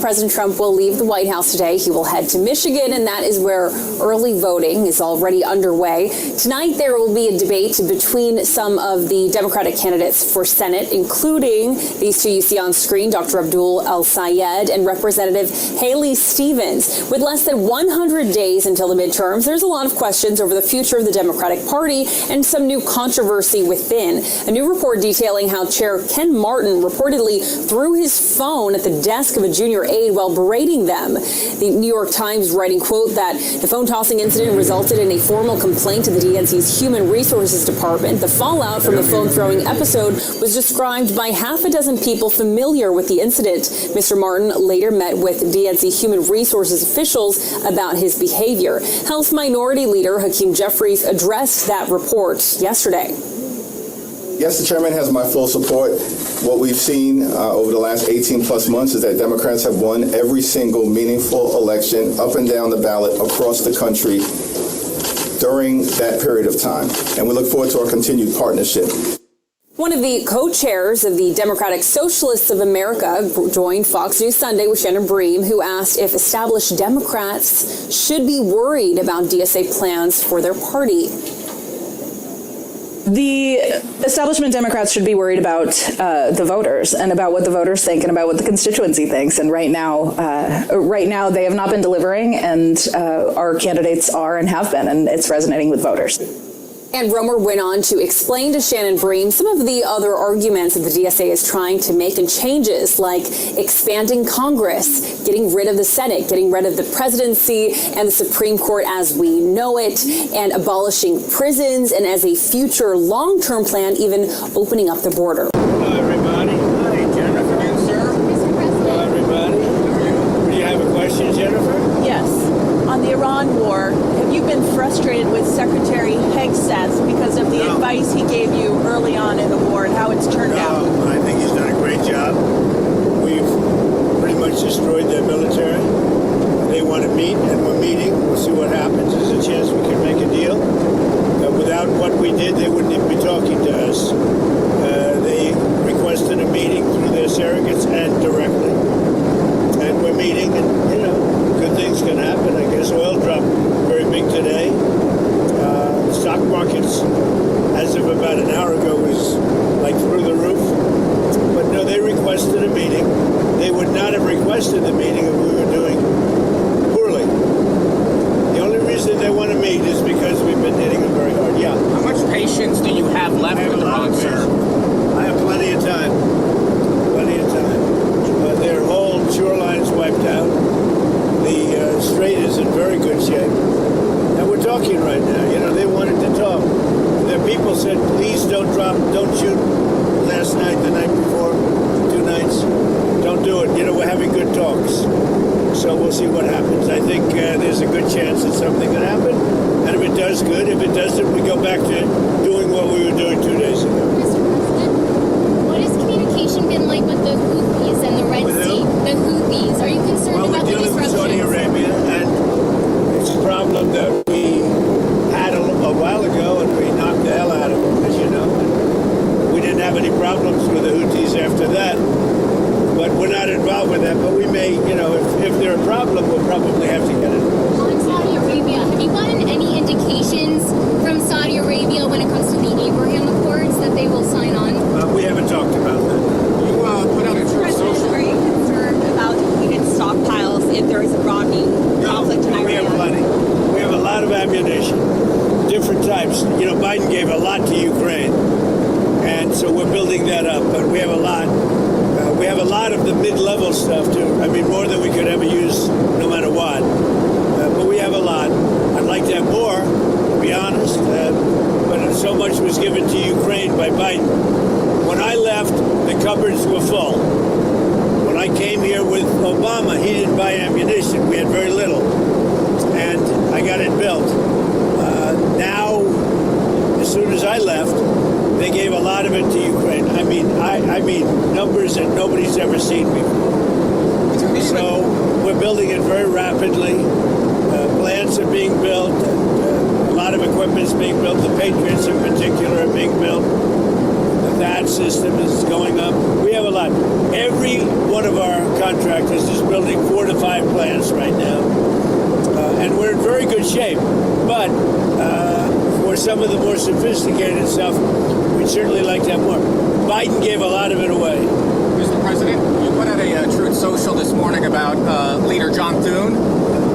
President Trump will leave the White House today. He will head to Michigan, and that is where early voting is already underway. Tonight, there will be a debate between some of the Democratic candidates for Senate, including these two you see on screen, Dr. Abdul El-Sayed and Representative Haley Stevens. With less than 100 days until the midterms, there's a lot of questions over the future of the Democratic Party and some new controversy within. A new report detailing how Chair Ken Martin reportedly threw his phone at the desk of a junior aide while berating them. The New York Times writing, quote, that the phone tossing incident resulted in a formal complaint to the DNC's Human Resources Department. The fallout from the phone throwing episode was described by half a dozen people familiar with the incident. Mr. Martin later met with DNC Human Resources officials about his behavior. House Minority Leader Hakeem Jeffries addressed that report yesterday. Yes, the chairman has my full support. What we've seen over the last 18 plus months is that Democrats have won every single meaningful election up and down the ballot across the country during that period of time. And we look forward to our continued partnership. One of the co-chairs of the Democratic Socialists of America joined Fox News Sunday with Shannon Bream, who asked if established Democrats should be worried about DSA plans for their party. The establishment Democrats should be worried about the voters and about what the voters think and about what the constituency thinks. And right now they have not been delivering, and our candidates are and have been, and it's resonating with voters. And Romer went on to explain to Shannon Bream some of the other arguments that the DSA is trying to make, and changes like expanding Congress, getting rid of the Senate, getting rid of the presidency and the Supreme Court as we know it, and abolishing prisons, and as a future long-term plan, even opening up the border. Hello, everybody. Hi, Jennifer. Hello, sir. Hello, everybody. Do you have a question, Jennifer? Yes. On the Iran war, have you been frustrated with Secretary Hegseth because of the advice he gave you early on in the war and how it's turned out? I think he's done a great job. We've pretty much destroyed their military. They want to meet, and we're meeting. We'll see what happens. There's a chance we can make a deal. Without what we did, they wouldn't even be talking to us. They requested a meeting through their surrogates and directly. And we're meeting, and, good things can happen. I guess oil dropped very big today. The stock markets, as of about an hour ago, was like through the roof. But no, they requested a meeting. They would not have requested the meeting if we were doing poorly. The only reason they want to meet is because we've been hitting them very hard. Yeah. How much patience do you have left with Iran, sir? I have plenty of time. Plenty of time. Their whole shoreline's wiped out. The strait is in very good shape. And we're talking right now. They wanted to talk. Their people said, please don't shoot last night, the night before, 2 nights. Don't do it. We're having good talks. So we'll see what happens. I think there's a good chance that something could happen. And if it does, good. If it doesn't, we go back to doing what we were doing 2 days ago. Mr. President, what has communication been like with the Houthis and the Red Sea? The Houthis. Are you concerned about the disruptions? We're dealing with Saudi Arabia, and it's a problem that we had a while ago, and we knocked the hell out of them, as you know. We didn't have any problems with the Houthis after that, but we're not involved with that. But we may, if they're a problem, we'll probably have to get it. On Saudi Arabia, have you gotten any indications from Saudi Arabia when it comes to the Abraham Accords that they will sign on? We haven't talked about that. You put out a President, are you concerned about depleted stockpiles if there is a Iranian conflict in Iran? We have plenty. We have a lot of ammunition, different types. Biden gave a lot to Ukraine, and so we're building that up. But we have a lot. We have a lot of the mid-level stuff too. I mean, more than we could ever use, no matter what. But we have a lot. I'd like to have more, to be honest. But so much was given to Ukraine by Biden. When I left, the cupboards were full. When I came here with Obama, he didn't buy ammunition. We had very little. And I got it built. Now, as soon as I left, they gave a lot of it to Ukraine. I mean numbers that nobody's ever seen before. So we're building it very rapidly. Plants are being built. A lot of equipment's being built. The Patriots in particular are being built. VAT system is going up. We have a lot. Every one of our contractors is building 4 to 5 plants right now. And we're in very good shape. But for some of the more sophisticated stuff, we'd certainly like to have more. Biden gave a lot of it away. Mr. President, you put out a Truth Social this morning about Leader John Thune.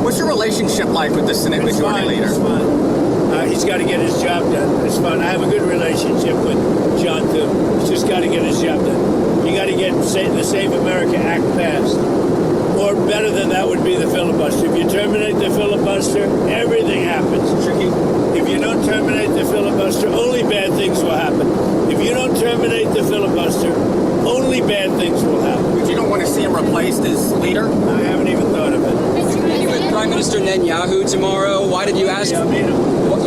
What's your relationship like with the Senate Majority Leader? It's fine. He's got to get his job done. It's fun. I have a good relationship with John Thune. He's just got to get his job done. You got to get the Save America Act passed. Or better than that would be the filibuster. If you terminate the filibuster, everything happens. If you don't terminate the filibuster, only bad things will happen. If you don't terminate the filibuster, only bad things will happen. But you don't want to see him replaced as leader? I haven't even thought of it. Meeting with Prime Minister Netanyahu tomorrow. Why did you ask?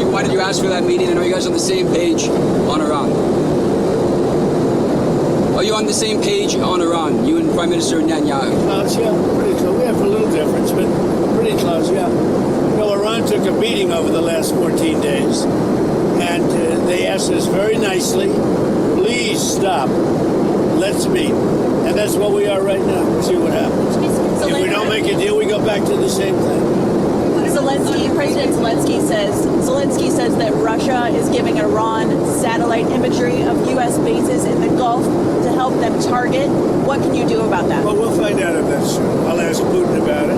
Why did you ask for that meeting? And are you guys on the same page on Iran? Are you on the same page on Iran? You and Prime Minister Netanyahu. Close, yeah, pretty close. We have a little difference, but pretty close, yeah. Well, Iran took a beating over the last 14 days, and they asked us very nicely, please stop. Let's meet. And that's what we are right now. We'll see what happens. If we don't make a deal, we go back to the same thing. President Zelensky says that Russia is giving Iran satellite imagery of U.S. bases in the Gulf to help them target. What can you do about that? Well, we'll find out if that's true. I'll ask Putin about it.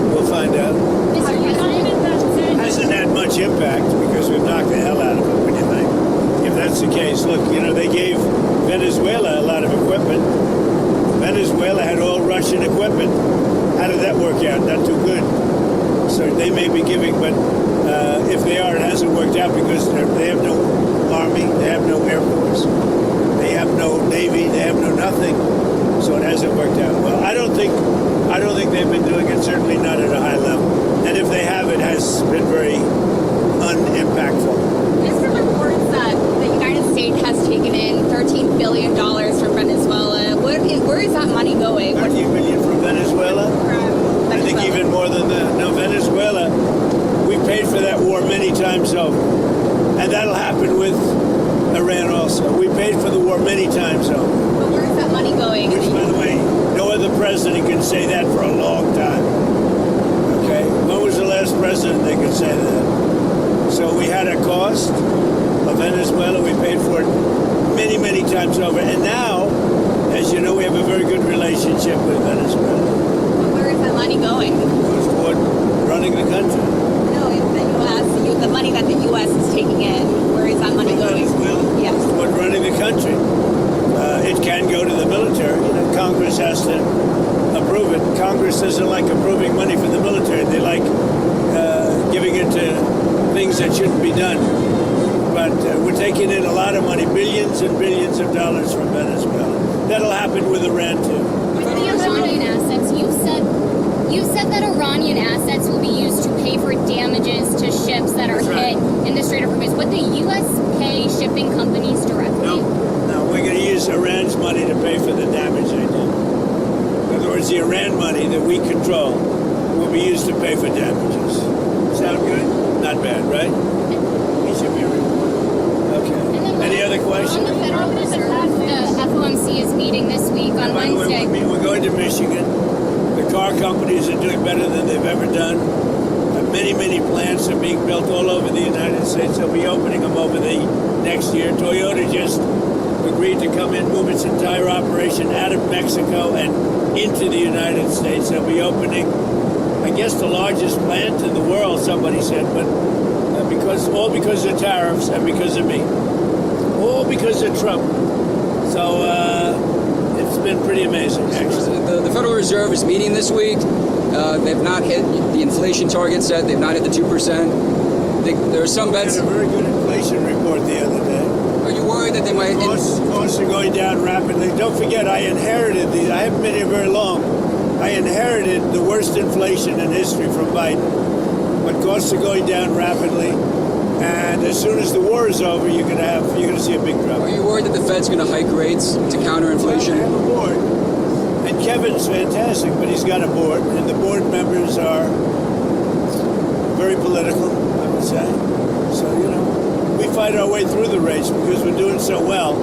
We'll find out. It hasn't had much impact because we've knocked the hell out of it. What do you think? If that's the case, look, they gave Venezuela a lot of equipment. Venezuela had all Russian equipment. How did that work out? Not too good. So they may be giving, but if they are, it hasn't worked out because they have no army, they have no air force, they have no navy, they have no nothing. So it hasn't worked out well. I don't think they've been doing it. Certainly not at a high level. And if they have, it has been very unimpactful. There's some reports that the United States has taken in $13 billion from Venezuela. Where is that money going? 13 billion from Venezuela? I think even more than that. No, Venezuela, we paid for that war many times over. And that'll happen with Iran also. We paid for the war many times over. But where is that money going? Which, by the way, no other president can say that for a long time. Okay? When was the last president that could say that? So we had a cost of Venezuela. We paid for it many, many times over. And now, as you know, we have a very good relationship with Venezuela. Where is that money going? Who's toward running the country? No, in the U.S. The money that the U.S. is taking in. Where is that money going? Venezuela? Yes. Toward running the country. It can go to the military. Congress has to approve it. Congress doesn't like approving money for the military. They like giving it to things that shouldn't be done. But we're taking in a lot of money, billions and billions of dollars from Venezuela. That'll happen with Iran, too. With the Iranian assets, you said that Iranian assets will be used to pay for damages to ships that are hit in the Strait of Hormuz. Would the U.S. pay shipping companies directly? No, we're going to use Iran's money to pay for the damage they did. In other words, the Iran money that we control will be used to pay for damages. Sound good? Not bad, right? He should be okay. Any other questions? On the Federal Reserve, the FOMC is meeting this week on Wednesday. We're going to Michigan. The car companies are doing better than they've ever done. Many, many plants are being built all over the United States. They'll be opening them over the next year. Toyota just agreed to come in, move its entire operation out of Mexico and into the United States. They'll be opening, I guess, the largest plant in the world, somebody said, but all because of tariffs and because of me. All because of Trump. So it's been pretty amazing, actually. The Federal Reserve is meeting this week. They've not hit the inflation target set. They've not hit the 2%. There are some bets. We had a very good inflation report the other day. Are you worried that they might? Costs are going down rapidly. Don't forget, I inherited these. I haven't been here very long. I inherited the worst inflation in history from Biden. But costs are going down rapidly. And as soon as the war is over, you're going to see a big drop. Are you worried that the Fed's going to hike rates to counter inflation? Well, I have a board. And Kevin's fantastic, but he's got a board. And the board members are very political, I would say. So, we fight our way through the race because we're doing so well.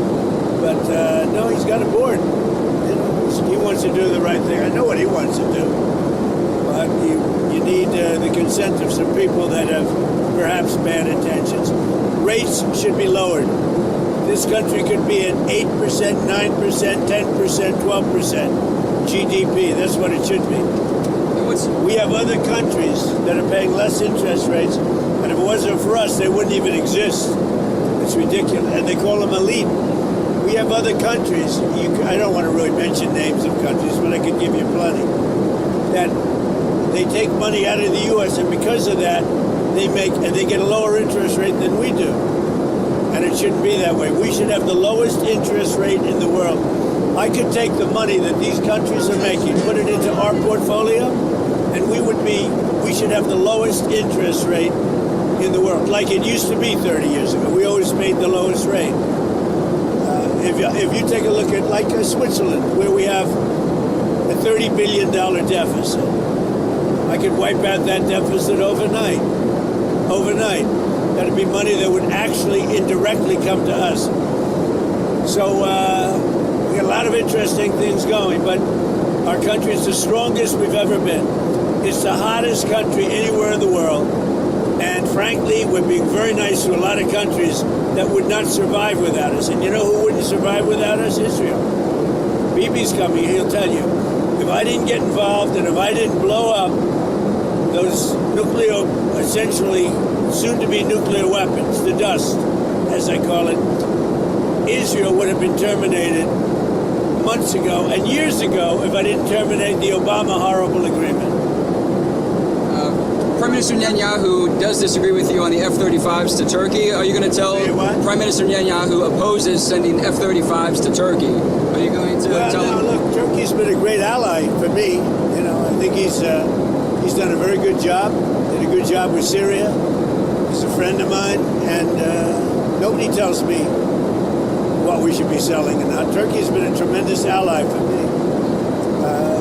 But no, he's got a board. He wants to do the right thing. I know what he wants to do. But you need the consent of some people that have perhaps bad intentions. Rates should be lowered. This country could be at 8%, 9%, 10%, 12% GDP. That's what it should be. We have other countries that are paying less interest rates, and if it wasn't for us, they wouldn't even exist. It's ridiculous. And they call them elite. We have other countries, I don't want to really mention names of countries, but I could give you plenty, that they take money out of the U.S., and because of that, they get a lower interest rate than we do. And it shouldn't be that way. We should have the lowest interest rate in the world. I could take the money that these countries are making, put it into our portfolio, and we should have the lowest interest rate in the world, like it used to be 30 years ago. We always made the lowest rate. If you take a look at like Switzerland, where we have a $30 billion deficit, I could wipe out that deficit overnight. That'd be money that would actually indirectly come to us. So we got a lot of interesting things going, but our country is the strongest we've ever been. It's the hottest country anywhere in the world. And frankly, we're being very nice to a lot of countries that would not survive without us. And you know who wouldn't survive without us? Israel. Bibi's coming, he'll tell you. If I didn't get involved and if I didn't blow up those essentially soon-to-be nuclear weapons, the dust, as I call it, Israel would have been terminated months ago and years ago if I didn't terminate the Obama horrible agreement. Prime Minister Netanyahu does disagree with you on the F-35s to Turkey. Are you going to tell Prime Minister Netanyahu opposes sending F-35s to Turkey? Are you going to tell him? Look, Turkey's been a great ally for me. You know, I think he's done a very good job. Did a good job with Syria. He's a friend of mine, and nobody tells me what we should be selling and not. Turkey's been a tremendous ally for me.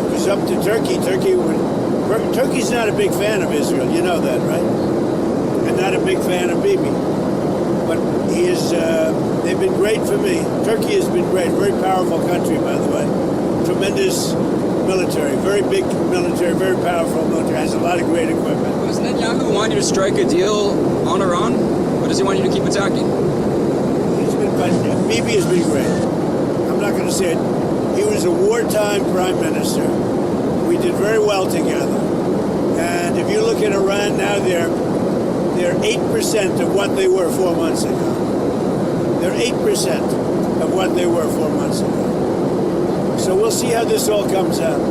It was up to Turkey. Turkey's not a big fan of Israel, you know that, right? And not a big fan of Bibi. But they've been great for me. Turkey has been great, very powerful country, by the way. Tremendous military, very big military, very powerful military, has a lot of great equipment. Does Netanyahu want you to strike a deal on Iran, or does he want you to keep attacking? Bibi has been great. I'm not going to say it. He was a wartime prime minister. We did very well together. And if you look at Iran now, they're 8% of what they were 4 months ago. They're 8% of what they were 4 months ago. So we'll see how this all comes out.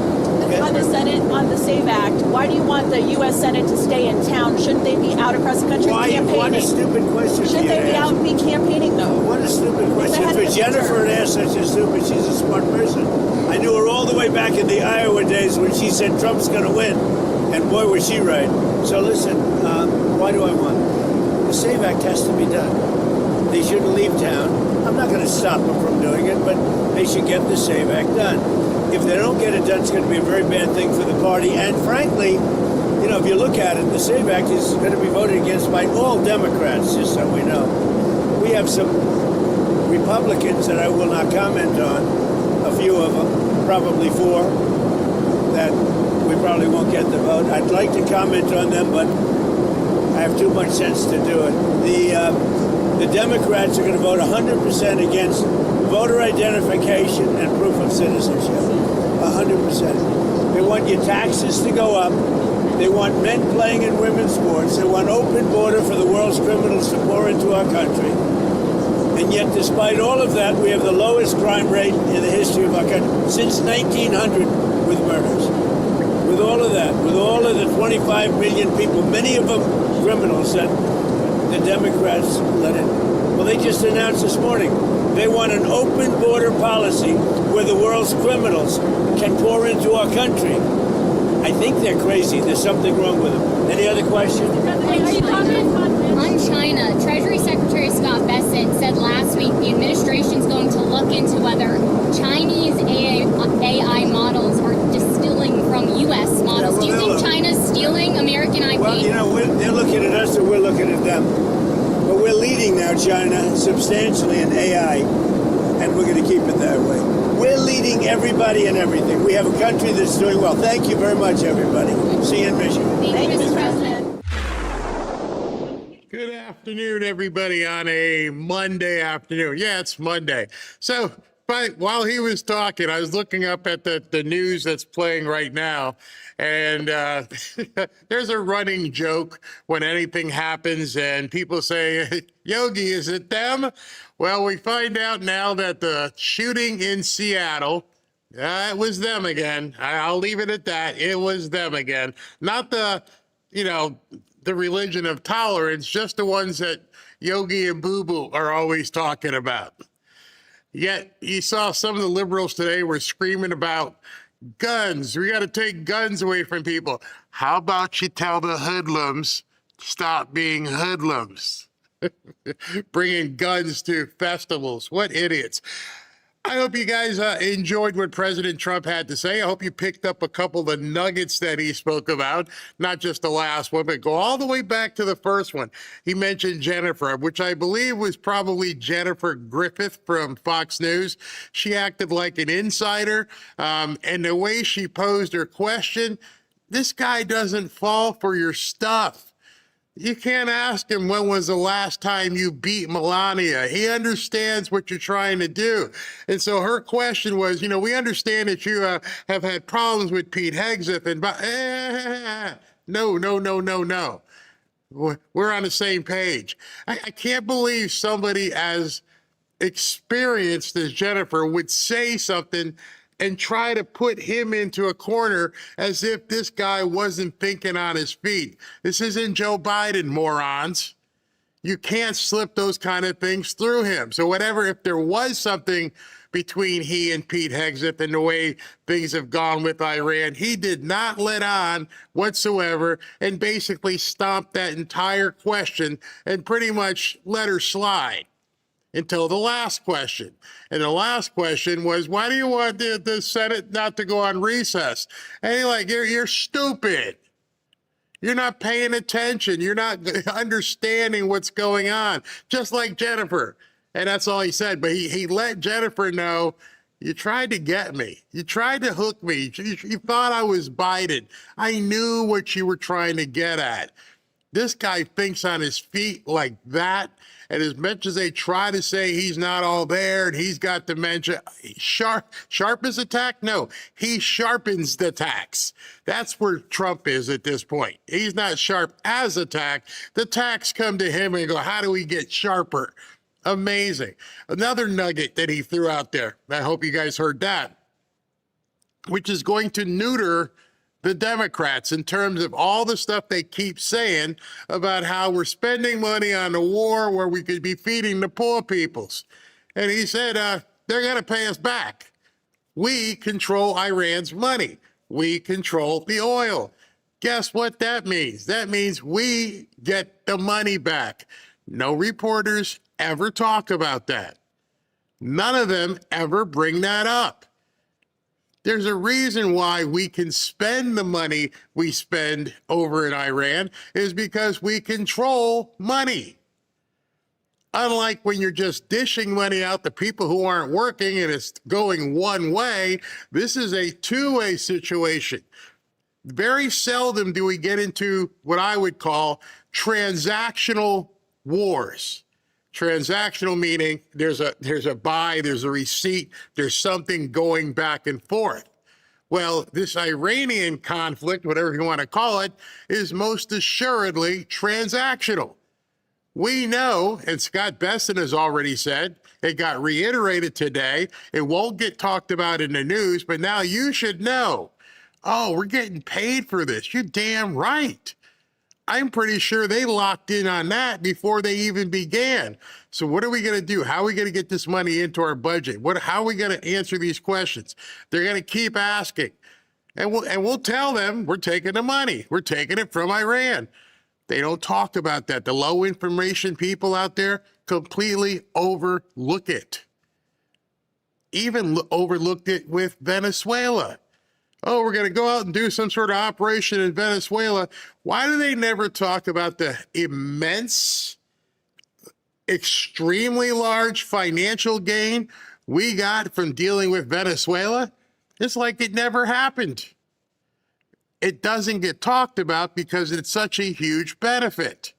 Okay? On the Senate, on the SAVE Act, why do you want the U.S. Senate to stay in town? Shouldn't they be out across the country campaigning? What a stupid question. Shouldn't they be out and be campaigning, though? What a stupid question. For Jennifer to ask such a stupid, she's a smart person. I knew her all the way back in the Iowa days when she said Trump's going to win. And boy, was she right. So listen, why do I want it? The SAVE Act has to be done. They shouldn't leave town. I'm not going to stop them from doing it, but they should get the SAVE Act done. If they don't get it done, it's going to be a very bad thing for the party. And frankly, you know, if you look at it, the SAVE Act is going to be voted against by all Democrats, just so we know. We have some Republicans that I will not comment on, a few of them, probably 4, that we probably won't get the vote. I'd like to comment on them, but I have too much sense to do it. The Democrats are going to vote 100% against voter identification and proof of citizenship. 100%. They want your taxes to go up. They want men playing in women's sports. They want open border for the world's criminals to pour into our country. And yet, despite all of that, we have the lowest crime rate in the history of our country since 1900 with murders. With all of that, with all of the 25 million people, many of them criminals that the Democrats let in. Well, they just announced this morning they want an open border policy where the world's criminals can pour into our country. I think they're crazy. There's something wrong with them. Any other questions? On China, Treasury Secretary Scott Bessent said last week the administration's going to look into whether Chinese AI models are distilling from U.S. models. Do you think China's stealing American IP? Well, you know, they're looking at us and we're looking at them. But we're leading now, China, substantially in AI. and we're going to keep it that way. We're leading everybody and everything. We have a country that's doing well. Thank you very much, everybody. See you in Michigan. Thank you, Mr. President. Good afternoon, everybody, on a Monday afternoon. Yeah, it's Monday. So while he was talking, I was looking up at the news that's playing right now, and there's a running joke when anything happens and people say, Yogi, is it them? Well, we find out now that the shooting in Seattle, it was them again. I'll leave it at that. It was them again. Not the religion of tolerance, just the ones that Yogi and Boo Boo are always talking about. Yet you saw some of the liberals today were screaming about guns. We got to take guns away from people. How about you tell the hoodlums to stop being hoodlums? Bringing guns to festivals. What idiots. I hope you guys enjoyed what President Trump had to say. I hope you picked up a couple of the nuggets that he spoke about, not just the last one, but go all the way back to the first one. He mentioned Jennifer, which I believe was probably Jennifer Griffith from Fox News. She acted like an insider, and the way she posed her question, this guy doesn't fall for your stuff. You can't ask him when was the last time you beat Melania. He understands what you're trying to do. And so her question was, we understand that you have had problems with Pete Hegseth. And no. We're on the same page. I can't believe somebody as experienced as Jennifer would say something and try to put him into a corner as if this guy wasn't thinking on his feet. This isn't Joe Biden, morons. You can't slip those kind of things through him. So if there was something between he and Pete Hegseth and the way things have gone with Iran, he did not let on whatsoever and basically stomped that entire question and pretty much let her slide until the last question. And the last question was, why do you want the Senate not to go on recess? And you're stupid. You're not paying attention. You're not understanding what's going on, just like Jennifer. And that's all he said. But he let Jennifer know, you tried to get me. You tried to hook me. You thought I was Biden. I knew what you were trying to get at. This guy thinks on his feet like that. And as much as they try to say he's not all there and he's got dementia, sharp as a tack? No, he sharpens the tacks. That's where Trump is at this point. He's not sharp as a tack. The tacks come to him and go, how do we get sharper? Amazing. Another nugget that he threw out there, I hope you guys heard that, which is going to neuter the Democrats in terms of all the stuff they keep saying about how we're spending money on the war where we could be feeding the poor peoples. And he said, they're going to pay us back. We control Iran's money. We control the oil. Guess what that means? That means we get the money back. No reporters ever talk about that. None of them ever bring that up. There's a reason why we can spend the money we spend over in Iran is because we control money. Unlike when you're just dishing money out to people who aren't working and it's going one way, this is a two-way situation. Very seldom do we get into what I would call transactional wars. Transactional meaning there's a buy, there's a receipt, there's something going back and forth. Well, this Iranian conflict, whatever you want to call it, is most assuredly transactional. We know, and Scott Besson has already said, it got reiterated today, it won't get talked about in the news, but now you should know. Oh, we're getting paid for this. You're damn right. I'm pretty sure they locked in on that before they even began. So what are we going to do? How are we going to get this money into our budget? How are we going to answer these questions? They're going to keep asking. And we'll tell them we're taking the money. We're taking it from Iran. They don't talk about that. The low information people out there completely overlook it. Even overlooked it with Venezuela. Oh, we're going to go out and do some sort of operation in Venezuela. Why do they never talk about the immense, extremely large financial gain we got from dealing with Venezuela, it's like it never happened. It doesn't get talked about because it's such a huge benefit.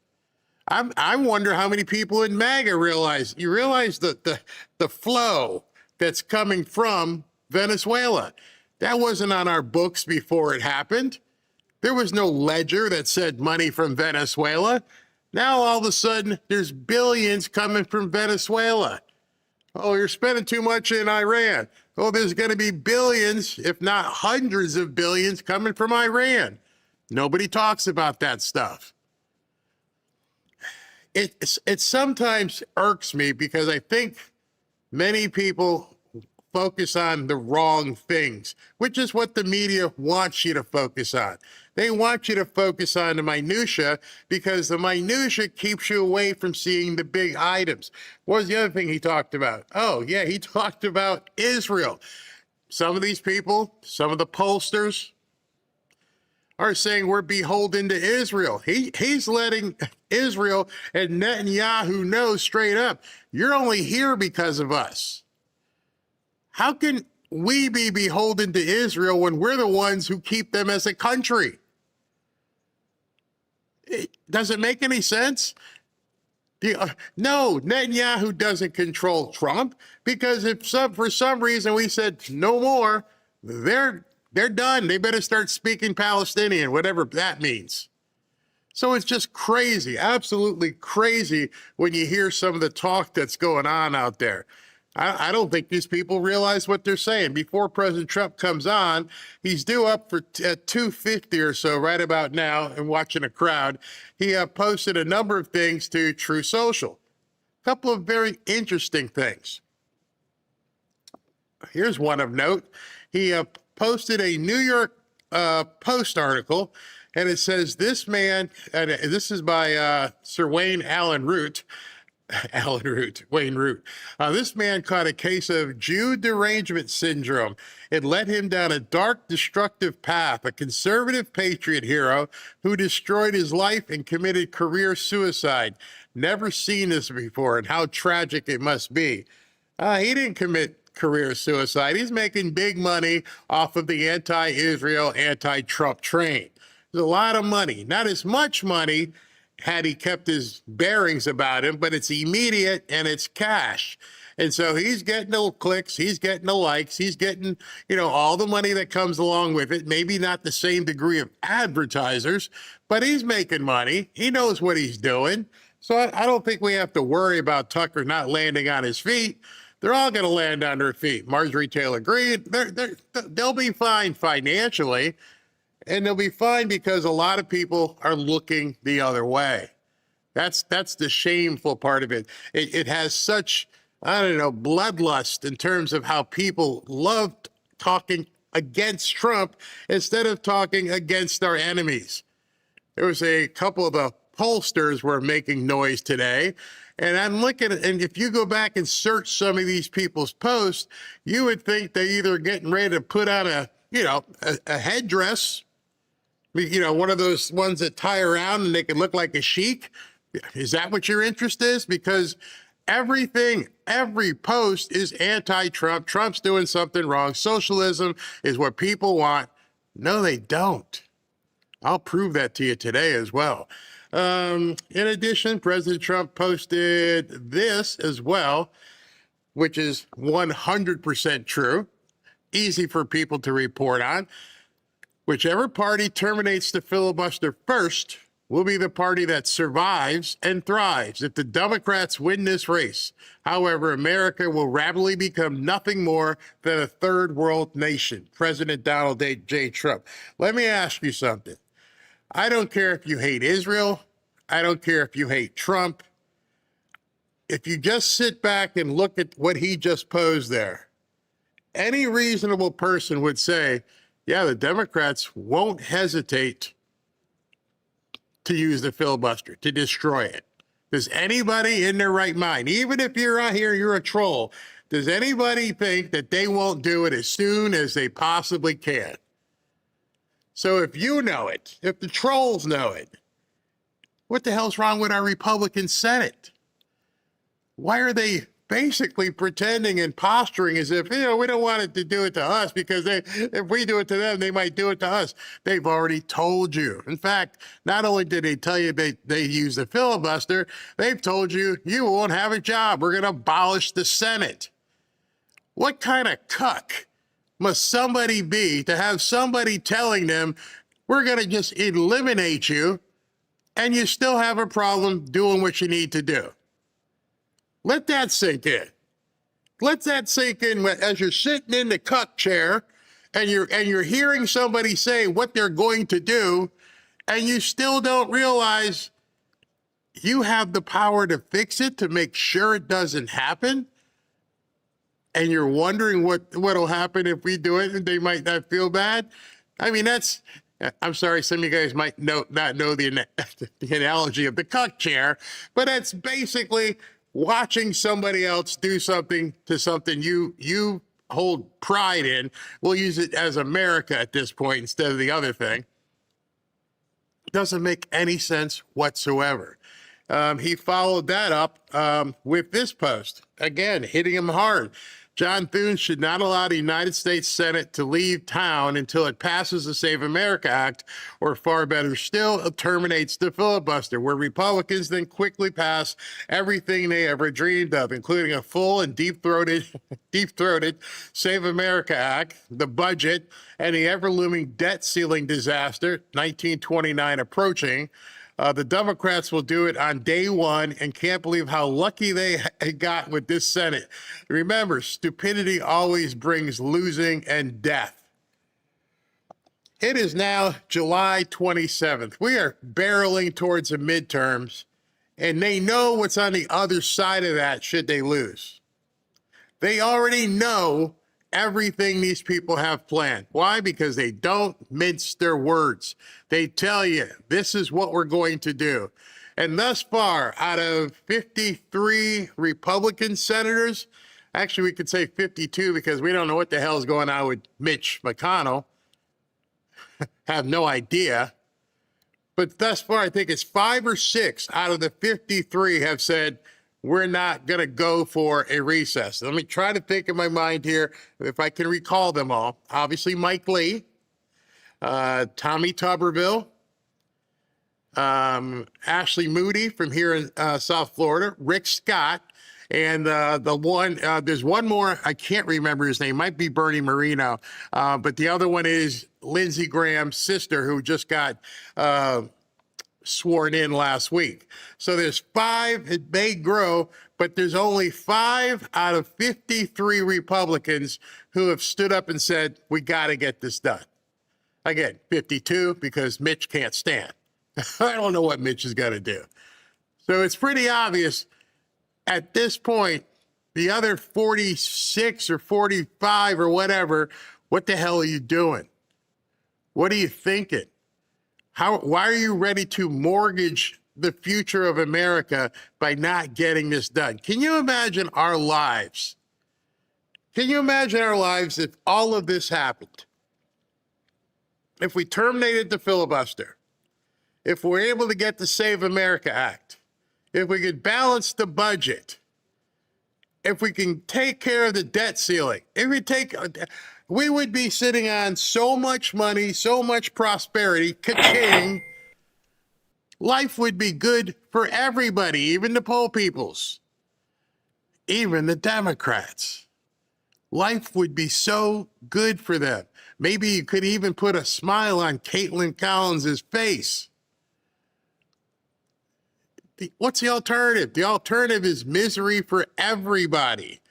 I wonder how many people in MAGA realize the flow that's coming from Venezuela. That wasn't on our books before it happened. There was no ledger that said money from Venezuela. Now all of a sudden there's billions coming from Venezuela. Oh, you're spending too much in Iran. Oh, there's going to be billions, if not hundreds of billions, coming from Iran. Nobody talks about that stuff. It sometimes irks me because I think many people focus on the wrong things, which is what the media wants you to focus on. They want you to focus on the minutia because the minutia keeps you away from seeing the big items. What was the other thing he talked about? Oh, yeah, he talked about Israel. Some of these people, some of the pollsters are saying we're beholden to Israel. He's letting Israel and Netanyahu know straight up, you're only here because of us. How can we be beholden to Israel when we're the ones who keep them as a country? Does it make any sense? No, Netanyahu doesn't control Trump because for some reason we said no more, they're done. They better start speaking Palestinian, whatever that means. So it's just crazy, absolutely crazy when you hear some of the talk that's going on out there. I don't think these people realize what they're saying. Before President Trump comes on, he's due up for at 2:50 or so right about now and watching a crowd. He posted a number of things to True Social. A couple of very interesting things. Here's one of note. He posted a New York Post article, and it says this man, and this is by Sir Wayne Allen Root, Wayne Root. This man caught a case of Jew derangement syndrome. It led him down a dark, destructive path. A conservative patriot hero who destroyed his life and committed career suicide. Never seen this before, and how tragic it must be. He didn't commit career suicide. He's making big money off of the anti-Israel, anti-Trump train. There's a lot of money. Not as much money had he kept his bearings about him, but it's immediate and it's cash. And so he's getting the clicks, he's getting the likes, he's getting, all the money that comes along with it. Maybe not the same degree of advertisers, but he's making money. He knows what he's doing. So I don't think we have to worry about Tucker not landing on his feet. They're all going to land on their feet. Marjorie Taylor Greene, they'll be fine financially. And they'll be fine because a lot of people are looking the other way. That's the shameful part of it. It has such, bloodlust in terms of how people love talking against Trump instead of talking against our enemies. There was a couple of the pollsters were making noise today. And I'm looking at, and if you go back and search some of these people's posts, you would think they're either getting ready to put on a headdress, one of those ones that tie around and they can look like a sheik. Is that what your interest is? Because every post is anti-Trump. Trump's doing something wrong. Socialism is what people want. No, they don't. I'll prove that to you today as well. In addition, President Trump posted this as well, which is 100% true. Easy for people to report on. Whichever party terminates the filibuster first will be the party that survives and thrives if the Democrats win this race. However, America will rapidly become nothing more than a third world nation. President Donald J. Trump. Let me ask you something. I don't care if you hate Israel. I don't care if you hate Trump. If you just sit back and look at what he just posed there, any reasonable person would say, yeah, the Democrats won't hesitate to use the filibuster, to destroy it. Does anybody in their right mind, even if you're out here, you're a troll, does anybody think that they won't do it as soon as they possibly can? So if you know it, if the trolls know it, what the hell's wrong with our Republican Senate? Why are they basically pretending and posturing as if, we don't want it to do it to us because if we do it to them, they might do it to us. They've already told you. In fact, not only did they tell you they use the filibuster, they've told you you won't have a job. We're going to abolish the Senate. What kind of cuck must somebody be to have somebody telling them we're going to just eliminate you and you still have a problem doing what you need to do? Let that sink in. Let that sink in as you're sitting in the cuck chair and you're hearing somebody say what they're going to do, and you still don't realize you have the power to fix it, to make sure it doesn't happen. And you're wondering what'll happen if we do it and they might not feel bad. I mean, I'm sorry, some of you guys might not know the analogy of the cuck chair, but that's basically watching somebody else do something to something you hold pride in. We'll use it as America at this point instead of the other thing. It doesn't make any sense whatsoever. He followed that up with this post, again, hitting him hard. John Thune should not allow the United States Senate to leave town until it passes the Save America Act, or far better still, it terminates the filibuster, where Republicans then quickly pass everything they ever dreamed of, including a full and deep-throated Save America Act, the budget, and the ever-looming debt ceiling disaster, 1929 approaching. The Democrats will do it on day one and can't believe how lucky they got with this Senate. Remember, stupidity always brings losing and death. It is now July 27th. We are barreling towards the midterms, and they know what's on the other side of that should they lose. They already know everything these people have planned. Why? Because they don't mince their words. They tell you, this is what we're going to do. And thus far, out of 53 Republican senators, actually we could say 52 because we don't know what the hell is going on with Mitch McConnell. Have no idea. But thus far, I think it's 5 or 6 out of the 53 have said, we're not going to go for a recess. Let me try to think in my mind here if I can recall them all. Obviously, Mike Lee, Tommy Tuberville, Ashley Moody from here in South Florida, Rick Scott, and there's one more, I can't remember his name, might be Bernie Moreno, but the other one is Lindsey Graham's sister, who just got sworn in last week. So there's 5, it may grow, but there's only 5 out of 53 Republicans who have stood up and said, we got to get this done. Again, 52 because Mitch can't stand. I don't know what Mitch is going to do. So it's pretty obvious at this point, the other 46 or 45 or whatever, what the hell are you doing? What are you thinking? Why are you ready to mortgage the future of America by not getting this done? Can you imagine our lives? Can you imagine our lives if all of this happened? If we terminated the filibuster, if we're able to get the Save America Act, if we could balance the budget, if we can take care of the debt ceiling, we would be sitting on so much money, so much prosperity, ka-ching. Life would be good for everybody, even the poor peoples, even the Democrats. Life would be so good for them. Maybe you could even put a smile on Caitlin Collins' face. What's the alternative? The alternative is misery for everybody.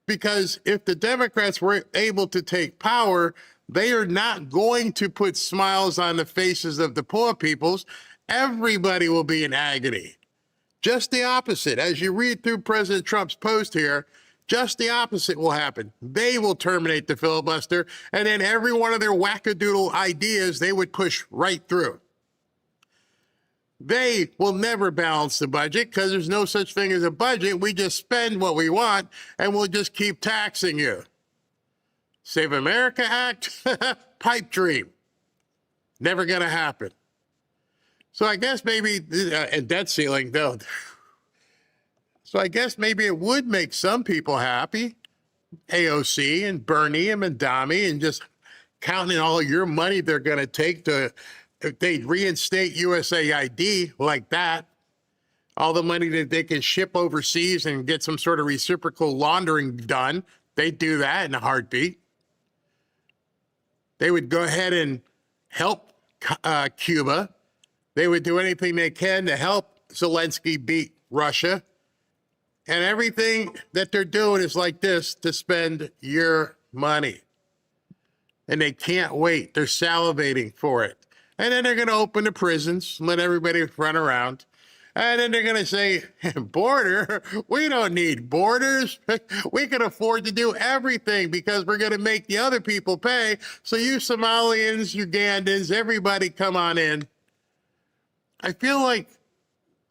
Because if the Democrats were able to take power, they are not going to put smiles on the faces of the poor peoples. Everybody will be in agony. Just the opposite. As you read through President Trump's post here, just the opposite will happen. They will terminate the filibuster, and then every one of their wackadoodle ideas they would push right through. They will never balance the budget because there's no such thing as a budget. We just spend what we want and we'll just keep taxing you. Save America Act, pipe dream. Never going to happen. So I guess maybe, and debt ceiling, though. So I guess maybe it would make some people happy, AOC and Bernie and Mamdani, and just counting all your money they're going to take to, if they reinstate USAID like that, all the money that they can ship overseas and get some sort of reciprocal laundering done, they'd do that in a heartbeat. They would go ahead and help Cuba. They would do anything they can to help Zelensky beat Russia. And everything that they're doing is like this to spend your money. And they can't wait. They're salivating for it. And then they're going to open the prisons, let everybody run around. And then they're going to say, border? We don't need borders. We can afford to do everything because we're going to make the other people pay. So you Somalians, Ugandans, everybody come on in. I feel like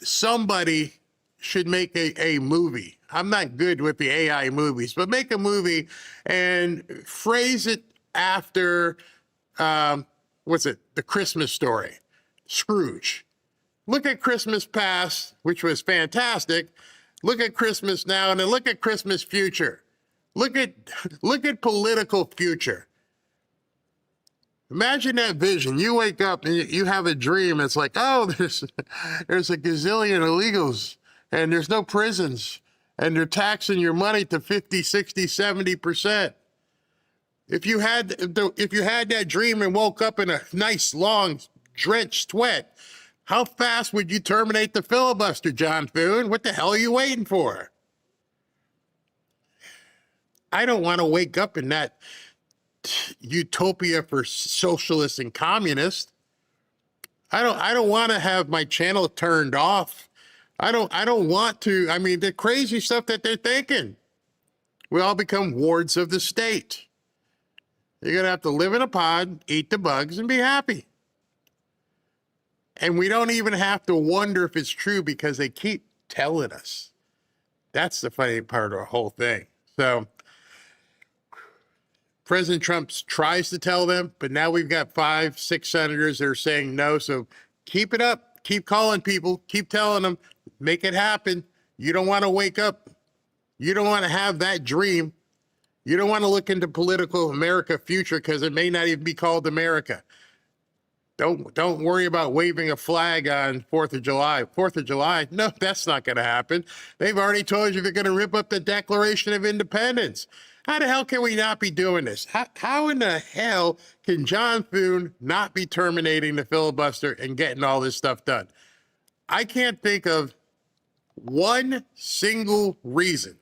somebody should make a movie. I'm not good with the AI movies, but make a movie and phrase it after, The Christmas Story, Scrooge. Look at Christmas past, which was fantastic. Look at Christmas now, and then look at Christmas future. Look at political future. Imagine that vision. You wake up and you have a dream. It's like, oh, there's a gazillion illegals, and there's no prisons, and they're taxing your money to 50, 60, 70%. If you had that dream and woke up in a nice, long, drenched sweat, how fast would you terminate the filibuster, John Thune? What the hell are you waiting for? I don't want to wake up in that utopia for socialists and communists. I don't want to have my channel turned off. I don't want to. I mean, the crazy stuff that they're thinking. We all become wards of the state. You're going to have to live in a pod, eat the bugs, and be happy. And we don't even have to wonder if it's true because they keep telling us. That's the funny part of the whole thing. So President Trump tries to tell them, but now we've got 5, 6 senators that are saying no. So keep it up. Keep calling people. Keep telling them. Make it happen. You don't want to wake up. You don't want to have that dream. You don't want to look into political America future because it may not even be called America. Don't worry about waving a flag on 4th of July. 4th of July? No, that's not going to happen. They've already told you they're going to rip up the Declaration of Independence. How the hell can we not be doing this? How in the hell can John Thune not be terminating the filibuster and getting all this stuff done? I can't think of one single reason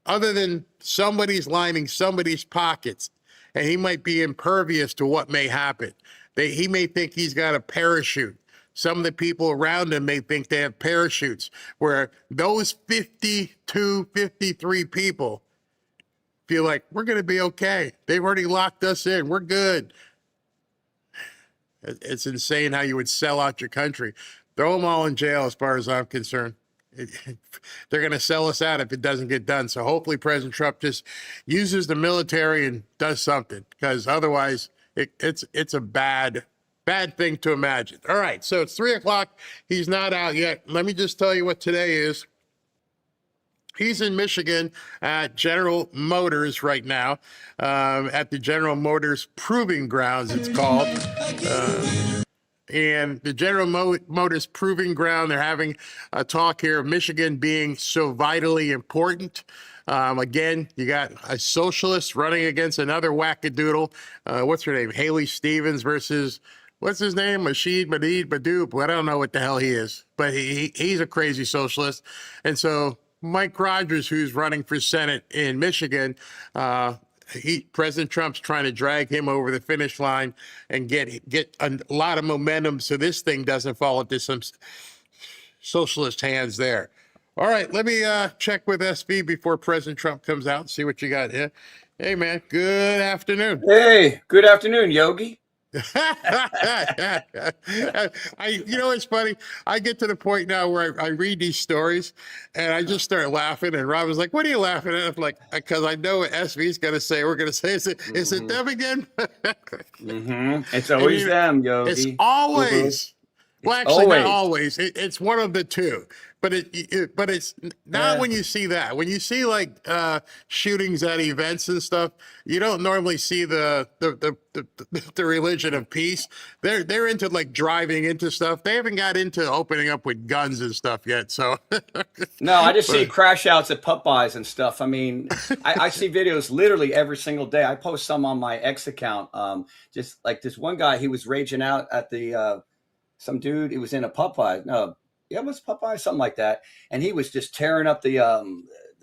other than somebody's lining somebody's pockets, and he might be impervious to what may happen. He may think he's got a parachute. Some of the people around him may think they have parachutes, where those 52, 53 people feel like, we're going to be okay. They've already locked us in. We're good. It's insane how you would sell out your country. Throw them all in jail as far as I'm concerned. They're going to sell us out if it doesn't get done. So hopefully President Trump just uses the military and does something, because otherwise it's a bad thing to imagine. All right, so it's 3 o'clock. He's not out yet. Let me just tell you what today is. He's in Michigan at General Motors right now, at the General Motors Proving Grounds, it's called. And the General Motors Proving Ground, they're having a talk here of Michigan being so vitally important. Again, you got a socialist running against another wackadoodle. What's her name? Haley Stevens versus, what's his name? Masheed Badoop. I don't know what the hell he is, but he's a crazy socialist. And so Mike Rogers, who's running for Senate in Michigan, President Trump's trying to drag him over the finish line and get a lot of momentum so this thing doesn't fall into some socialist hands there. All right, let me check with SV before President Trump comes out and see what you got here. Hey, man, good afternoon. Hey, good afternoon, Yogi. You know, it's funny. I get to the point now where I read these stories and I just start laughing. And Rob was like, "What are you laughing at?" I'm like, because I know what SV's going to say. We're going to say, "Is it them again?" It's always them, Yogi. It's always. Well, actually, not always. It's one of the two. but it's not when you see that. When you see like shootings at events and stuff, you don't normally see the religion of peace. They're into like driving into stuff. They haven't got into opening up with guns and stuff yet. So No, I just see crash outs at Popeyes and stuff. I mean, I see videos literally every single day. I post some on my X account. Just like this one guy, he was raging out at the some dude. He was in a Popeye. No, yeah, it was Popeye, something like that. And he was just tearing up the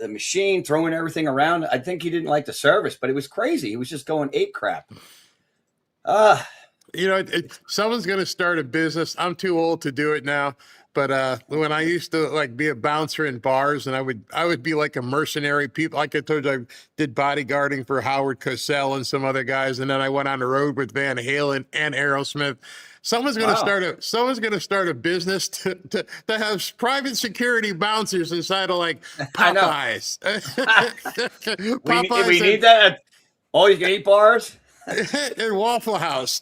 machine, throwing everything around. I think he didn't like the service, but it was crazy. He was just going ape crap. You know, someone's going to start a business. I'm too old to do it now. But when I used to like be a bouncer in bars, and I would be like a mercenary. People, like I told you, I did bodyguarding for Howard Cosell and some other guys, and then I went on the road with Van Halen and Aerosmith. Someone's going to start a business to have private security bouncers inside of like Popeyes. We need that. All you can eat bars. In Waffle House.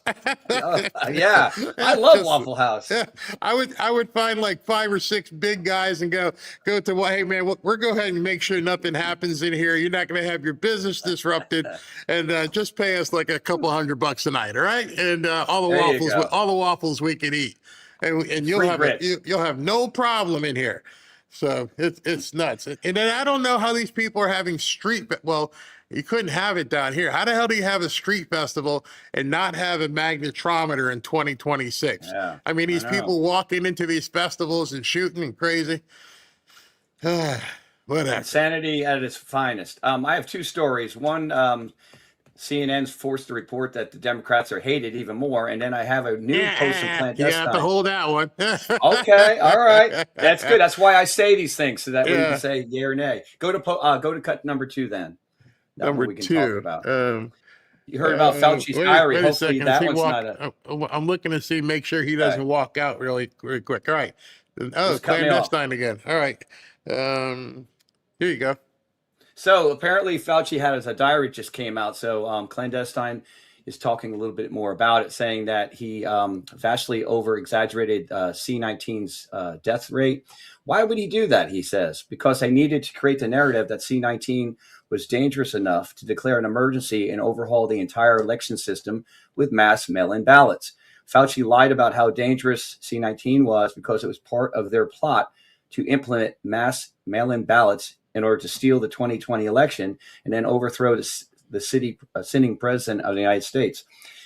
Yeah, I love Waffle House. Yeah, I would find like 5 or 6 big guys and go to, well, hey man, we're go ahead and make sure nothing happens in here. You're not going to have your business disrupted, and just pay us like a couple $100 a night, all right? And all the waffles we can eat, and you'll have no problem in here. So it's nuts. And then I don't know how these people are having you couldn't have it down here. How the hell do you have a street festival and not have a magnetometer in 2026? Yeah, I mean, these people walking into these festivals and shooting and crazy. Whatever. Insanity at its finest. I have 2 stories. One, CNN's forced to report that the Democrats are hated even more, and then I have a new post in clandestine. You have to hold that one. Okay, all right, that's good. That's why I say these things, so that we can say yay or nay. Go to cut number 2 then. Number we can 2. Talk about. You heard about Fauci's diary. Hopefully that one's not a. I'm looking to see, make sure he doesn't walk out really quick. All right. Oh, clandestine again. All right. Here you go. So apparently Fauci had a diary just came out. So clandestine is talking a little bit more about it, saying that he vastly over-exaggerated C-19's death rate. Why would he do that, he says? Because they needed to create the narrative that C-19 was dangerous enough to declare an emergency and overhaul the entire election system with mass mail-in ballots. Fauci lied about how dangerous C-19 was because it was part of their plot to implement mass mail-in ballots in order to steal the 2020 election and then overthrow the sitting president of the United States.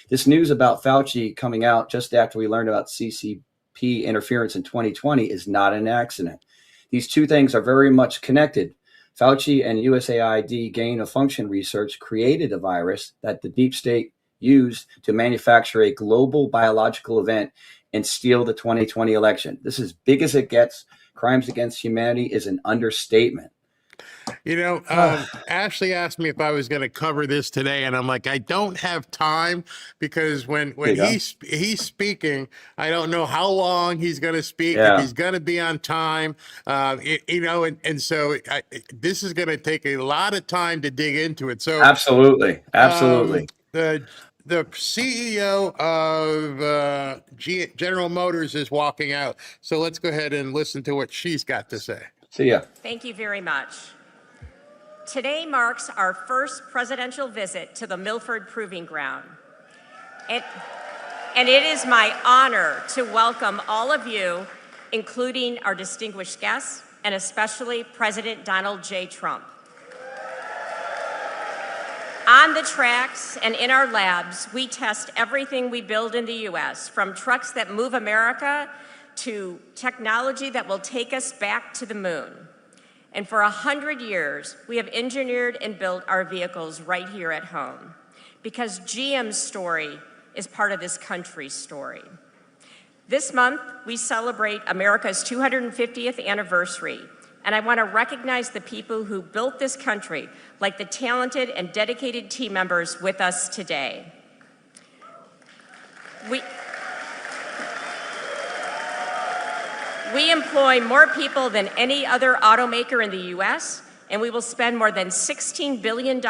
This news about Fauci coming out just after we learned about CCP interference in 2020 is not an accident. These 2 things are very much connected. Fauci and USAID gain-of-function research created a virus that the deep state used to manufacture a global biological event and steal the 2020 election. This is as big as it gets. Crimes against humanity is an understatement. You know, Ashley asked me if I was going to cover this today, and I'm like, I don't have time, because when he's speaking, I don't know how long he's going to speak, if he's going to be on time, you know, and so this is going to take a lot of time to dig into it. So absolutely. The CEO of General Motors is walking out, so let's go ahead and listen to what she's got to say. See ya. Thank you very much. Today marks our first presidential visit to the Milford Proving Ground. And it is my honor to welcome all of you, including our distinguished guests, and especially President Donald J. Trump. On the tracks and in our labs, we test everything we build in the U.S., from trucks that move America to technology that will take us back to the moon. And for 100 years, we have engineered and built our vehicles right here at home, because GM's story is part of this country's story. This month, we celebrate America's 250th anniversary, and I want to recognize the people who built this country, like the talented and dedicated team members with us today. We employ more people than any other automaker in the U.S., and we will spend more than $16 billion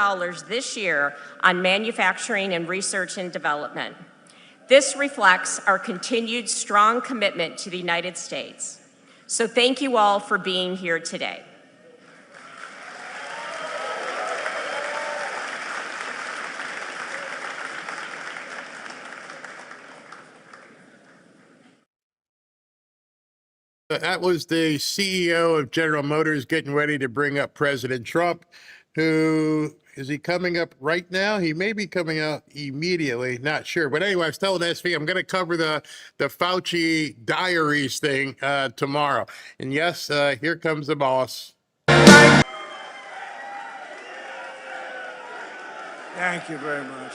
this year on manufacturing and research and development. This reflects our continued strong commitment to the United States. So thank you all for being here today. That was the CEO of General Motors getting ready to bring up President Trump, who is he coming up right now? He may be coming up immediately, not sure. But anyway, I was telling SV I'm going to cover the Fauci diaries thing tomorrow. And yes, here comes the boss. Thank you very much.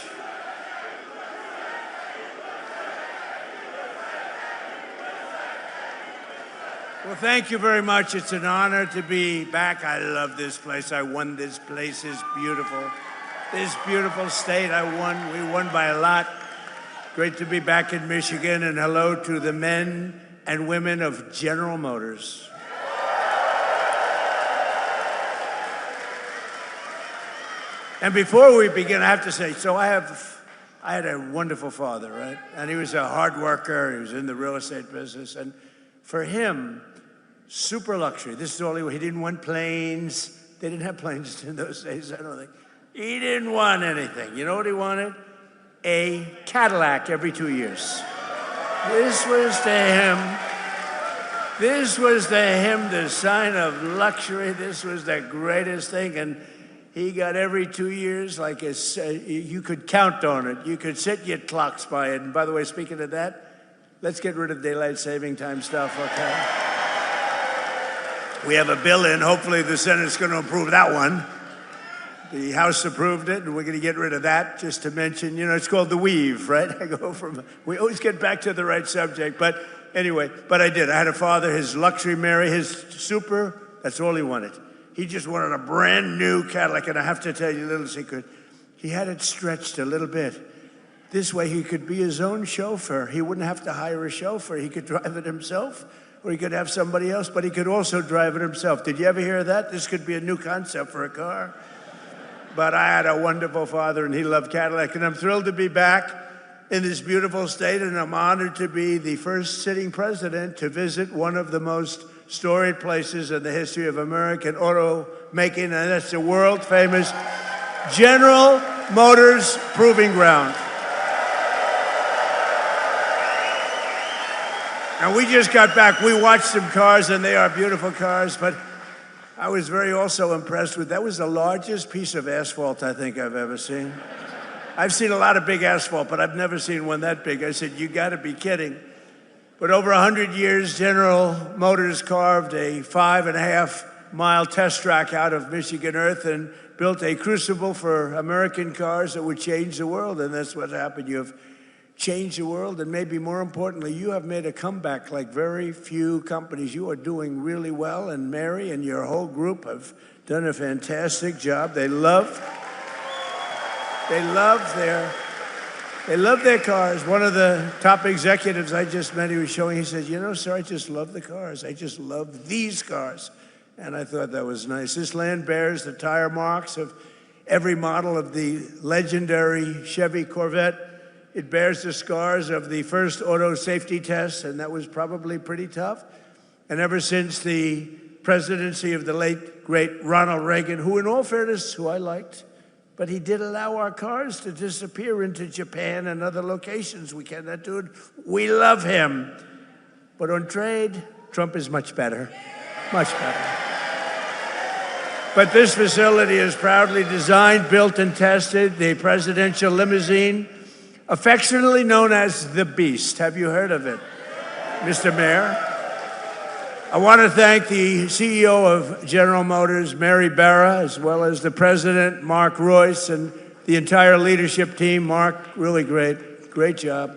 Well, thank you very much. It's an honor to be back. I love this place. I won this place. It's beautiful. This beautiful state I won. We won by a lot. Great to be back in Michigan, and hello to the men and women of General Motors. And before we begin, I have to say, so I had a wonderful father, right? And he was a hard worker. He was in the real estate business. And for him, super luxury. This is all he didn't want planes. They didn't have planes in those days, I don't think. He didn't want anything. You know what he wanted? A Cadillac every 2 years. This was to him the sign of luxury. This was the greatest thing. And he got every 2 years, like you could count on it. You could set your clocks by it. And by the way, speaking of that, let's get rid of daylight saving time stuff, okay? We have a bill in. Hopefully the Senate's going to approve that one. The House approved it, and we're going to get rid of that, just to mention, it's called the weave, right? We always get back to the right subject. But anyway, I did. I had a father, his luxury Mary, his super, that's all he wanted. He just wanted a brand new Cadillac, and I have to tell you a little secret. He had it stretched a little bit. This way he could be his own chauffeur. He wouldn't have to hire a chauffeur. He could drive it himself, or he could have somebody else, but he could also drive it himself. Did you ever hear that? This could be a new concept for a car. But I had a wonderful father, and he loved Cadillac, and I'm thrilled to be back in this beautiful state, and I'm honored to be the first sitting president to visit one of the most storied places in the history of American automaking, and that's the world-famous General Motors Proving Ground. And we just got back. We watched some cars, and they are beautiful cars, but I was very also impressed with, that was the largest piece of asphalt I think I've ever seen. I've seen a lot of big asphalt, but I've never seen one that big. I said, you got to be kidding. But over 100 years, General Motors carved a 5.5-mile test track out of Michigan earth and built a crucible for American cars that would change the world, and that's what happened. You have changed the world, and maybe more importantly, you have made a comeback like very few companies. You are doing really well, and Mary and your whole group have done a fantastic job. They love their cars. One of the top executives I just met, he was showing, he said, sir, I just love the cars. I just love these cars. And I thought that was nice. This land bears the tire marks of every model of the legendary Chevy Corvette. It bears the scars of the first auto safety test, and that was probably pretty tough. And ever since the presidency of the late, great Ronald Reagan, who in all fairness, who I liked, but he did allow our cars to disappear into Japan and other locations. We cannot do it. We love him. But on trade, Trump is much better, much better. But this facility is proudly designed, built, and tested. The presidential limousine, affectionately known as the Beast. Have you heard of it, Mr. Mayor? I want to thank the CEO of General Motors, Mary Barra, as well as the president, Mark Royce, and the entire leadership team. Mark, really great job.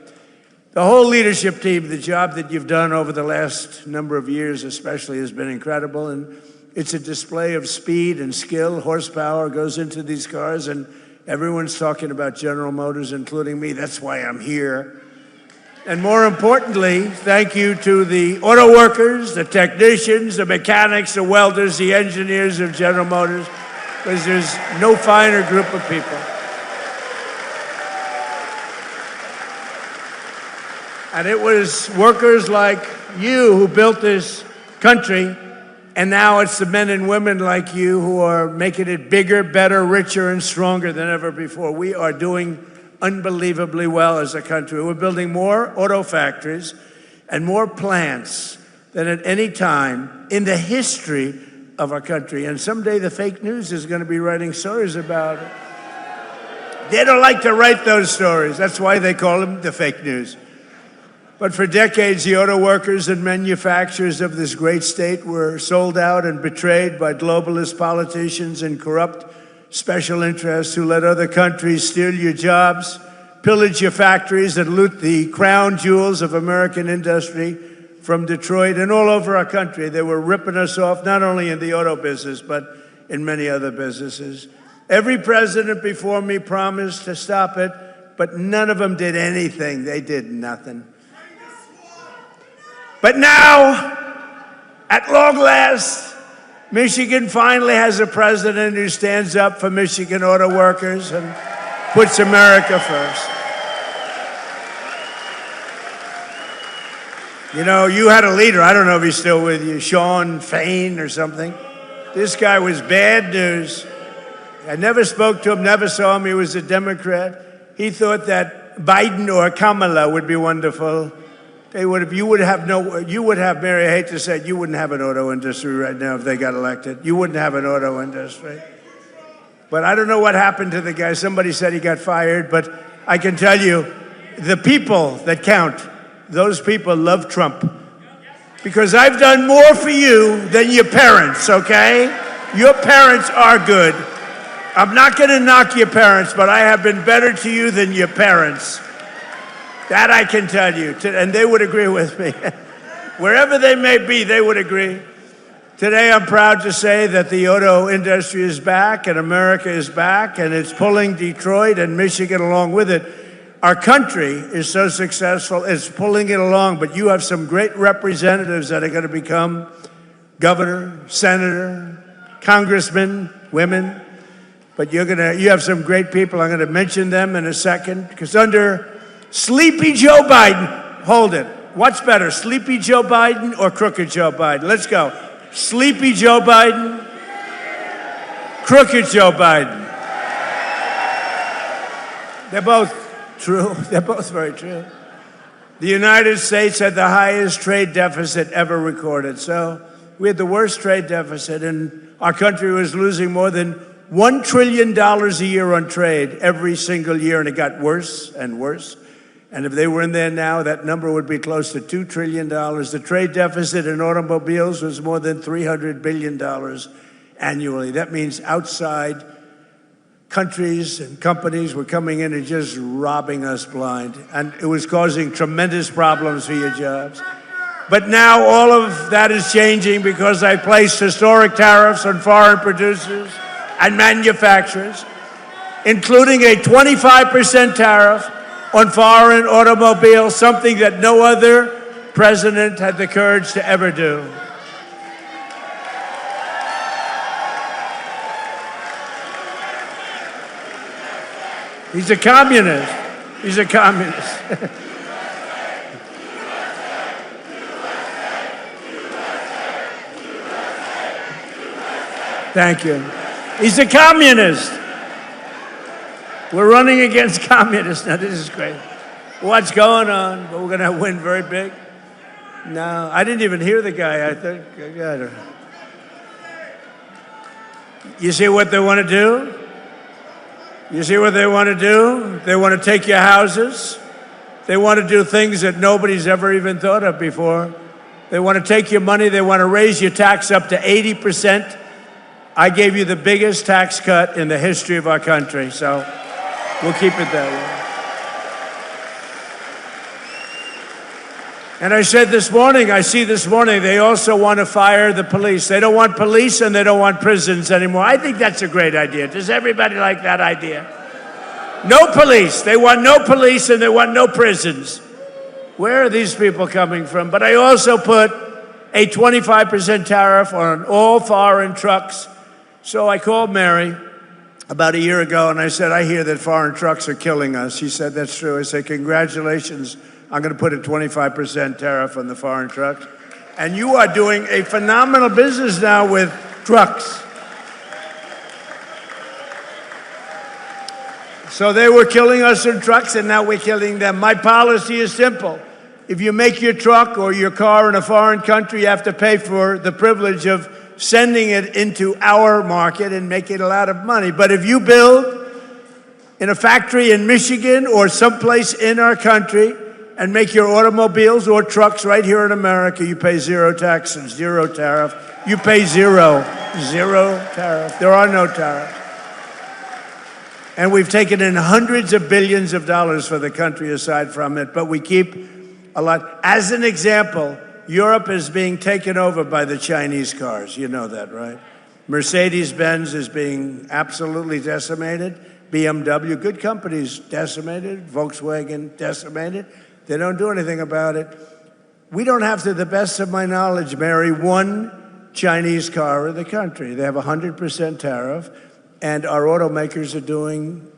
The whole leadership team, the job that you've done over the last number of years especially has been incredible, and it's a display of speed and skill. Horsepower goes into these cars, and everyone's talking about General Motors, including me. That's why I'm here. And more importantly, thank you to the auto workers, the technicians, the mechanics, the welders, the engineers of General Motors, because there's no finer group of people. And it was workers like you who built this country. And now it's the men and women like you who are making it bigger, better, richer, and stronger than ever before. We are doing unbelievably well as a country. We're building more auto factories and more plants than at any time in the history of our country. And someday the fake news is going to be writing stories about it. They don't like to write those stories. That's why they call them the fake news. But for decades, the auto workers and manufacturers of this great state were sold out and betrayed by globalist politicians and corrupt special interests who let other countries steal your jobs, pillage your factories, and loot the crown jewels of American industry from Detroit and all over our country. They were ripping us off, not only in the auto business, but in many other businesses. Every president before me promised to stop it, but none of them did anything. They did nothing. But now, at long last, Michigan finally has a president who stands up for Michigan auto workers and puts America first. You know, you had a leader, I don't know if he's still with you, Sean Fain or something. This guy was bad news. I never spoke to him, never saw him. He was a Democrat. He thought that Biden or Kamala would be wonderful. You would have, Mary, I hate to say it, you wouldn't have an auto industry right now if they got elected. You wouldn't have an auto industry. But I don't know what happened to the guy. Somebody said he got fired, but I can tell you, the people that count, those people love Trump. Because I've done more for you than your parents, okay? Your parents are good. I'm not going to knock your parents, but I have been better to you than your parents. That I can tell you, and they would agree with me. Wherever they may be, they would agree. Today, I'm proud to say that the auto industry is back, and America is back, and it's pulling Detroit and Michigan along with it. Our country is so successful, it's pulling it along, but you have some great representatives that are going to become governor, senator, congressman, women, but you have some great people. I'm going to mention them in a second, because under Sleepy Joe Biden, hold it. What's better, Sleepy Joe Biden or Crooked Joe Biden? Let's go. Sleepy Joe Biden, Crooked Joe Biden. They're both true. They're both very true. The United States had the highest trade deficit ever recorded. So we had the worst trade deficit, and our country was losing more than $1 trillion a year on trade every single year, and it got worse and worse. And if they were in there now, that number would be close to $2 trillion. The trade deficit in automobiles was more than $300 billion annually. That means outside countries and companies were coming in and just robbing us blind. And it was causing tremendous problems for your jobs. But now all of that is changing because I placed historic tariffs on foreign producers and manufacturers, including a 25% tariff on foreign automobiles, something that no other president had the courage to ever do. He's a communist. He's a communist. Thank you. He's a communist. We're running against communists. Now, this is great. What's going on? But we're going to win very big. No, I didn't even hear the guy. I think. I don't know. You see what they want to do? You see what they want to do? They want to take your houses. They want to do things that nobody's ever even thought of before. They want to take your money. They want to raise your tax up to 80%. I gave you the biggest tax cut in the history of our country, so we'll keep it that way. And I said this morning, they also want to fire the police. They don't want police and they don't want prisons anymore. I think that's a great idea. Does everybody like that idea? No police. They want no police and they want no prisons. Where are these people coming from? But I also put a 25% tariff on all foreign trucks. So I called Mary about a year ago and I said, I hear that foreign trucks are killing us. She said, that's true. I said, congratulations. I'm going to put a 25% tariff on the foreign trucks. And you are doing a phenomenal business now with trucks. So they were killing us in trucks, and now we're killing them. My policy is simple. If you make your truck or your car in a foreign country, you have to pay for the privilege of sending it into our market and making a lot of money. But if you build in a factory in Michigan or someplace in our country and make your automobiles or trucks right here in America, you pay zero tax and zero tariff. You pay zero tariff. There are no tariffs. And we've taken in hundreds of billions of dollars for the country aside from it, but we keep a lot. As an example, Europe is being taken over by the Chinese cars. You know that, right? Mercedes-Benz is being absolutely decimated. BMW, good companies, decimated. Volkswagen, decimated. They don't do anything about it. We don't have, to the best of my knowledge, Mary, one Chinese car in the country. They have 100% tariff, and our automakers are doing,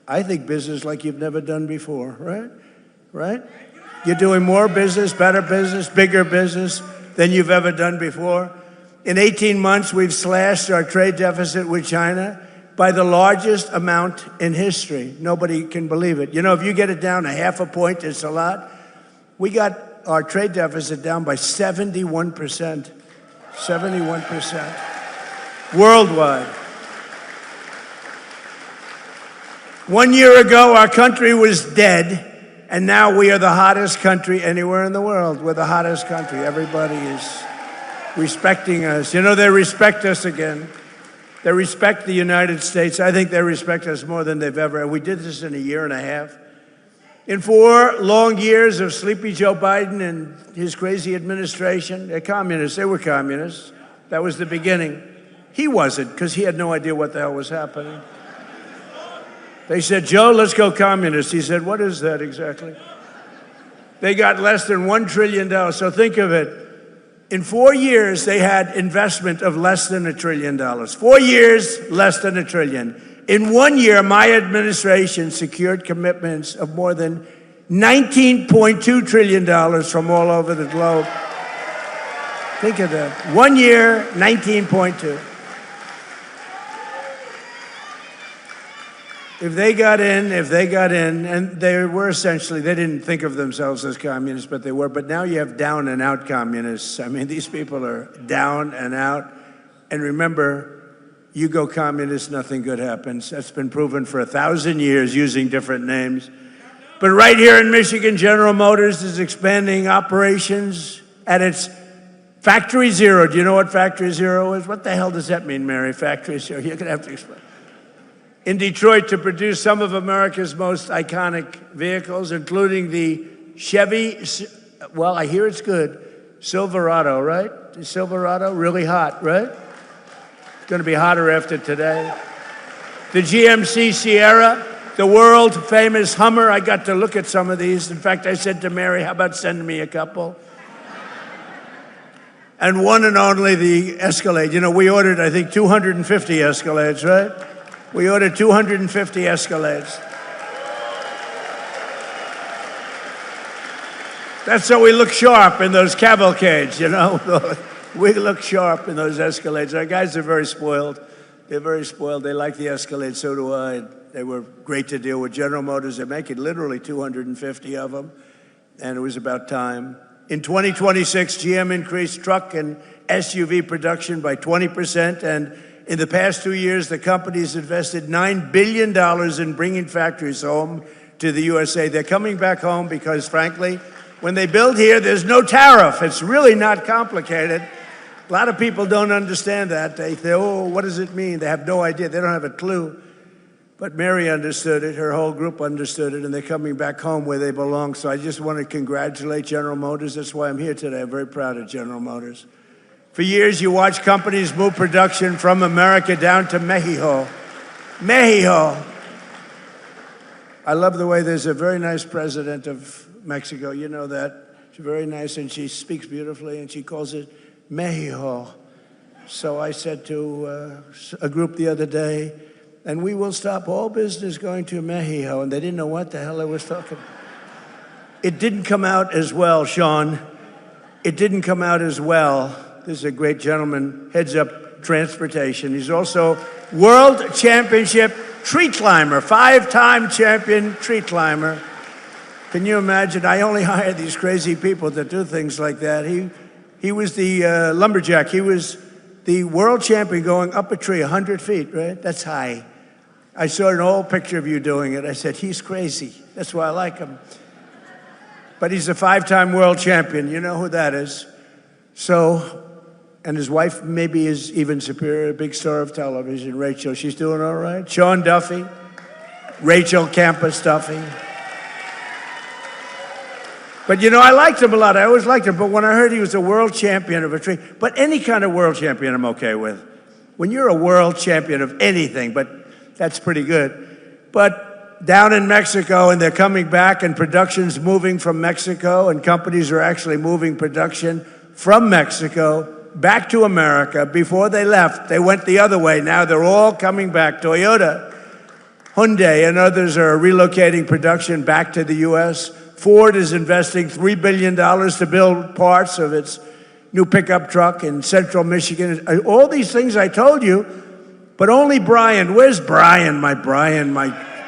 I think, business like you've never done before, right? Right? You're doing more business, better business, bigger business than you've ever done before. In 18 months, we've slashed our trade deficit with China by the largest amount in history. Nobody can believe it. You know, if you get it down a half a point, it's a lot. We got our trade deficit down by 71%. 71%. Worldwide. 1 year ago, our country was dead, and now we are the hottest country anywhere in the world. We're the hottest country. Everybody is respecting us. You know, they respect us again. They respect the United States. I think they respect us more than they've ever. We did this in a year and a half. In 4 long years of sleepy Joe Biden and his crazy administration, they're communists. They were communists. That was the beginning. He wasn't, because he had no idea what the hell was happening. They said, Joe, let's go communist. He said, what is that exactly? They got less than $1 trillion. So think of it. In 4 years, they had investment of less than $1 trillion. 4 years, less than $1 trillion. In 1 year, my administration secured commitments of more than $19.2 trillion from all over the globe. Think of that. 1 year, 19.2. If they got in, and they were essentially, they didn't think of themselves as communists, but they were. But now you have down and out communists. I mean, these people are down and out. And remember, you go communist, nothing good happens. That's been proven for 1,000 years using different names. But right here in Michigan, General Motors is expanding operations at its Factory Zero. Do you know what Factory Zero is? What the hell does that mean, Mary? Factory Zero. You're going to have to explain. In Detroit to produce some of America's most iconic vehicles, including the Chevy, well, I hear it's good, Silverado, right? The Silverado, really hot, right? It's going to be hotter after today. The GMC Sierra, the world-famous Hummer. I got to look at some of these. In fact, I said to Mary, how about sending me a couple? And one and only the Escalade. You know, we ordered, I think, 250 Escalades, right? We ordered 250 Escalades. That's so we look sharp in those cavalcades, you know? We look sharp in those Escalades. Our guys are very spoiled. They're very spoiled. They like the Escalade, so do I. They were great to deal with. General Motors, they're making literally 250 of them, and it was about time. In 2026, GM increased truck and SUV production by 20%, and in the past 2 years, the company's invested $9 billion in bringing factories home to the USA. They're coming back home because, frankly, when they build here, there's no tariff. It's really not complicated. A lot of people don't understand that. They say, oh, what does it mean? They have no idea. They don't have a clue. But Mary understood it. Her whole group understood it, and they're coming back home where they belong. So I just want to congratulate General Motors. That's why I'm here today. I'm very proud of General Motors. For years, you watch companies move production from America down to Mexico. Mexico. I love the way there's a very nice president of Mexico. You know that. She's very nice, and she speaks beautifully, and she calls it Mexico. So I said to a group the other day, and we will stop all business going to Mexico. And they didn't know what the hell I was talking about. It didn't come out as well, Sean. it didn't come out as well. This is a great gentleman, heads up transportation. He's also world championship tree climber, 5-time champion tree climber. Can you imagine? I only hire these crazy people that do things like that. He was the lumberjack. He was the world champion going up a tree 100 feet, right? That's high. I saw an old picture of you doing it. I said, he's crazy. That's why I like him. But he's a 5-time world champion. You know who that is. So, and his wife maybe is even superior, a big star of television, Rachel. She's doing all right. Sean Duffy, Rachel Campus Duffy. But you know, I liked him a lot. I always liked him. But when I heard he was a world champion of a tree, but any kind of world champion I'm okay with. When you're a world champion of anything, but that's pretty good. But down in Mexico, and they're coming back, and production's moving from Mexico, and companies are actually moving production from Mexico back to America. Before they left, they went the other way. Now they're all coming back. Toyota, Hyundai, and others are relocating production back to the U.S. Ford is investing $3 billion to build parts of its new pickup truck in central Michigan. All these things I told you, but only Brian. Where's Brian?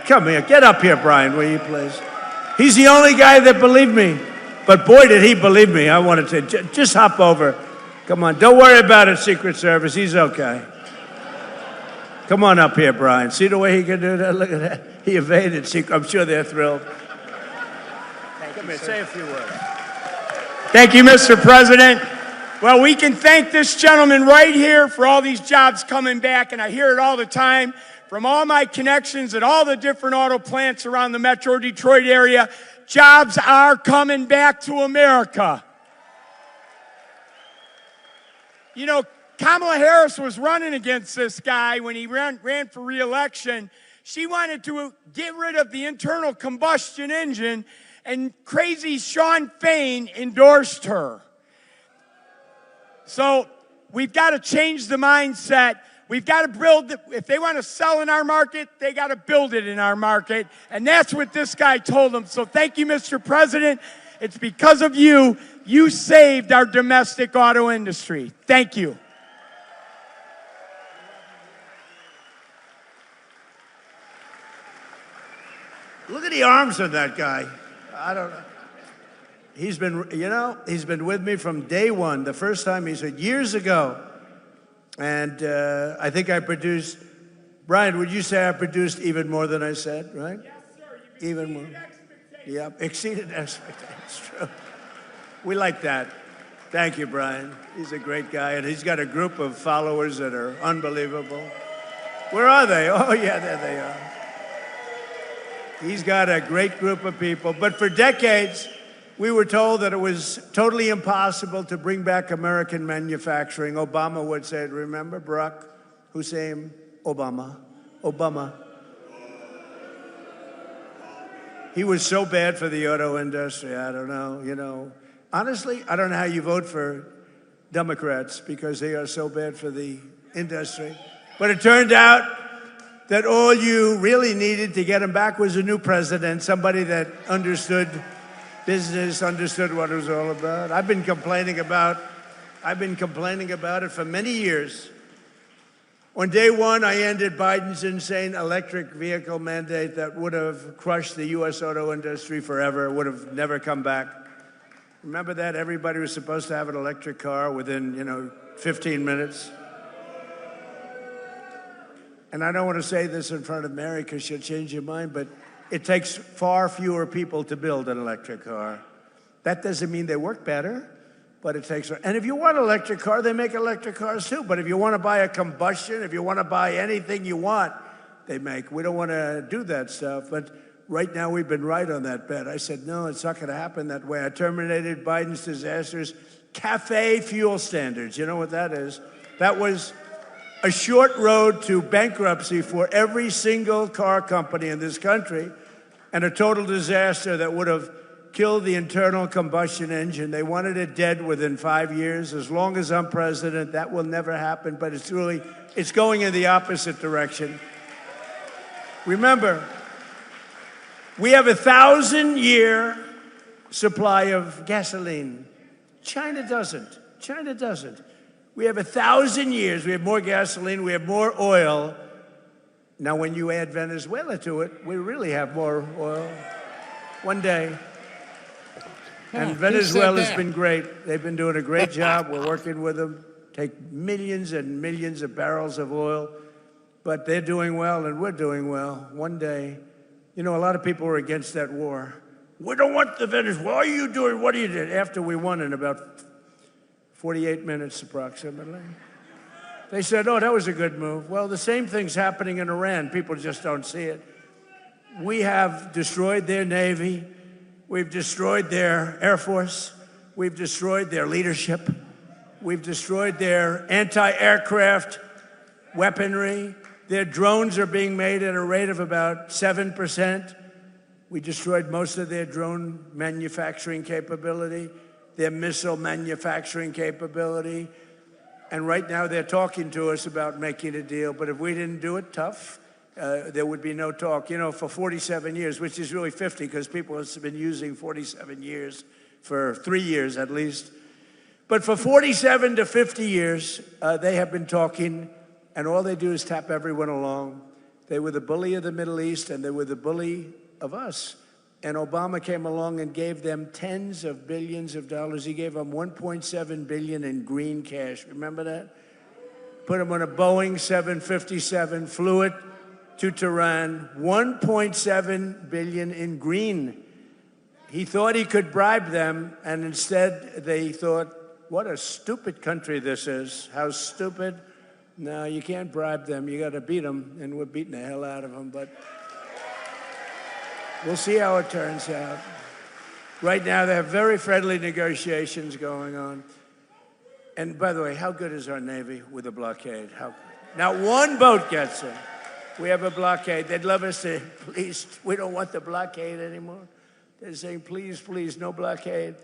Come here, get up here, Brian, will you please? He's the only guy that believed me. But boy, did he believe me. I wanted to, just hop over. Come on, don't worry about it, Secret Service, he's okay. Come on up here, Brian. See the way he can do that? Look at that. He evaded Secret. I'm sure they're thrilled. Come here, say a few words. Thank you, Mr. President. Well, we can thank this gentleman right here for all these jobs coming back, and I hear it all the time from all my connections at all the different auto plants around the Metro Detroit area. Jobs are coming back to America. You know, Kamala Harris was running against this guy when he ran for re-election. She wanted to get rid of the internal combustion engine, and crazy Sean Fain endorsed her. So we've got to change the mindset. We've got to build, if they want to sell in our market, they got to build it in our market. And that's what this guy told them. So thank you, Mr. President. It's because of you, you saved our domestic auto industry. Thank you. Look at the arms of that guy. I don't know. He's been with me from day one. The first time he said, years ago. And I think I produced, Brian, would you say I produced even more than I said, right? Yes, sir. Even more. Yeah, exceeded expectations. It's true. We like that. Thank you, Brian. He's a great guy, and he's got a group of followers that are unbelievable. Where are they? Oh, yeah, there they are. He's got a great group of people. But for decades, we were told that it was totally impossible to bring back American manufacturing. Obama would say it, remember? Barack Hussein Obama. He was so bad for the auto industry, I don't know, you know. Honestly, I don't know how you vote for Democrats because they are so bad for the industry. But it turned out that all you really needed to get him back was a new president, somebody that understood business, understood what it was all about. I've been complaining about it for many years. On day one, I ended Biden's insane electric vehicle mandate that would have crushed the U.S. auto industry forever, would have never come back. Remember that? Everybody was supposed to have an electric car within, 15 minutes. And I don't want to say this in front of Mary because she'll change your mind, but it takes far fewer people to build an electric car. That doesn't mean they work better, but it takes. And if you want an electric car, they make electric cars too. But if you want to buy a combustion, if you want to buy anything you want, they make. We don't want to do that stuff. But right now, we've been right on that bet. I said, no, it's not going to happen that way. I terminated Biden's disastrous CAFE fuel standards. You know what that is? That was a short road to bankruptcy for every single car company in this country, and a total disaster that would have killed the internal combustion engine. They wanted it dead within 5 years. As long as I'm president, that will never happen, but it's going in the opposite direction. Remember, we have a 1,000-year supply of gasoline. China doesn't. China doesn't. We have 1,000 years. We have more gasoline. We have more oil. Now, when you add Venezuela to it, we really have more oil. One day. And Venezuela's been great. They've been doing a great job. We're working with them. Take millions and millions of barrels of oil. But they're doing well, and we're doing well. One day. You know, a lot of people were against that war. We don't want the Venezuela. What are you doing? What are you doing? After we won in about 48 minutes approximately. They said, oh, that was a good move. Well, the same thing's happening in Iran. People just don't see it. We have destroyed their Navy. We've destroyed their Air Force. We've destroyed their leadership. We've destroyed their anti-aircraft weaponry. Their drones are being made at a rate of about 7%. We destroyed most of their drone manufacturing capability, their missile manufacturing capability. And right now they're talking to us about making a deal. But if we didn't do it tough, there would be no talk. You know, for 47 years, which is really 50 because people have been using 47 years for 3 years at least. But for 47 to 50 years, they have been talking, and all they do is tap everyone along. They were the bully of the Middle East, and they were the bully of us. And Obama came along and gave them tens of billions of dollars. He gave them $1.7 billion in green cash. Remember that? Put them on a Boeing 757, flew it to Tehran. $1.7 billion in green. He thought he could bribe them, and instead they thought, what a stupid country this is. How stupid. No, you can't bribe them. You got to beat them, and we're beating the hell out of them. But we'll see how it turns out. Right now, they have very friendly negotiations going on. And by the way, how good is our Navy with a blockade? How good? Not one boat gets in. We have a blockade. They'd love us to, please, we don't want the blockade anymore. They're saying, please, please, no blockade.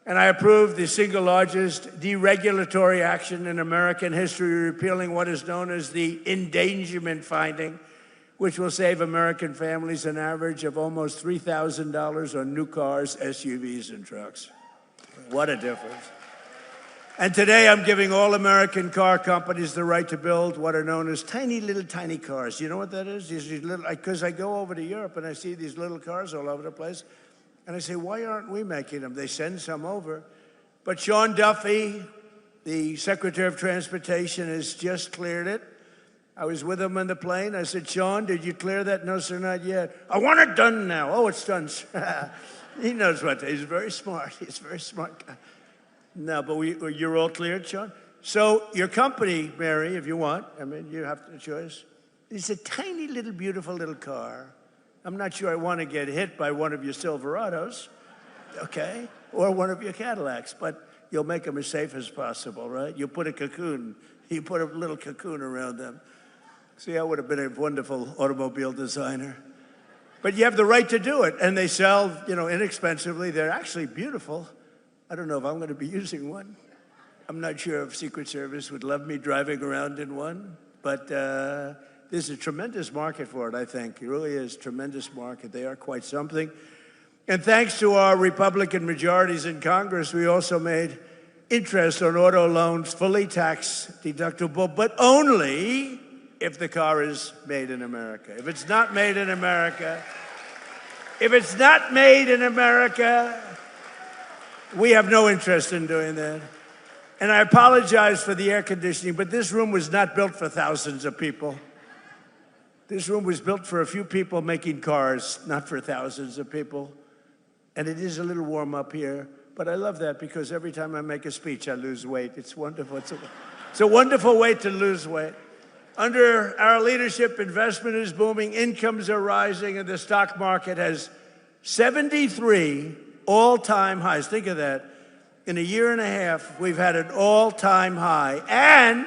And I approved the single largest deregulatory action in American history, repealing what is known as the endangerment finding, which will save American families an average of almost $3,000 on new cars, SUVs, and trucks. What a difference. And today I'm giving all American car companies the right to build what are known as tiny cars. You know what that is? These little, because I go over to Europe and I see these little cars all over the place. And I say, why aren't we making them? They send some over. But Sean Duffy, the Secretary of Transportation, has just cleared it. I was with him on the plane. I said, Sean, did you clear that? No, sir, not yet. I want it done now. Oh, it's done. He knows what. He's very smart. He's a very smart guy. No, but you're all cleared, Sean? So your company, Mary, if you want, I mean, you have the choice. It's a tiny little, beautiful little car. I'm not sure I want to get hit by one of your Silverados, okay? Or one of your Cadillacs, but you'll make them as safe as possible, right? You put a little cocoon around them. See, I would have been a wonderful automobile designer. But you have the right to do it, and they sell, inexpensively. They're actually beautiful. I don't know if I'm going to be using one. I'm not sure if Secret Service would love me driving around in one, but there's a tremendous market for it, I think. It really is a tremendous market. They are quite something. And thanks to our Republican majorities in Congress, we also made interest on auto loans fully tax deductible, but only if the car is made in America. If it's not made in America, we have no interest in doing that. And I apologize for the air conditioning, but this room was not built for thousands of people. This room was built for a few people making cars, not for thousands of people. And it is a little warm up here, but I love that because every time I make a speech, I lose weight. It's wonderful. It's a wonderful way to lose weight. Under our leadership, investment is booming, incomes are rising, and the stock market has 73 all-time highs. Think of that. In a year and a half, we've had an all-time high. And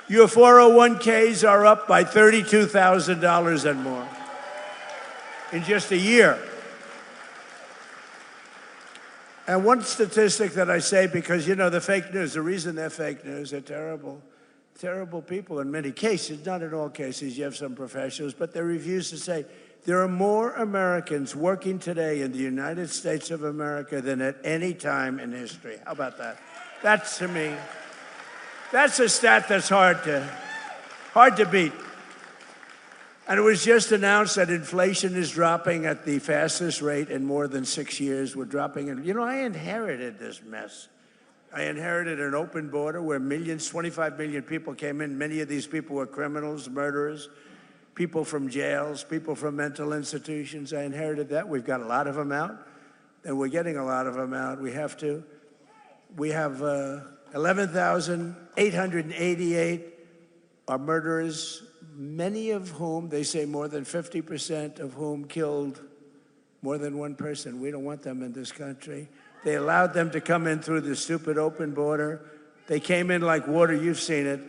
your 401ks are up by $32,000 and more in just a year. And one statistic that I say, because, the fake news, the reason they're fake news, they're terrible people in many cases, not in all cases. You have some professionals, but they refuse to say There are more Americans working today in the United States of America than at any time in history. How about that? That's, to me, that's a stat that's hard to beat. And it was just announced that inflation is dropping at the fastest rate in more than 6 years. We're dropping it. You know, I inherited this mess. I inherited an open border where 25 million people came in. Many of these people were criminals, murderers, people from jails, people from mental institutions. I inherited that. We've got a lot of them out, and we're getting a lot of them out. We have 11,888 are murderers, many of whom, they say more than 50% of whom killed more than one person. We don't want them in this country. They allowed them to come in through the stupid open border. They came in like water. You've seen it.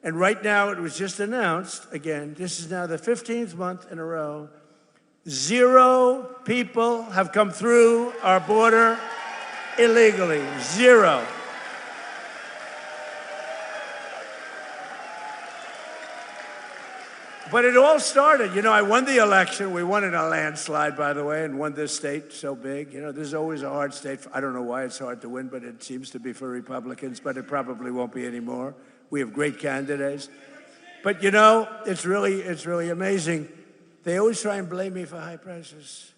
And right now, it was just announced, again, this is now the 15th month in a row, 0 people have come through our border illegally. 0. But it all started, you know, I won the election. We won in a landslide, by the way, and won this state so big. You know, this is always a hard state. I don't know why it's hard to win, but it seems to be for Republicans, but it probably won't be anymore. We have great candidates. But, you know, it's really amazing. They always try and blame me for high prices.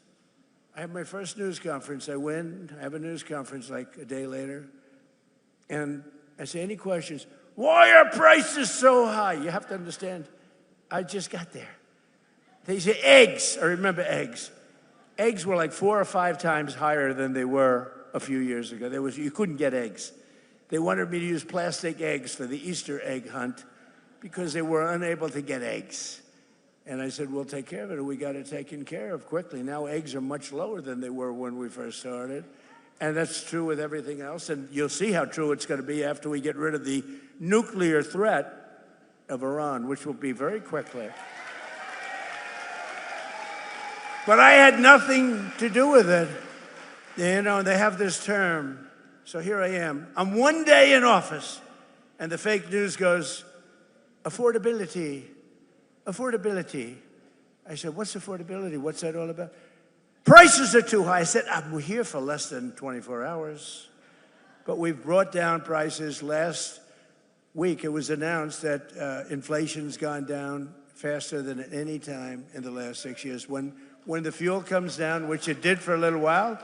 I have my first news conference. I win. I have a news conference like a day later. And I say, any questions? Why are prices so high? You have to understand. I just got there. They say eggs. I remember eggs. Eggs were like 4 or 5 times higher than they were a few years ago. You couldn't get eggs. They wanted me to use plastic eggs for the Easter egg hunt because they were unable to get eggs. And I said, we'll take care of it. We got it taken care of quickly. Now eggs are much lower than they were when we first started. And that's true with everything else. And you'll see how true it's going to be after we get rid of the nuclear threat of Iran, which will be very quickly. But I had nothing to do with it. You know, they have this term. So here I am. I'm one day in office, and the fake news goes, affordability, affordability. I said, what's affordability? What's that all about? Prices are too high. I said, we're here for less than 24 hours. But we've brought down prices. Last week, it was announced that inflation's gone down faster than at any time in the last 6 years. When the fuel comes down, which it did for a little while,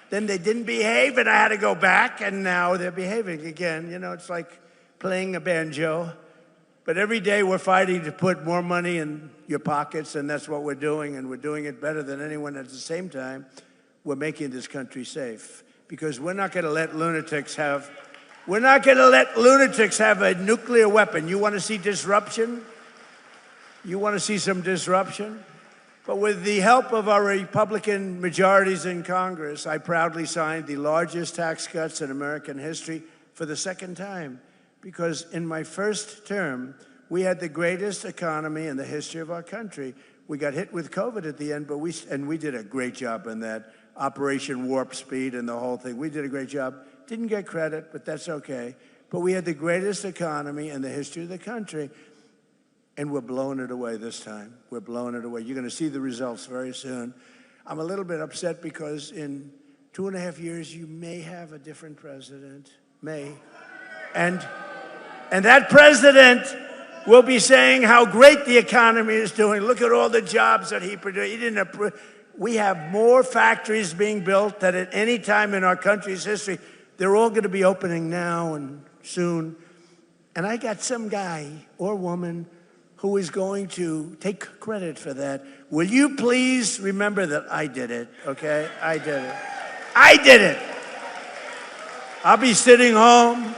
then they didn't behave, and I had to go back, and now they're behaving again. You know, it's like playing a banjo. But every day we're fighting to put more money in your pockets, and that's what we're doing, and we're doing it better than anyone. At the same time, we're making this country safe, because we're not going to let lunatics have a nuclear weapon. You want to see disruption? You want to see some disruption? But with the help of our Republican majorities in Congress, I proudly signed the largest tax cuts in American history for the second time. Because in my first term, we had the greatest economy in the history of our country. We got hit with COVID at the end, but we did a great job in that. Operation Warp Speed and the whole thing. We did a great job. Didn't get credit, but that's okay. But we had the greatest economy in the history of the country. And we're blowing it away this time. We're blowing it away. You're going to see the results very soon. I'm a little bit upset because in 2.5 years, you may have a different president. May. And that president will be saying how great the economy is doing. Look at all the jobs that he produced. We have more factories being built than at any time in our country's history. They're all going to be opening now and soon. And I got some guy or woman who is going to take credit for that. Will you please remember that I did it, okay? I did it. I did it. I'll be sitting home.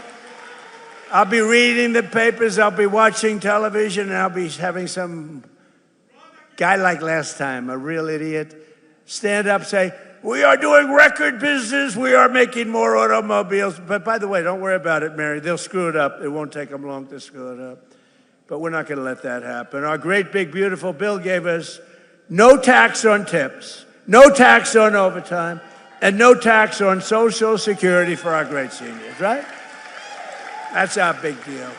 I'll be reading the papers. I'll be watching television. And I'll be having some guy like last time, a real idiot, stand up, say, we are doing record business. We are making more automobiles. But by the way, don't worry about it, Mary. They'll screw it up. It won't take them long to screw it up. But we're not going to let that happen. Our great, big, beautiful bill gave us no tax on tips, no tax on overtime, and no tax on Social Security for our great seniors, right? That's our big deal.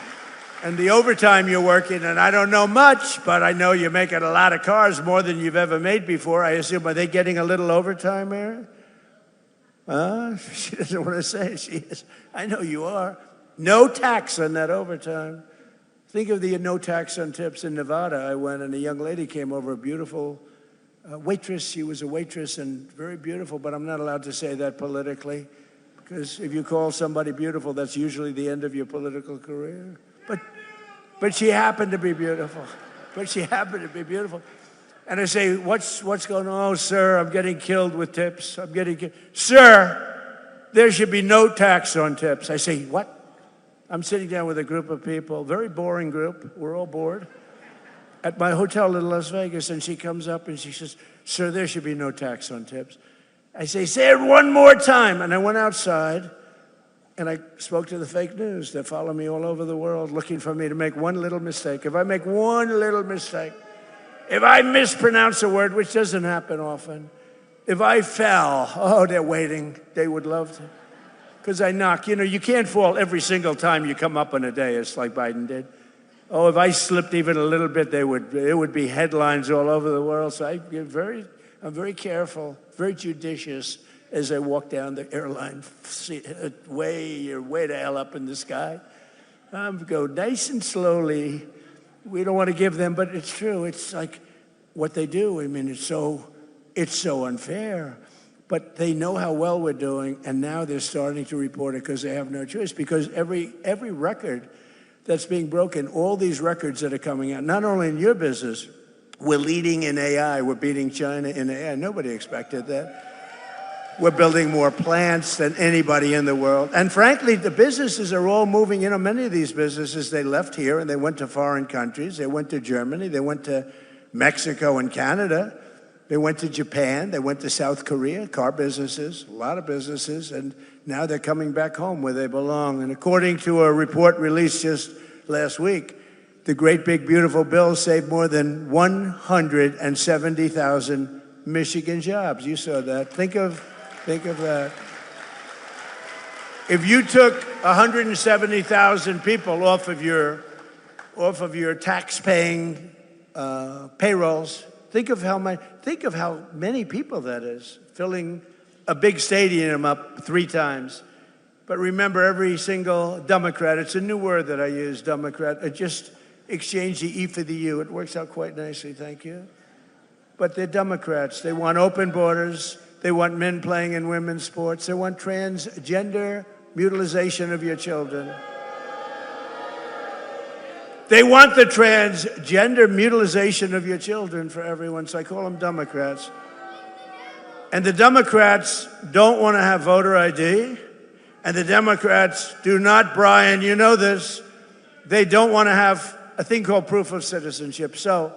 And the overtime you're working, and I don't know much, but I know you're making a lot of cars, more than you've ever made before. I assume, are they getting a little overtime, Mary? She doesn't want to say. She is. I know you are. No tax on that overtime. Think of the no tax on tips in Nevada. I went, and a young lady came over, a beautiful waitress. She was a waitress and very beautiful, but I'm not allowed to say that politically, because if you call somebody beautiful, that's usually the end of your political career. But she happened to be beautiful. And I say, what's going on? Oh, sir, I'm getting killed with tips. Sir, there should be no tax on tips. I say, what? I'm sitting down with a group of people, very boring group. We're all bored. At my hotel in Las Vegas, and she comes up and she says, sir, there should be no tax on tips. I say it one more time. And I went outside. And I spoke to the fake news that follow me all over the world, looking for me to make one little mistake. If I make one little mistake, if I mispronounce a word, which doesn't happen often, if I fell, oh, they're waiting. They would love to. Because I knock. You know, you can't fall every single time you come up on a dais like Biden did. Oh, if I slipped even a little bit, it would be headlines all over the world. So I'm very careful, very judicious, as I walk down the airline, way to hell up in the sky. Go nice and slowly. We don't want to give them, but it's true. It's like what they do. I mean, it's so unfair. But they know how well we're doing, and now they're starting to report it because they have no choice. Because every record that's being broken, all these records that are coming out, not only in your business, we're leading in AI. We're beating China in AI. Nobody expected that. We're building more plants than anybody in the world. And frankly, the businesses are all moving. You know, many of these businesses, they left here and they went to foreign countries. They went to Germany. They went to Mexico and Canada. They went to Japan. They went to South Korea, car businesses, a lot of businesses. And now they're coming back home where they belong. And according to a report released just last week, the great big beautiful bill saved more than 170,000 Michigan jobs. You saw that. Think of that. If you took 170,000 people off of your tax-paying payrolls, think of how many people that is, filling a big stadium up 3 times. But remember, every single Democrat, it's a new word that I use, Democrat, I just exchange the E for the U. It works out quite nicely, thank you. But they're Democrats. They want open borders. They want men playing in women's sports. They want transgender mutilation of your children. They want the transgender mutilation of your children for everyone, so I call them Democrats. And the Democrats don't want to have voter ID. And the Democrats do not, Brian, you know this, they don't want to have a thing called proof of citizenship. So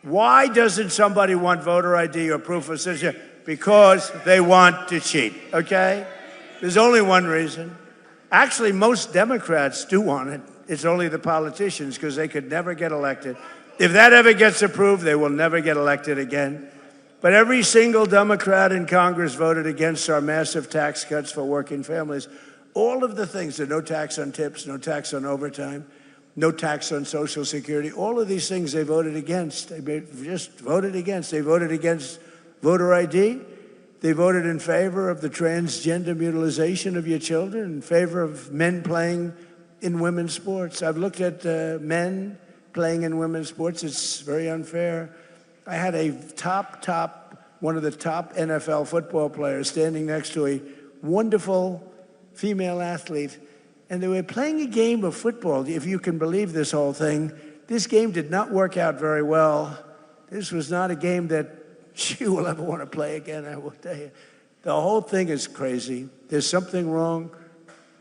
why doesn't somebody want voter ID or proof of citizenship? Because they want to cheat, okay? There's only one reason. Actually, most Democrats do want it. It's only the politicians, because they could never get elected. If that ever gets approved, they will never get elected again. But every single Democrat in Congress voted against our massive tax cuts for working families. All of the things, the no tax on tips, no tax on overtime, no tax on Social Security, all of these things they voted against. They just voted against. They voted against voter ID. They voted in favor of the transgender mutilation of your children, in favor of men playing in women's sports. I've looked at men playing in women's sports. It's very unfair. I had one of the top NFL football players standing next to a wonderful female athlete, and they were playing a game of football. If you can believe this whole thing, this game did not work out very well. This was not a game that she will ever want to play again, I will tell you. The whole thing is crazy. There's something wrong.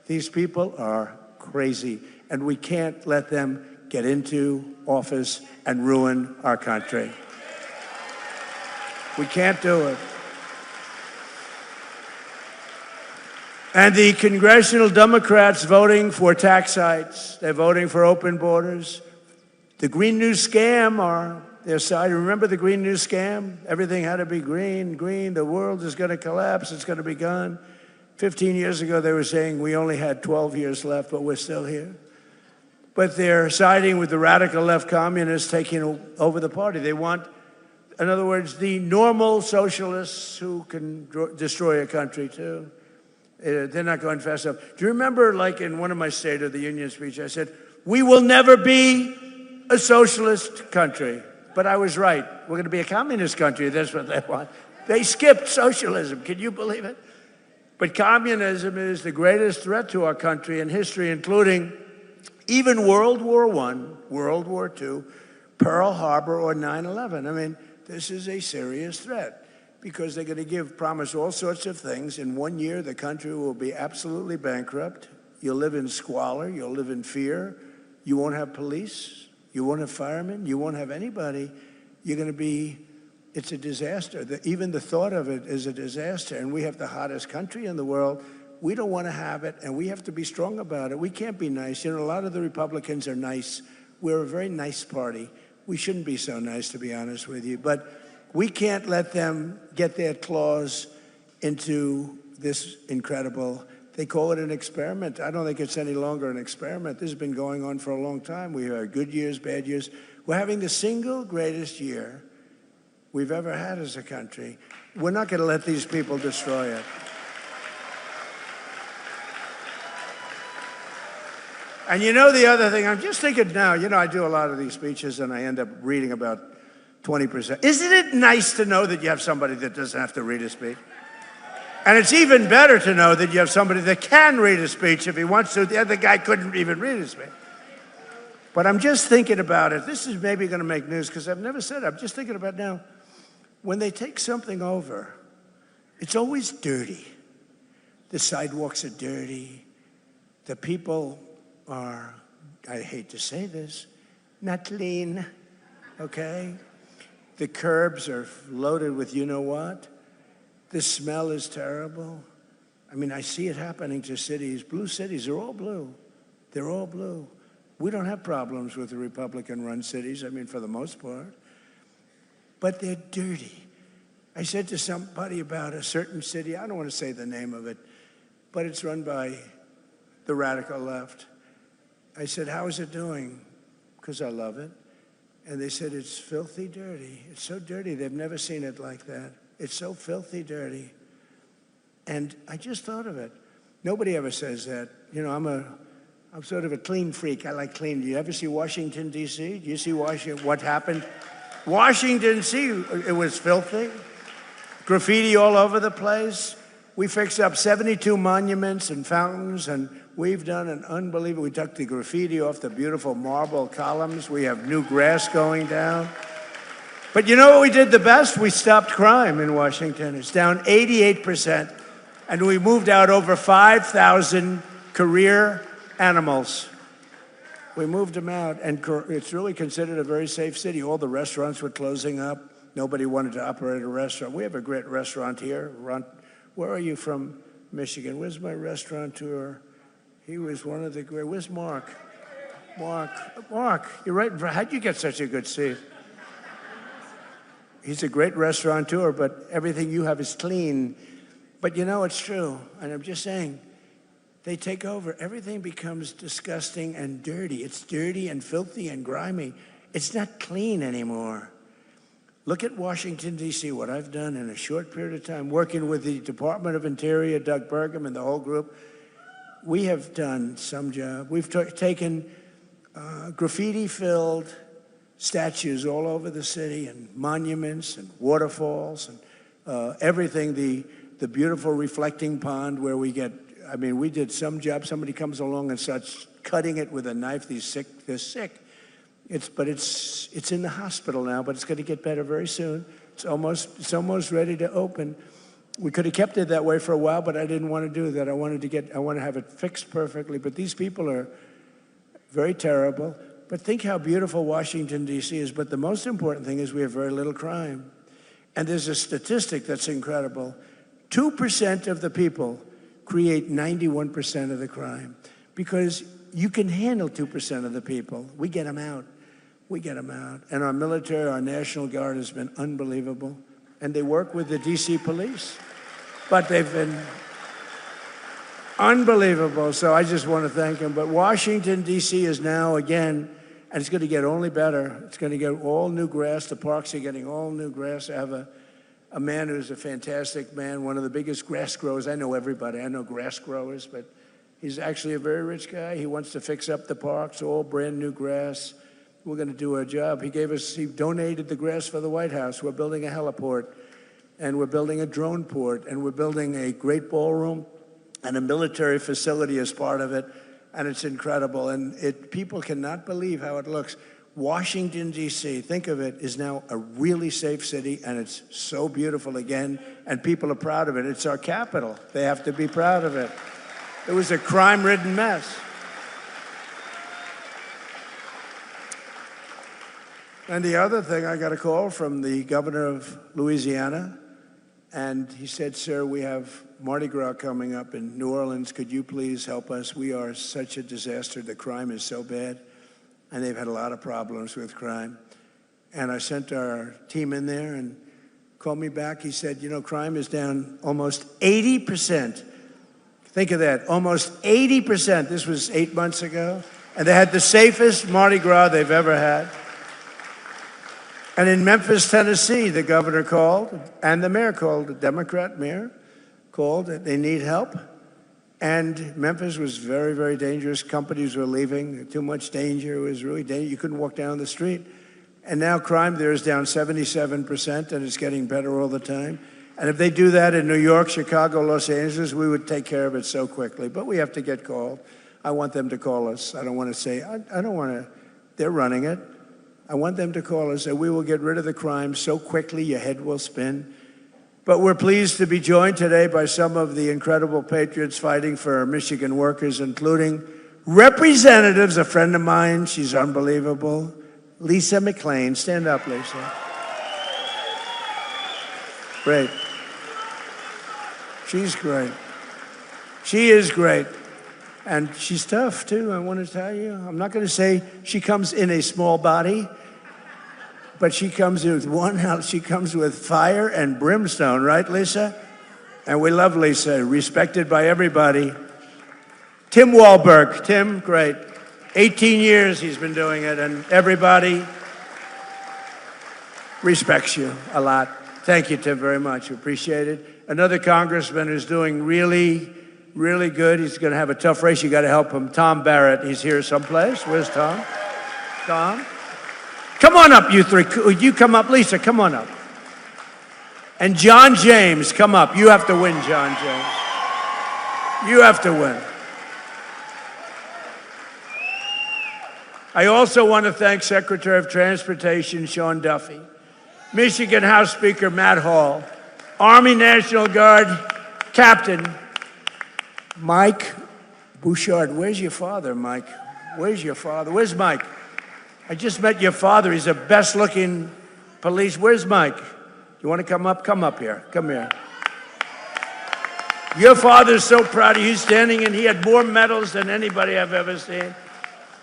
These people are crazy, and we can't let them get into office and ruin our country. We can't do it. And the congressional Democrats voting for tax hikes, they're voting for open borders. The Green New Scam are their side. Remember the Green New Scam? Everything had to be green, the world is going to collapse, it's going to be gone. 15 years ago, they were saying we only had 12 years left, but we're still here. but they're siding with the radical left communists taking over the party. They want, in other words, the normal socialists who can destroy a country too. They're not going fast enough. Do you remember, like in one of my State of the Union speeches, I said, we will never be a socialist country. But I was right. We're going to be a communist country. That's what they want. They skipped socialism. Can you believe it? But communism is the greatest threat to our country in history, including even World War I, World War II, Pearl Harbor, or 9/11. I mean, this is a serious threat because they're going to promise all sorts of things. In 1 year, the country will be absolutely bankrupt. You'll live in squalor. You'll live in fear. You won't have police. You won't have firemen. You won't have anybody. You're going to be, it's a disaster. Even the thought of it is a disaster. And we have the hottest country in the world. We don't want to have it, and we have to be strong about it. We can't be nice. You know, a lot of the Republicans are nice. We're a very nice party. We shouldn't be so nice, to be honest with you. But we can't let them get their claws into this incredible, they call it an experiment. I don't think it's any longer an experiment. This has been going on for a long time. We have good years, bad years. We're having the single greatest year we've ever had as a country. We're not going to let these people destroy it. And you know the other thing, I'm just thinking now, you know, I do a lot of these speeches and I end up reading about 20%. Isn't it nice to know that you have somebody that doesn't have to read a speech? And it's even better to know that you have somebody that can read a speech if he wants to. The other guy couldn't even read a speech. But I'm just thinking about it. This is maybe going to make news because I've never said it. I'm just thinking about now, when they take something over, it's always dirty. The sidewalks are dirty. The people are, I hate to say this, not clean, okay? The curbs are loaded with you-know-what. The smell is terrible. I mean, I see it happening to cities. Blue cities are all blue. They're all blue. We don't have problems with the Republican-run cities, I mean, for the most part. But they're dirty. I said to somebody about a certain city, I don't want to say the name of it, but it's run by the radical left. I said, how is it doing? Because I love it. And they said, it's filthy dirty. It's so dirty, they've never seen it like that. It's so filthy dirty. And I just thought of it. Nobody ever says that. You know, I'm sort of a clean freak. I like clean. Do you ever see Washington, D.C.? Do you see what happened? Washington, D.C., it was filthy. Graffiti all over the place. We fixed up 72 monuments and fountains, and we've done an unbelievable, we took the graffiti off the beautiful marble columns. We have new grass going down. But you know what we did the best? We stopped crime in Washington. It's down 88%. And we moved out over 5,000 career animals. We moved them out, and it's really considered a very safe city. All the restaurants were closing up. Nobody wanted to operate a restaurant. We have a great restaurant here. Where are you from, Michigan? Where's my restaurateur? He was one of the great. Where's Mark? Mark, you're right in front. How'd you get such a good seat? He's a great restaurateur, but everything you have is clean. But you know, it's true. And I'm just saying, they take over. Everything becomes disgusting and dirty. It's dirty and filthy and grimy. It's not clean anymore. Look at Washington, D.C., what I've done in a short period of time, working with the Department of Interior, Doug Burgum, and the whole group. We have done some job. We've taken graffiti-filled statues all over the city and monuments and waterfalls and everything, the beautiful reflecting pond where we get, I mean, we did some job. Somebody comes along and starts cutting it with a knife. They're sick. It's in the hospital now, but it's going to get better very soon. It's almost ready to open. We could have kept it that way for a while, but I didn't want to do that. I want to have it fixed perfectly. But these people are very terrible. But think how beautiful Washington, D.C. is. But the most important thing is we have very little crime. And there's a statistic that's incredible. 2% of the people create 91% of the crime because you can handle 2% of the people. We get them out. And our military, our National Guard has been unbelievable. And they work with the D.C. police. But they've been, Unbelievable. So I just want to thank him. But Washington, D.C. is now again, and it's going to get only better. It's going to get all new grass. The parks are getting all new grass. I have a man who's a fantastic man, one of the biggest grass growers. I know everybody. I know grass growers, but he's actually a very rich guy. He wants to fix up the parks, all brand new grass. We're going to do our job. He donated the grass for the White House. We're building a heliport, and we're building a drone port, and we're building a great ballroom and a military facility as part of it, and it's incredible. And people cannot believe how it looks. Washington, D.C., think of it, is now a really safe city, and it's so beautiful again, and people are proud of it. It's our capital. They have to be proud of it. It was a crime-ridden mess. And the other thing, I got a call from the governor of Louisiana, and he said, sir, we have Mardi Gras coming up in New Orleans. Could you please help us? We are such a disaster. The crime is so bad. And they've had a lot of problems with crime. And I sent our team in there and called me back. He said, you know, crime is down almost 80%. Think of that, almost 80%. This was 8 months ago. And they had the safest Mardi Gras they've ever had. And in Memphis, Tennessee, the governor called, and the mayor called, the Democrat mayor called. They need help. And Memphis was very, very dangerous. Companies were leaving. Too much danger. It was really dangerous. You couldn't walk down the street. And now crime there is down 77%, and it's getting better all the time. And if they do that in New York, Chicago, Los Angeles, we would take care of it so quickly. But we have to get called. I want them to call us. I don't want to say, I don't want to, they're running it. I want them to call us, and we will get rid of the crime so quickly your head will spin. But we're pleased to be joined today by some of the incredible patriots fighting for Michigan workers, including representatives, a friend of mine, she's unbelievable, Lisa McLean. Stand up, Lisa. Great. She's great. She is great. And she's tough, too, I want to tell you. I'm not going to say she comes in a small body, but she comes with fire and brimstone, right, Lisa? And we love Lisa, respected by everybody. Tim Wahlberg. Tim, great. 18 years he's been doing it, and everybody respects you a lot. Thank you, Tim, very much. We appreciate it. Another congressman who's doing really, really good. He's going to have a tough race. You got to help him. Tom Barrett. He's here someplace. Where's Tom? Tom? Come on up, you three. Would you come up? Lisa, come on up. And John James, come up. You have to win, John James. You have to win. I also want to thank Secretary of Transportation Sean Duffy, Michigan House Speaker Matt Hall, Army National Guard Captain Mike Bouchard. Where's your father, Mike? Where's your father? Where's Mike? I just met your father. He's the best-looking police. Where's Mike? You want to come up? Come up here. Come here. Your father's so proud of you. He's standing, and he had more medals than anybody I've ever seen.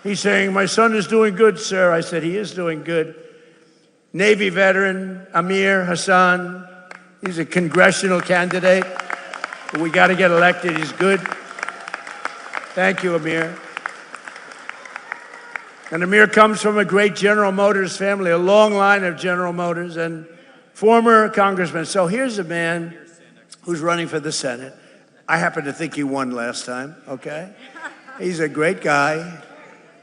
He's saying, my son is doing good, sir. I said, he is doing good. Navy veteran, Amir Hassan. He's a congressional candidate. But we got to get elected. He's good. Thank you, Amir. And Amir comes from a great General Motors family, a long line of General Motors, and former congressman. So here's a man who's running for the Senate. I happen to think he won last time, okay? He's a great guy,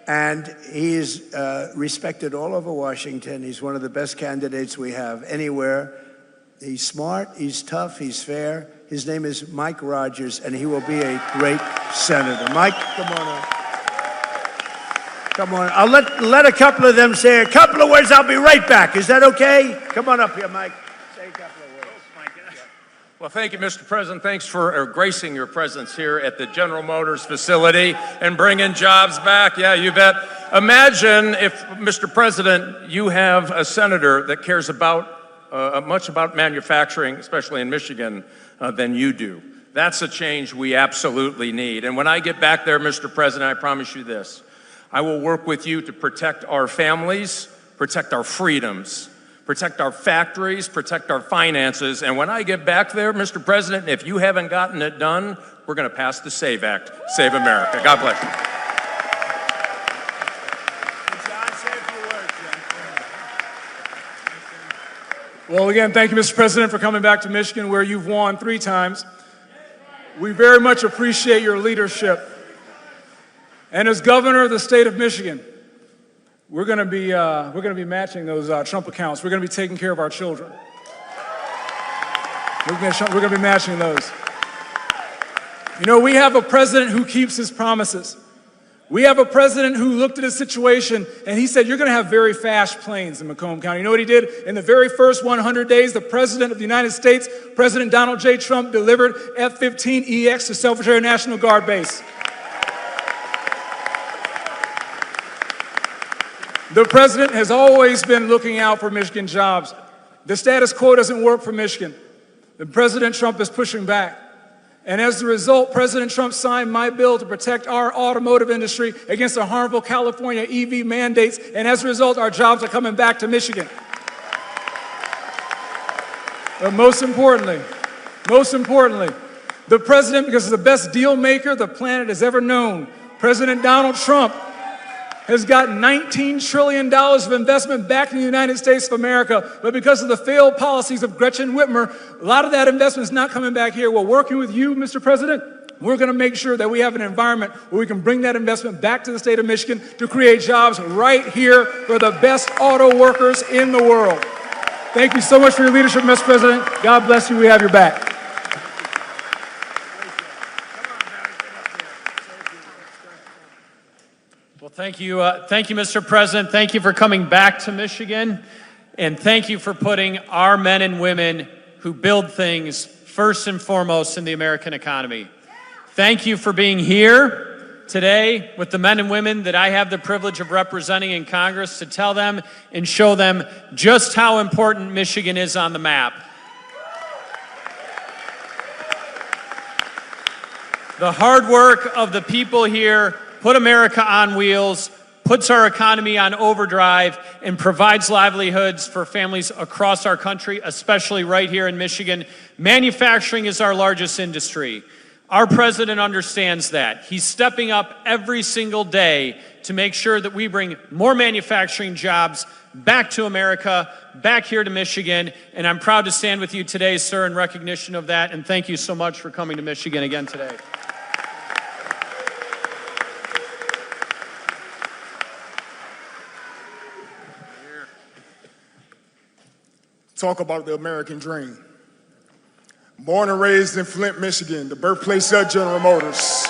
and he's respected all over Washington. He's one of the best candidates we have anywhere. He's smart, he's tough, he's fair. His name is Mike Rogers, and he will be a great senator. Mike, come on up. Come on. I'll let a couple of them say a couple of words. I'll be right back. Is that okay? Come on up here, Mike. Say a couple of words. Well, thank you, Mr. President. Thanks for gracing your presence here at the General Motors facility and bringing jobs back. Yeah, you bet. Imagine if, Mr. President, you have a senator that cares about much about manufacturing, especially in Michigan, than you do. That's a change we absolutely need. And when I get back there, Mr. President, I promise you this. I will work with you to protect our families, protect our freedoms, protect our factories, protect our finances. And when I get back there, Mr. President, if you haven't gotten it done, we're going to pass the SAVE Act. Save America. God bless you. Well, again, thank you, Mr. President, for coming back to Michigan, where you've won 3 times. We very much appreciate your leadership. And as governor of the state of Michigan, we're going to be matching those Trump accounts. We're going to be taking care of our children. We're going to be matching those. You know, we have a president who keeps his promises. We have a president who looked at his situation and he said, you're going to have very fast planes in Macomb County. You know what he did? In the very first 100 days, the president of the United States, President Donald J. Trump, delivered F-15EX to Self Air National Guard Base. The president has always been looking out for Michigan jobs. The status quo doesn't work for Michigan. President Trump is pushing back. And as a result, President Trump signed my bill to protect our automotive industry against the harmful California EV mandates. And as a result, our jobs are coming back to Michigan. But most importantly, the president, because he's the best deal maker the planet has ever known, President Donald Trump has got $19 trillion of investment back in the United States of America, but because of the failed policies of Gretchen Whitmer, a lot of that investment is not coming back here. We're working with you, Mr. President. We're going to make sure that we have an environment where we can bring that investment back to the state of Michigan to create jobs right here for the best auto workers in the world. Thank you so much for your leadership, Mr. President. God bless you. We have your back. Well, thank you, Mr. President. Thank you for coming back to Michigan, and thank you for putting our men and women who build things first and foremost in the American economy. Thank you for being here today with the men and women that I have the privilege of representing in Congress to tell them and show them just how important Michigan is on the map. The hard work of the people here put America on wheels, puts our economy on overdrive, and provides livelihoods for families across our country, especially right here in Michigan. Manufacturing is our largest industry. Our president understands that. He's stepping up every single day to make sure that we bring more manufacturing jobs back to America, back here to Michigan, and I'm proud to stand with you today, sir, in recognition of that, and thank you so much for coming to Michigan again today. Talk about the American dream. Born and raised in Flint, Michigan, the birthplace of General Motors.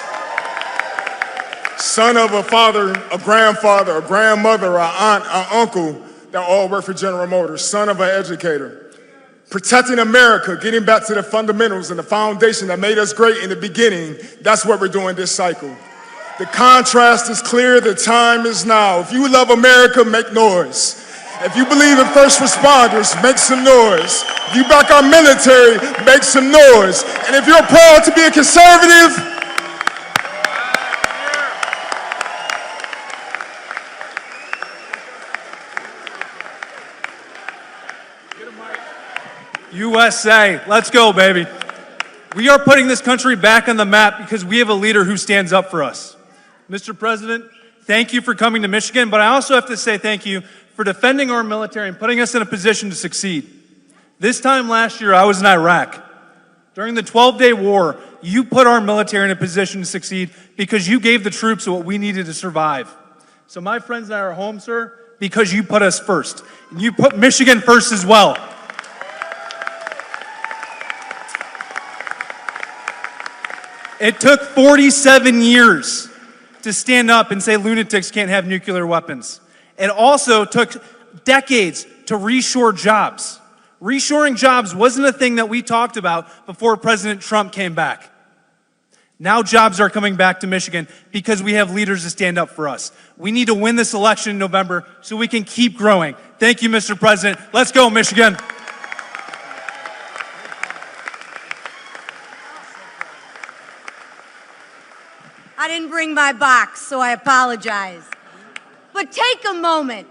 Son of a father, a grandfather, a grandmother, an aunt, an uncle that all work for General Motors. Son of an educator. Protecting America, getting back to the fundamentals and the foundation that made us great in the beginning. That's what we're doing this cycle. The contrast is clear, the time is now. If you love America, make noise. If you believe in first responders, make some noise. If you back our military, make some noise. And if you're proud to be a conservative, USA, let's go, baby. We are putting this country back on the map because we have a leader who stands up for us. Mr. President, thank you for coming to Michigan, but I also have to say thank you for defending our military and putting us in a position to succeed. This time last year, I was in Iraq. During the 12-day war, you put our military in a position to succeed because you gave the troops what we needed to survive. So my friends and I are home, sir, because you put us first. And you put Michigan first as well. It took 47 years to stand up and say lunatics can't have nuclear weapons. It also took decades to reshore jobs. Reshoring jobs wasn't a thing that we talked about before President Trump came back. Now jobs are coming back to Michigan because we have leaders to stand up for us. We need to win this election in November so we can keep growing. Thank you, Mr. President. Let's go, Michigan. I didn't bring my box, so I apologize. But take a moment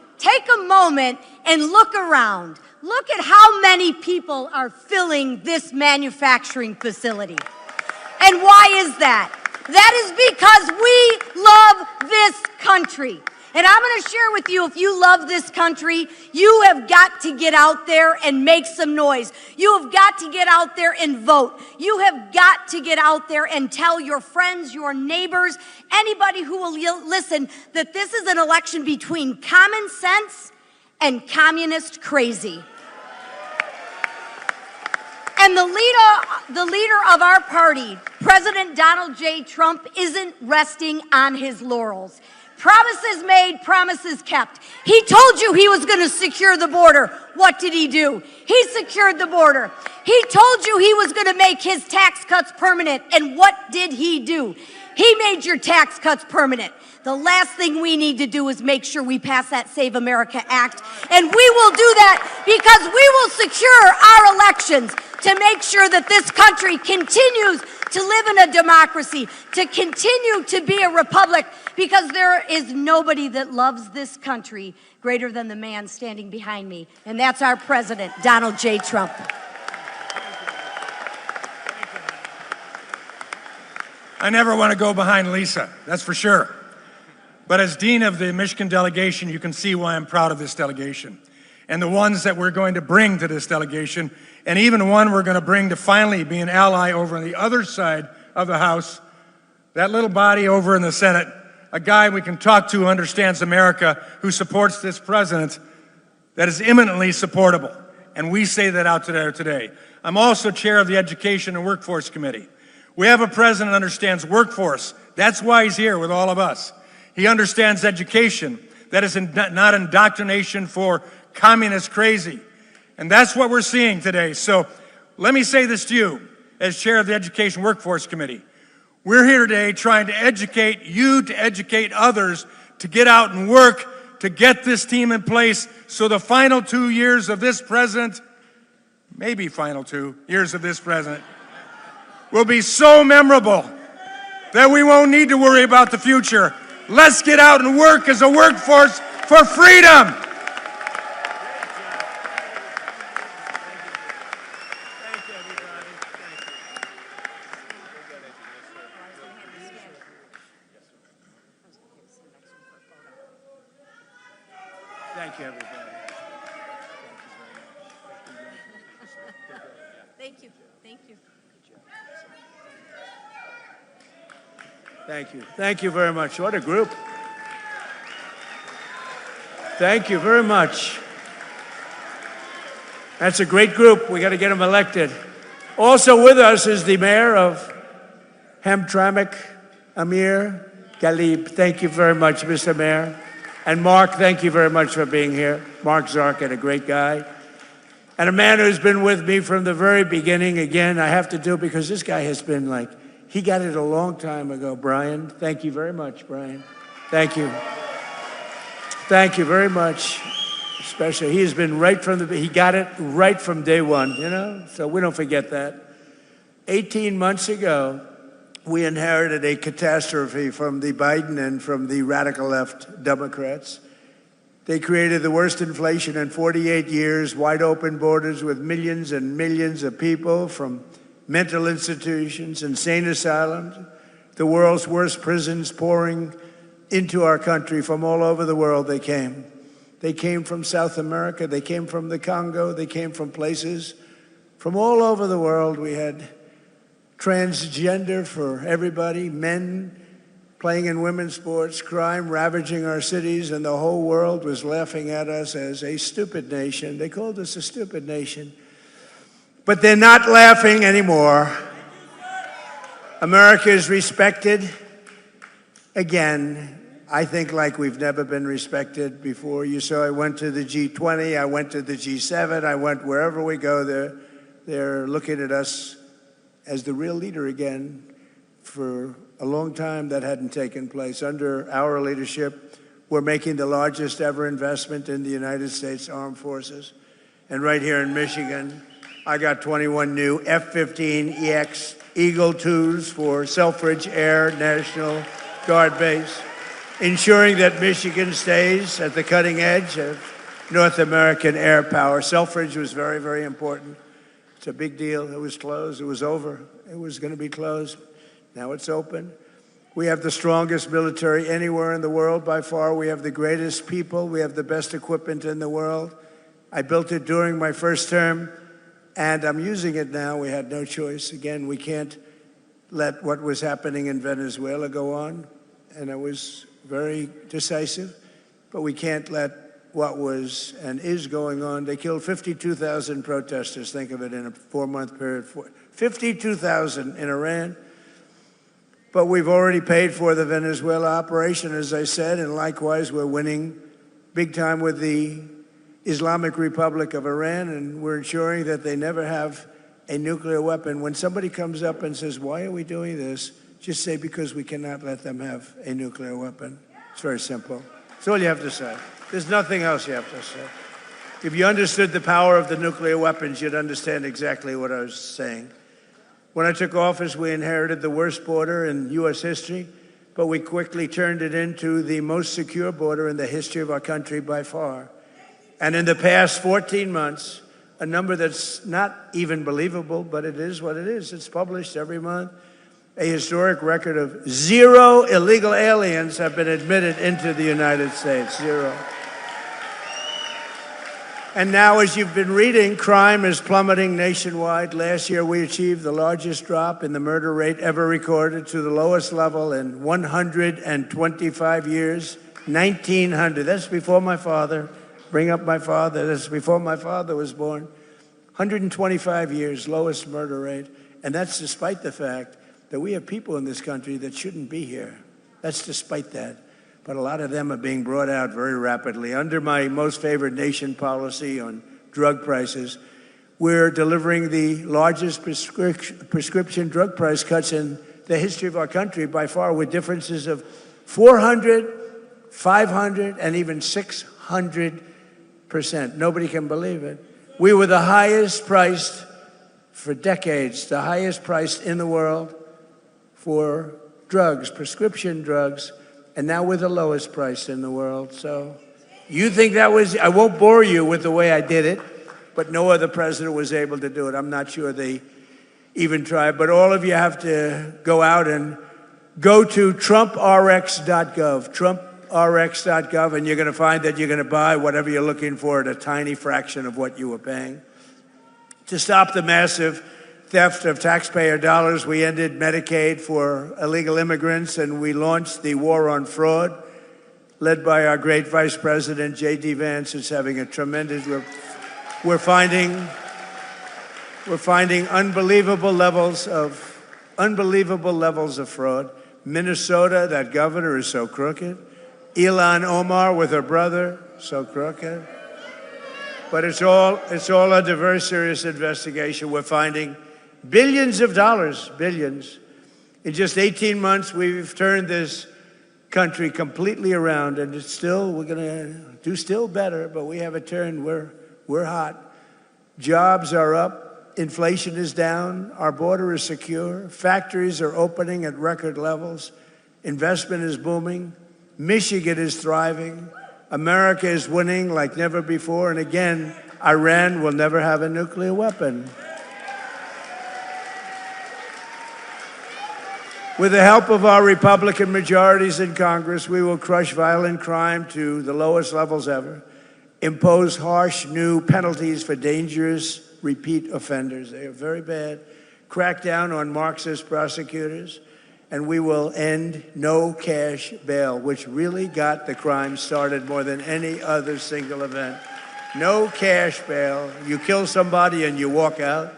and look around. Look at how many people are filling this manufacturing facility. And why is that? That is because we love this country. And I'm going to share with you, if you love this country, you have got to get out there and make some noise. You have got to get out there and vote. You have got to get out there and tell your friends, your neighbors, anybody who will listen, that this is an election between common sense and communist crazy. And the leader of our party, President Donald J. Trump, isn't resting on his laurels. Promises made, promises kept. He told you he was going to secure the border. What did he do? He secured the border. He told you he was going to make his tax cuts permanent. And what did he do? He made your tax cuts permanent. The last thing we need to do is make sure we pass that Save America Act. And we will do that because we will secure our elections to make sure that this country continues to live in a democracy, to continue to be a republic, because there is nobody that loves this country greater than the man standing behind me, and that's our president, Donald J. Trump. I never want to go behind Lisa, that's for sure. But as dean of the Michigan delegation, you can see why I'm proud of this delegation and the ones that we're going to bring to this delegation, and even one we're going to bring to finally be an ally over on the other side of the House, that little body over in the Senate, a guy we can talk to who understands America, who supports this president, that is eminently supportable. And we say that out there today. I'm also chair of the Education and Workforce Committee. We have a president who understands workforce. That's why he's here with all of us. He understands education. That is not indoctrination for communist crazy. And that's what we're seeing today. So let me say this to you as chair of the Education Workforce Committee. We're here today trying to educate you, to educate others, to get out and work, to get this team in place so the final 2 years of this president, maybe final 2 years of this president, will be so memorable that we won't need to worry about the future. Let's get out and work as a workforce for freedom. Thank you, everybody. Thank you. Thank you. Thank you. Thank you very much. What a group. Thank you very much. That's a great group. We got to get them elected. Also with us is the mayor of Hamtramck, Amir Ghalib. Thank you very much, Mr. Mayor. And Mark, thank you very much for being here. Mark Zarkin, a great guy. And a man who's been with me from the very beginning. Again, I have to do it because this guy has been like, he got it a long time ago. Brian, thank you very much, Brian. Thank you. Thank you very much. Especially, he has been right from he got it right from day one, you know? So we don't forget that. 18 months ago, we inherited a catastrophe from the Biden and from the radical left Democrats. They created the worst inflation in 48 years, wide open borders with millions and millions of people from mental institutions, insane asylums, the world's worst prisons pouring into our country from all over the world. They came. They came from South America. They came from the Congo. They came from places from all over the world. We had transgender for everybody, men playing in women's sports, crime ravaging our cities, and the whole world was laughing at us as a stupid nation. They called us a stupid nation. But they're not laughing anymore. America is respected again, I think, like we've never been respected before. You saw I went to the G20, I went to the G7, I went wherever we go, they're looking at us as the real leader again. For a long time that hadn't taken place. Under our leadership, we're making the largest ever investment in the United States Armed Forces. And right here in Michigan, I got 21 new F-15EX Eagle IIs for Selfridge Air National Guard Base, ensuring that Michigan stays at the cutting edge of North American air power. Selfridge was very, very important. It's a big deal. It was closed. It was over. It was going to be closed. Now it's open. We have the strongest military anywhere in the world by far. We have the greatest people. We have the best equipment in the world. I built it during my first term, and I'm using it now. We had no choice. Again, we can't let what was happening in Venezuela go on, and I was very decisive, but we can't let what was and is going on. They killed 52,000 protesters. Think of it in a 4-month period. 52,000 in Iran. But we've already paid for the Venezuela operation, as I said, and likewise we're winning big time with the Islamic Republic of Iran, and we're ensuring that they never have a nuclear weapon. When somebody comes up and says, why are we doing this? Just say, because we cannot let them have a nuclear weapon. It's very simple. That's all you have to say. There's nothing else you have to say. If you understood the power of the nuclear weapons, you'd understand exactly what I was saying. When I took office, we inherited the worst border in U.S. history, but we quickly turned it into the most secure border in the history of our country by far. And in the past 14 months, a number that's not even believable, but it is what it is. It's published every month. A historic record of 0 illegal aliens have been admitted into the United States. 0. And now, as you've been reading, crime is plummeting nationwide. Last year, we achieved the largest drop in the murder rate ever recorded to the lowest level in 125 years, 1900. That's before my father. Bring up my father. That's before my father was born. 125 years, lowest murder rate. And that's despite the fact that we have people in this country that shouldn't be here. That's despite that. But a lot of them are being brought out very rapidly. Under my most favored nation policy on drug prices, we're delivering the largest prescription drug price cuts in the history of our country by far, with differences of 400, 500, and even 600%. Nobody can believe it. We were the highest priced for decades, the highest priced in the world for drugs, prescription drugs, and now we're the lowest price in the world. So you think that was, I won't bore you with the way I did it, but no other president was able to do it. I'm not sure they even tried, but all of you have to go out and go to TrumpRx.gov, TrumpRx.gov, and you're going to find that you're going to buy whatever you're looking for at a tiny fraction of what you were paying. To stop the massive theft of taxpayer dollars, we ended Medicaid for illegal immigrants, and we launched the war on fraud, led by our great Vice President, J.D. Vance, who's having a tremendous, we're finding unbelievable levels of fraud. Minnesota, that governor is so crooked. Ilhan Omar with her brother, so crooked. But it's all under very serious investigation. We're finding billions of dollars, billions. In just 18 months, we've turned this country completely around, and it's still, we're going to do still better, but we have a turn. We're hot. Jobs are up. Inflation is down. Our border is secure. Factories are opening at record levels. Investment is booming. Michigan is thriving. America is winning like never before. And again, Iran will never have a nuclear weapon. With the help of our Republican majorities in Congress, we will crush violent crime to the lowest levels ever, impose harsh new penalties for dangerous repeat offenders. They are very bad. Crack down on Marxist prosecutors, and we will end no cash bail, which really got the crime started more than any other single event. No cash bail. You kill somebody and you walk out.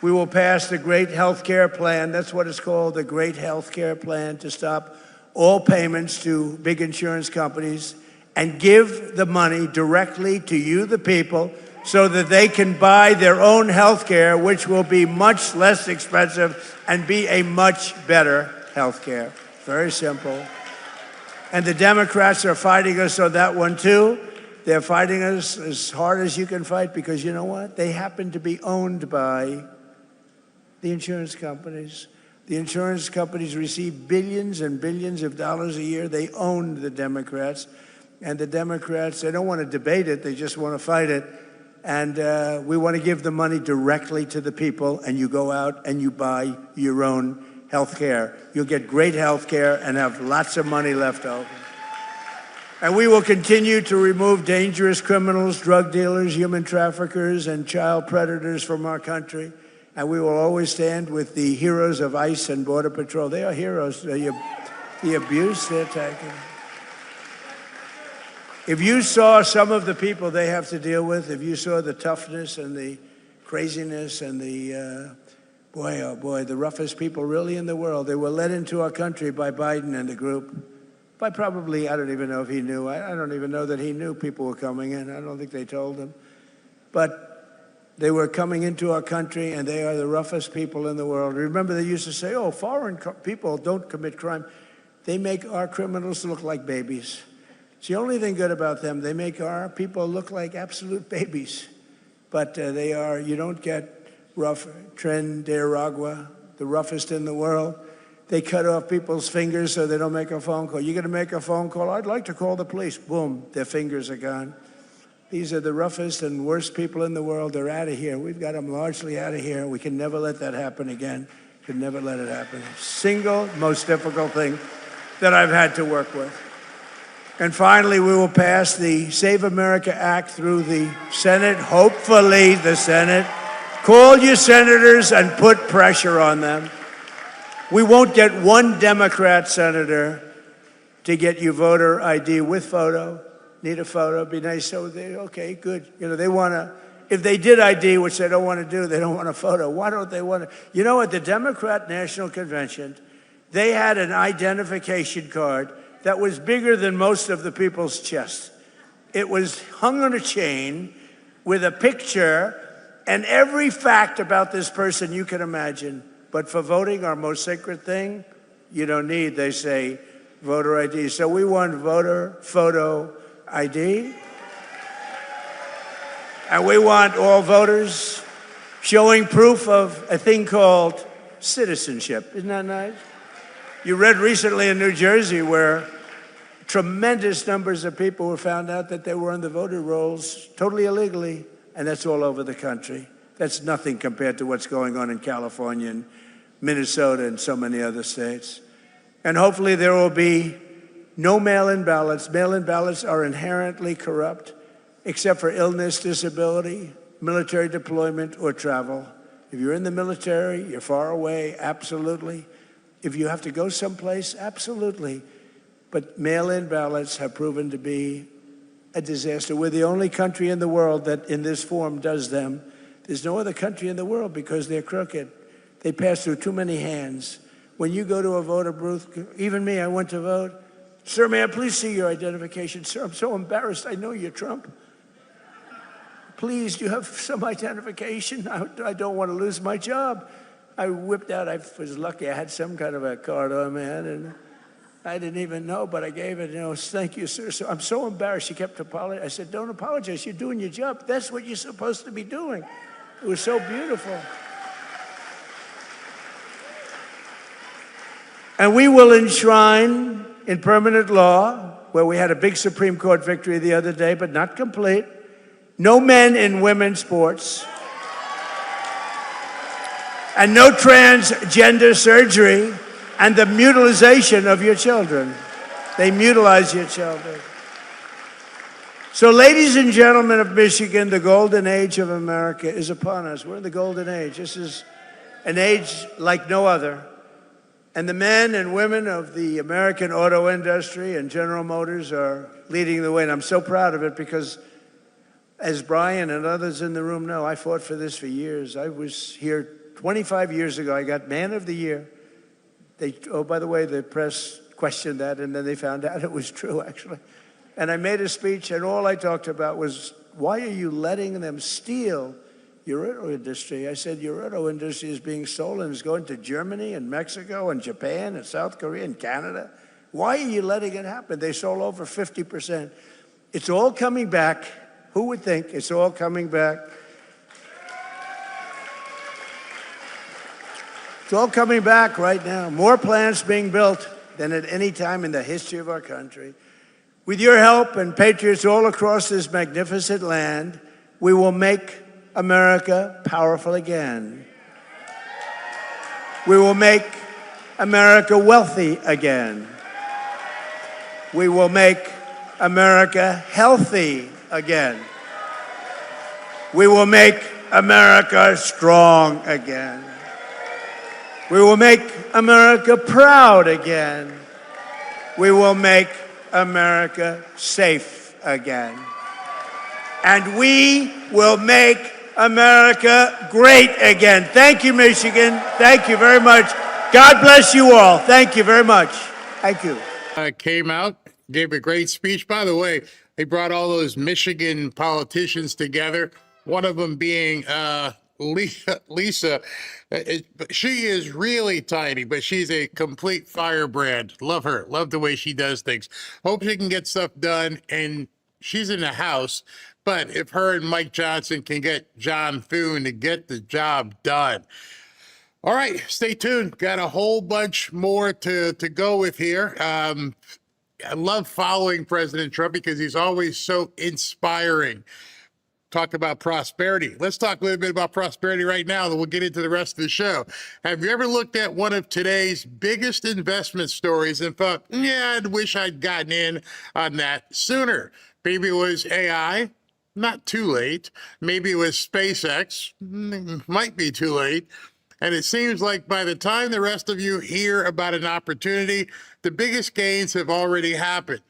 We will pass the Great Health Care Plan. That's what it's called, the Great Health Care Plan, to stop all payments to big insurance companies and give the money directly to you, the people, so that they can buy their own health care, which will be much less expensive and be a much better health care. Very simple. And the Democrats are fighting us on that one, too. They're fighting us as hard as you can fight because, you know what? They happen to be owned by the insurance companies. The insurance companies receive billions and billions of dollars a year. They own the Democrats. And the Democrats, they don't want to debate it, they just want to fight it. And we want to give the money directly to the people, and you go out and you buy your own health care. You'll get great health care and have lots of money left over. And we will continue to remove dangerous criminals, drug dealers, human traffickers, and child predators from our country. And we will always stand with the heroes of ICE and Border Patrol. They are heroes. The abuse they're taking. If you saw some of the people they have to deal with, if you saw the toughness and the craziness and the, boy, oh boy, the roughest people really in the world, they were led into our country by Biden and the group. By probably, I don't even know if he knew. I don't even know that he knew people were coming in. I don't think they told him. But they were coming into our country, and they are the roughest people in the world. Remember, they used to say, oh, foreign people don't commit crime. They make our criminals look like babies. It's the only thing good about them. They make our people look like absolute babies. But they are, you don't get rough, Tren de Aragua, the roughest in the world. They cut off people's fingers so they don't make a phone call. You're going to make a phone call? I'd like to call the police. Boom, their fingers are gone. These are the roughest and worst people in the world. They're out of here. We've got them largely out of here. We can never let that happen again. Can never let it happen. Single most difficult thing that I've had to work with. And finally, we will pass the Save America Act through the Senate, hopefully the Senate. Call your senators and put pressure on them. We won't get one Democrat senator to get you voter ID with photo. Need a photo, be nice. So they, okay, good. You know, they want to, if they did ID, which they don't want to do, they don't want a photo. Why don't they want to? You know, at the Democrat National Convention, they had an identification card that was bigger than most of the people's chest. It was hung on a chain with a picture and every fact about this person you can imagine. But for voting, our most sacred thing, you don't need, they say, voter ID. So we want voter photo ID. And we want all voters showing proof of a thing called citizenship. Isn't that nice? You read recently in New Jersey where tremendous numbers of people were found out that they were on the voter rolls totally illegally, and that's all over the country. That's nothing compared to what's going on in California and Minnesota and so many other states. And hopefully there will be no mail-in ballots. Mail-in ballots are inherently corrupt, except for illness, disability, military deployment, or travel. If you're in the military, you're far away, absolutely. If you have to go someplace, absolutely. But mail-in ballots have proven to be a disaster. We're the only country in the world that in this form does them. There's no other country in the world because they're crooked. They pass through too many hands. When you go to a voter booth, even me, I went to vote. Sir, may I please see your identification? Sir, I'm so embarrassed. I know you're Trump. Please, do you have some identification? I don't want to lose my job. I whipped out, I was lucky I had some kind of a card on my head, and I didn't even know, but I gave it, thank you, sir. So I'm so embarrassed. She kept apologizing. I said, don't apologize. You're doing your job. That's what you're supposed to be doing. It was so beautiful. And we will enshrine in permanent law, where we had a big Supreme Court victory the other day, but not complete, no men in women's sports, and no transgender surgery, and the mutilization of your children. They mutilize your children. So, ladies and gentlemen of Michigan, the golden age of America is upon us. We're in the golden age. This is an age like no other. And the men and women of the American auto industry and General Motors are leading the way. And I'm so proud of it because, as Brian and others in the room know, I fought for this for years. I was here 25 years ago. I got Man of the Year. Oh, by the way, the press questioned that, and then they found out it was true, actually. And I made a speech, and all I talked about was, why are you letting them steal your auto industry? I said, your auto industry is being stolen. It's going to Germany and Mexico and Japan and South Korea and Canada. Why are you letting it happen? They stole over 50%. It's all coming back. Who would think it's all coming back? It's all coming back right now. More plants being built than at any time in the history of our country. With your help and patriots all across this magnificent land, we will make America powerful again. We will make America wealthy again. We will make America healthy again. We will make America strong again. We will make America proud again. We will make America safe again. And we will make America great again. Thank you, Michigan. Thank you very much. God bless you all. Thank you very much. Thank you. Came out, gave a great speech. By the way, they brought all those Michigan politicians together, one of them being Lisa. She is really tiny, but she's a complete firebrand. Love her. Love the way she does things. Hope she can get stuff done, and she's in the House. But if her and Mike Johnson can get John Thune to get the job done. All right, stay tuned. Got a whole bunch more to go with here. I love following President Trump because he's always so inspiring. Talk about prosperity. Let's talk a little bit about prosperity right now, then we'll get into the rest of the show. Have you ever looked at one of today's biggest investment stories and thought, yeah, I wish I'd gotten in on that sooner? Maybe it was AI, not too late. Maybe it was SpaceX, might be too late. And it seems like by the time the rest of you hear about an opportunity, the biggest gains have already happened.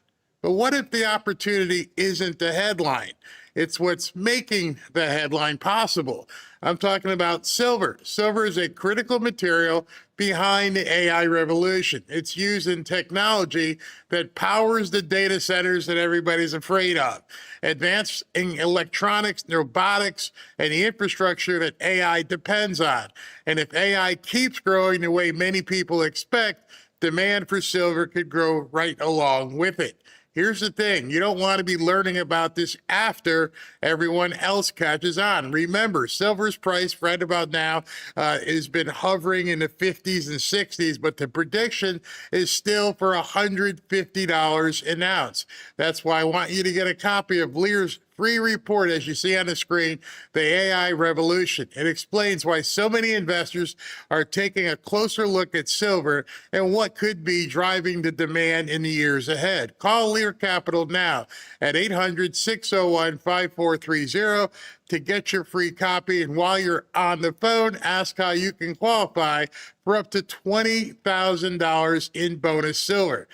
But what if the opportunity isn't the headline? It's what's making the headline possible. I'm talking about silver. Silver is a critical material behind the AI revolution. It's used in technology that powers the data centers that everybody's afraid of. Advanced in electronics, robotics, and the infrastructure that AI depends on. And if AI keeps growing the way many people expect, demand for silver could grow right along with it. Here's the thing, you don't want to be learning about this after everyone else catches on. Remember, silver's price right about now has been hovering in the 50s and 60s, but the prediction is still for $150 an ounce. That's why I want you to get a copy of Lear's free report, as you see on the screen, The AI Revolution. It explains why so many investors are taking a closer look at silver and what could be driving the demand in the years ahead. Call Lear Capital now at 800-601-5430 to get your free copy. And while you're on the phone, ask how you can qualify for up to $20,000 in bonus silver.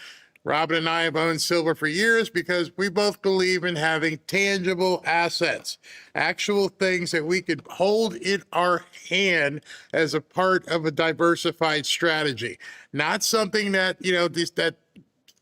Robin and I have owned silver for years because we both believe in having tangible assets, actual things that we could hold in our hand as a part of a diversified strategy, not something that, that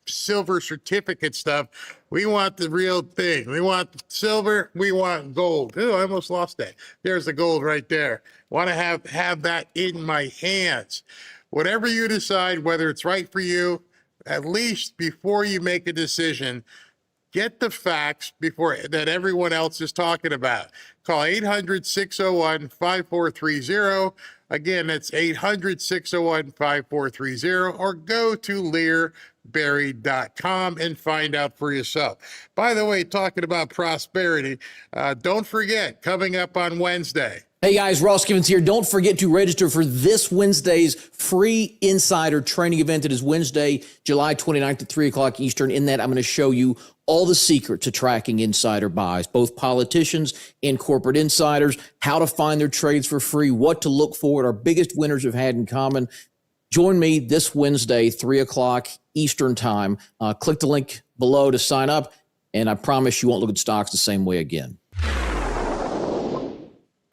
silver certificate stuff. We want the real thing. We want silver. We want gold. Oh, I almost lost that. There's the gold right there. Want to have that in my hands. Whatever you decide, whether it's right for you, at least before you make a decision, get the facts before that everyone else is talking about. Call 800-601-5430. Again, that's 800-601-5430, or go to learberry.com and find out for yourself. By the way, talking about prosperity, don't forget, coming up on Wednesday. Hey guys, Ross Givens here. Don't forget to register for this Wednesday's free insider training event. It is Wednesday, July 29th at 3 o'clock Eastern. In that, I'm going to show you all the secrets to tracking insider buys, both politicians and corporate insiders, how to find their trades for free, what to look for, what our biggest winners have had in common. Join me this Wednesday, 3 o'clock Eastern time. Click the link below to sign up, and I promise you won't look at stocks the same way again.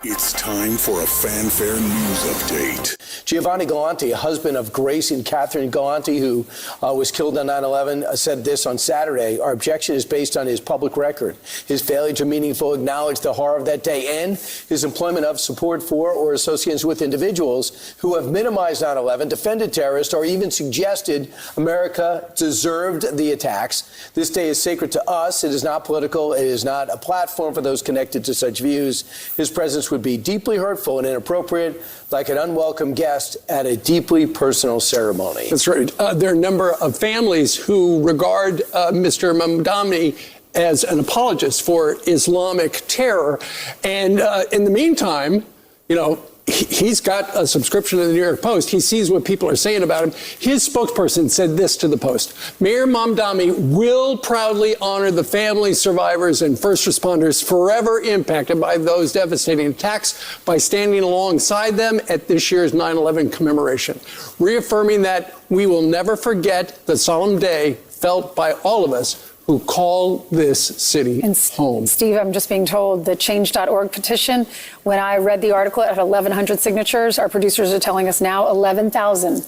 It's time for a fanfare news update. Giovanni Galante, husband of Grace and Catherine Galante, who was killed on 9/11, said this on Saturday. Our objection is based on his public record, his failure to meaningfully acknowledge the horror of that day, and his employment of support for or associations with individuals who have minimized 9/11, defended terrorists, or even suggested America deserved the attacks. This day is sacred to us. It is not political. It is not a platform for those connected to such views. His presence would be deeply deeply hurtful and inappropriate, like an unwelcome guest at a deeply personal ceremony. That's right. There are a number of families who regard Mr. Mamdani as an apologist for Islamic terror. And in the meantime, you know, he's got a subscription to the New York Post. He sees what people are saying about him. His spokesperson said this to the Post: Mayor Mamdani will proudly honor the families, survivors, and first responders forever impacted by those devastating attacks by standing alongside them at this year's 9/11 commemoration, reaffirming that we will never forget the solemn day felt by all of us who call this city home. Steve, I'm just being told the change.org petition, when I read the article, it had 1,100 signatures. Our producers are telling us now 11,000.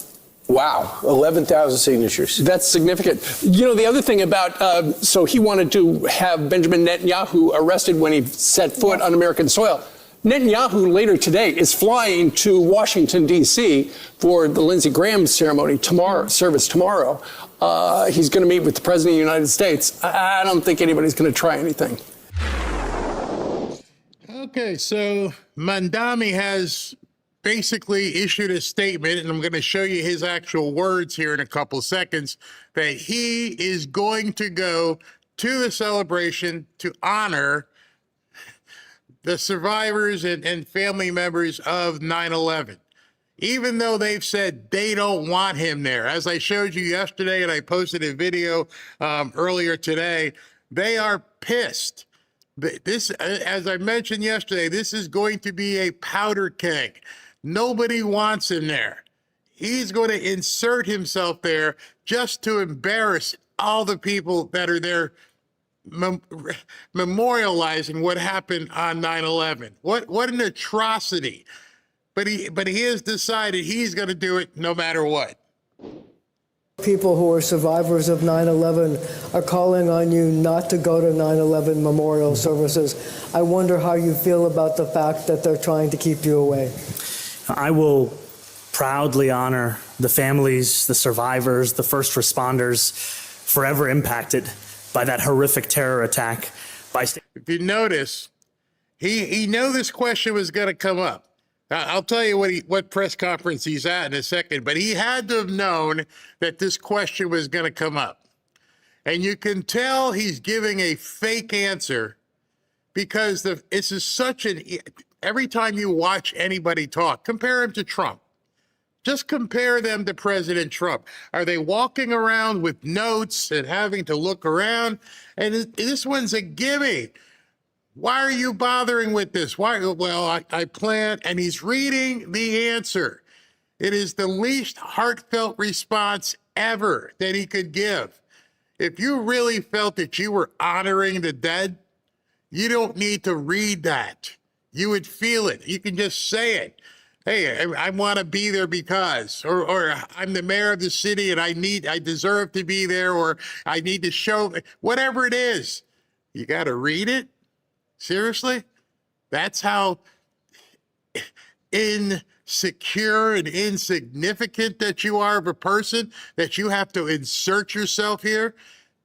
Wow, 11,000 signatures. That's significant. You know, the other thing about, so he wanted to have Benjamin Netanyahu arrested when he set foot on American soil. Netanyahu later today is flying to Washington, D.C. for the Lindsey Graham ceremony service tomorrow. He's going to meet with the President of the United States. I don't think anybody's going to try anything. Okay, so Mamdani has basically issued a statement, and I'm going to show you his actual words here in a couple seconds, that he is going to go to the celebration to honor the survivors and family members of 9/11, even though they've said they don't want him there. As I showed you yesterday, and I posted a video earlier today, they are pissed. This, as I mentioned yesterday, this is going to be a powder keg. Nobody wants him there. He's going to insert himself there just to embarrass all the people that are there memorializing what happened on 9/11. What an atrocity. But he has decided he's going to do it no matter what. People who are survivors of 9/11 are calling on you not to go to 9/11 memorial services. I wonder how you feel about the fact that they're trying to keep you away. I will proudly honor the families, the survivors, the first responders forever impacted by that horrific terror attack. If you notice, he knew this question was going to come up. I'll tell you what press conference he's at in a second, but he had to have known that this question was going to come up. And you can tell he's giving a fake answer because this is such an, every time you watch anybody talk, compare him to Trump. Just compare them to President Trump. Are they walking around with notes and having to look around? And this one's a gimme. Why are you bothering with this? Why? Well, I plan, and he's reading the answer. It is the least heartfelt response ever that he could give. If you really felt that you were honoring the dead, you don't need to read that. You would feel it. You can just say it. Hey, I want to be there because, or I'm the mayor of the city and I deserve to be there, or I need to show, whatever it is. You got to read it? Seriously? That's how insecure and insignificant that you are of a person, that you have to insert yourself here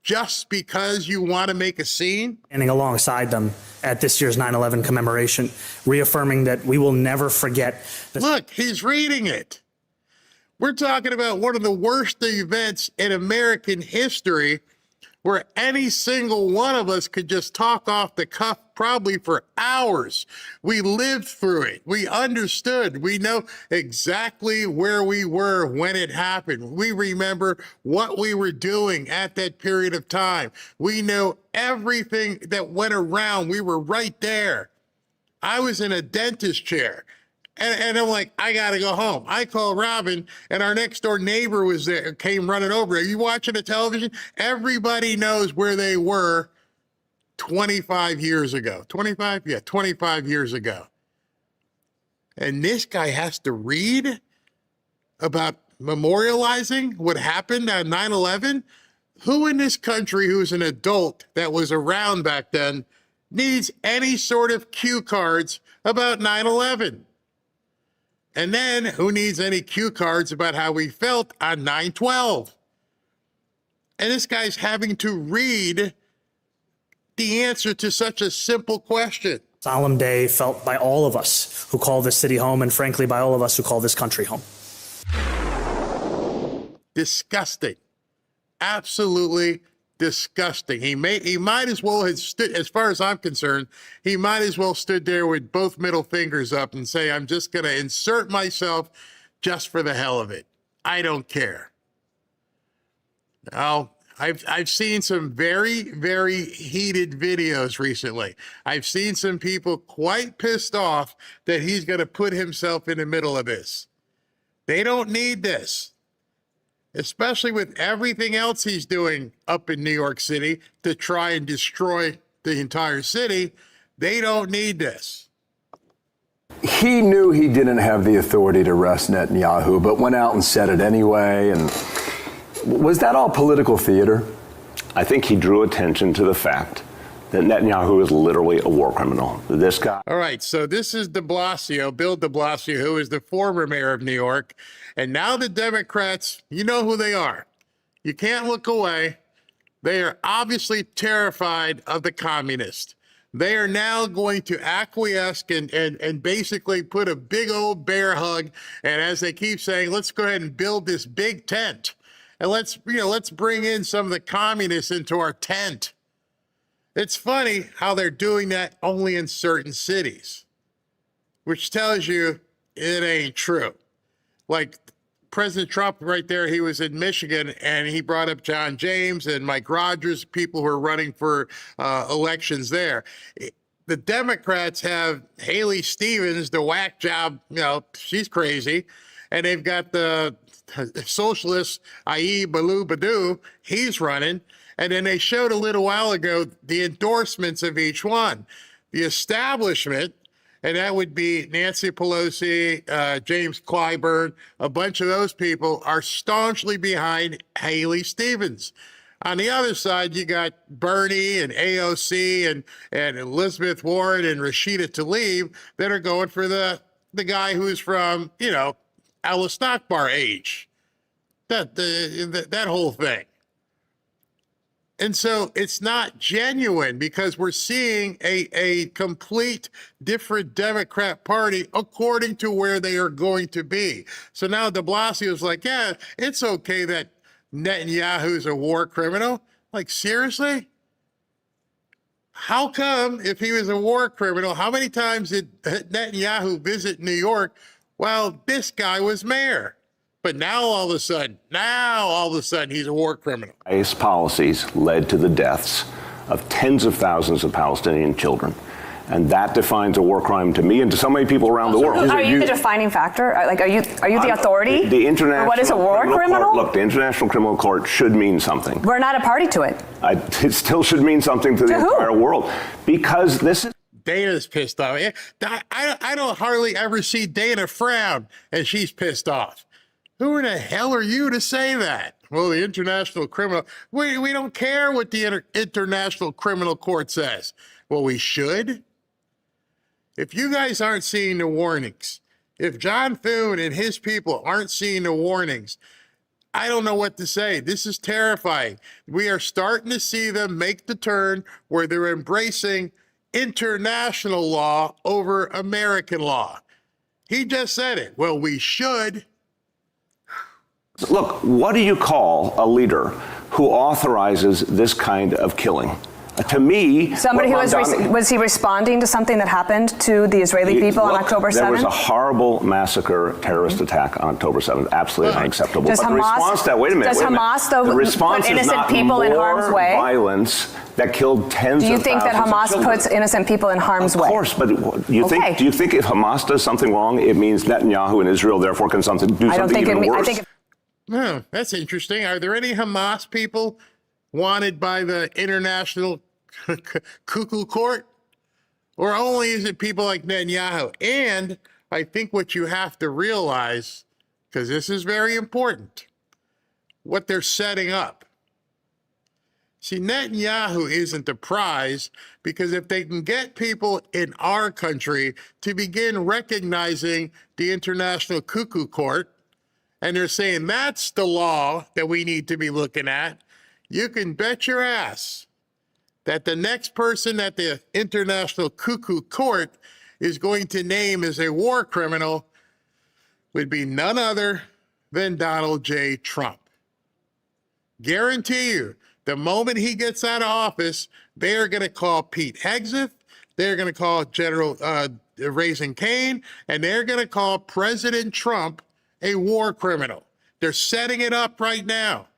just because you want to make a scene? Standing alongside them at this year's 9/11 commemoration, reaffirming that we will never forget. Look, he's reading it. We're talking about one of the worst events in American history, where any single one of us could just talk off the cuff probably for hours. We lived through it. We understood. We know exactly where we were when it happened. We remember what we were doing at that period of time. We know everything that went around. We were right there. I was in a dentist chair. And I'm like, I got to go home. I call Robin, and our next door neighbor was there, came running over. Are you watching the television? Everybody knows where they were 25 years ago. 25? Yeah, 25 years ago. And this guy has to read about memorializing what happened on 9/11? Who in this country who's an adult that was around back then needs any sort of cue cards about 9/11? And then who needs any cue cards about how we felt on 9/12? And this guy's having to read the answer to such a simple question. Solemn day felt by all of us who call this city home, and frankly, by all of us who call this country home. Disgusting. Absolutely disgusting. He might as well have stood, as far as I'm concerned, he might as well stood there with both middle fingers up and say, I'm just going to insert myself just for the hell of it. I don't care. Now, I've seen some very, very heated videos recently. I've seen some people quite pissed off that he's going to put himself in the middle of this. They don't need this, especially with everything else he's doing up in New York City to try and destroy the entire city. They don't need this. He knew he didn't have the authority to arrest Netanyahu, but went out and said it anyway. And was that all political theater? I think he drew attention to the fact that Netanyahu is literally a war criminal. This guy. All right, so this is de Blasio, Bill de Blasio, who is the former mayor of New York. And now the Democrats, you know who they are. You can't look away. They are obviously terrified of the communists. They are now going to acquiesce and basically put a big old bear hug. And as they keep saying, let's go ahead and build this big tent. And let's bring in some of the communists into our tent. It's funny how they're doing that only in certain cities, which tells you it ain't true. Like President Trump right there, he was in Michigan and he brought up John James and Mike Rogers, people who are running for elections there. The Democrats have Haley Stevens, the whack job, she's crazy. And they've got the socialist Ayi Balou Badou, he's running. And then they showed a little while ago the endorsements of each one. The establishment, and that would be Nancy Pelosi, James Clyburn, a bunch of those people are staunchly behind Haley Stevens. On the other side, you got Bernie and AOC and Elizabeth Warren and Rashida Tlaib that are going for the guy who's from, Alice Stockbar age. That whole thing. And so it's not genuine because we're seeing a complete different Democrat Party according to where they are going to be. So now de Blasio is like, yeah, it's okay that Netanyahu is a war criminal. Like, seriously? How come if he was a war criminal, how many times did Netanyahu visit New York while this guy was mayor? But now all of a sudden, he's a war criminal. His policies led to the deaths of tens of thousands of Palestinian children. And that defines a war crime to me and to so many people around the world. Are you the defining factor? Like, are you the authority? The international. Or what is a war criminal? Court, look, the International Criminal Court should mean something. We're not a party to it. It still should mean something to the entire world. Because this is. Dana's pissed off. I don't hardly ever see Dana frown, and she's pissed off. Who in the hell are you to say that? Well, the International Criminal, we don't care what the International Criminal Court says. Well, we should. If you guys aren't seeing the warnings, if John Thune and his people aren't seeing the warnings, I don't know what to say. This is terrifying. We are starting to see them make the turn where they're embracing international law over American law. He just said it. Well, we should. Look, what do you call a leader who authorizes this kind of killing? To me, somebody who was he responding to something that happened to the Israeli people on October 7th? There was a horrible massacre, terrorist attack on October 7th. Absolutely unacceptable. Does but the response to that, wait a minute. Does Hamas, though, the response put innocent is not people in harm's way? Violence that killed tens of thousands of children. Do you think that Hamas puts innocent people in harm's way? Of course, but do you think if Hamas does something wrong, it means Netanyahu and Israel therefore can do something even worse? Oh, that's interesting. Are there any Hamas people wanted by the International Cuckoo Court? Or only is it people like Netanyahu? And I think what you have to realize, because this is very important, what they're setting up. See, Netanyahu isn't the prize because if they can get people in our country to begin recognizing the International Cuckoo Court, and they're saying that's the law that we need to be looking at, you can bet your ass that the next person that the International Cuckoo Court is going to name as a war criminal would be none other than Donald J. Trump. Guarantee you, the moment he gets out of office, they are going to call Pete Hegseth, they're going to call General Raising Cane, and they're going to call President Trump a war criminal. They're setting it up right now.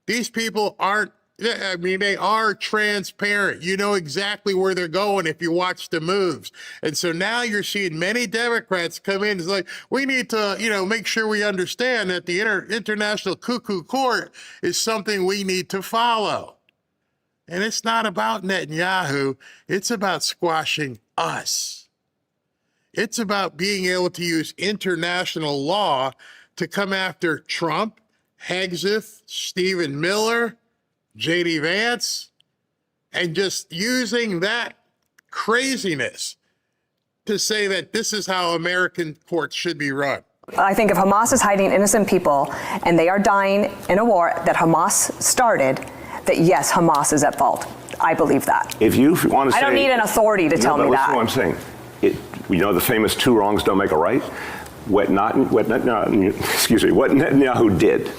These people aren't, I mean, they are transparent. You know exactly where they're going if you watch the moves. And so now you're seeing many Democrats come in. It's like, we need to, make sure we understand that the International Cuckoo Court is something we need to follow. And it's not about Netanyahu. It's about squashing us. It's about being able to use international law to come after Trump, Hegseth, Stephen Miller, J.D. Vance, and just using that craziness to say that this is how American courts should be run. I think if Hamas is hiding innocent people and they are dying in a war that Hamas started, that yes, Hamas is at fault. I believe that. If you want to say, I don't need an authority to tell me listen that. to what I'm saying. The famous two wrongs don't make a right? What Netanyahu did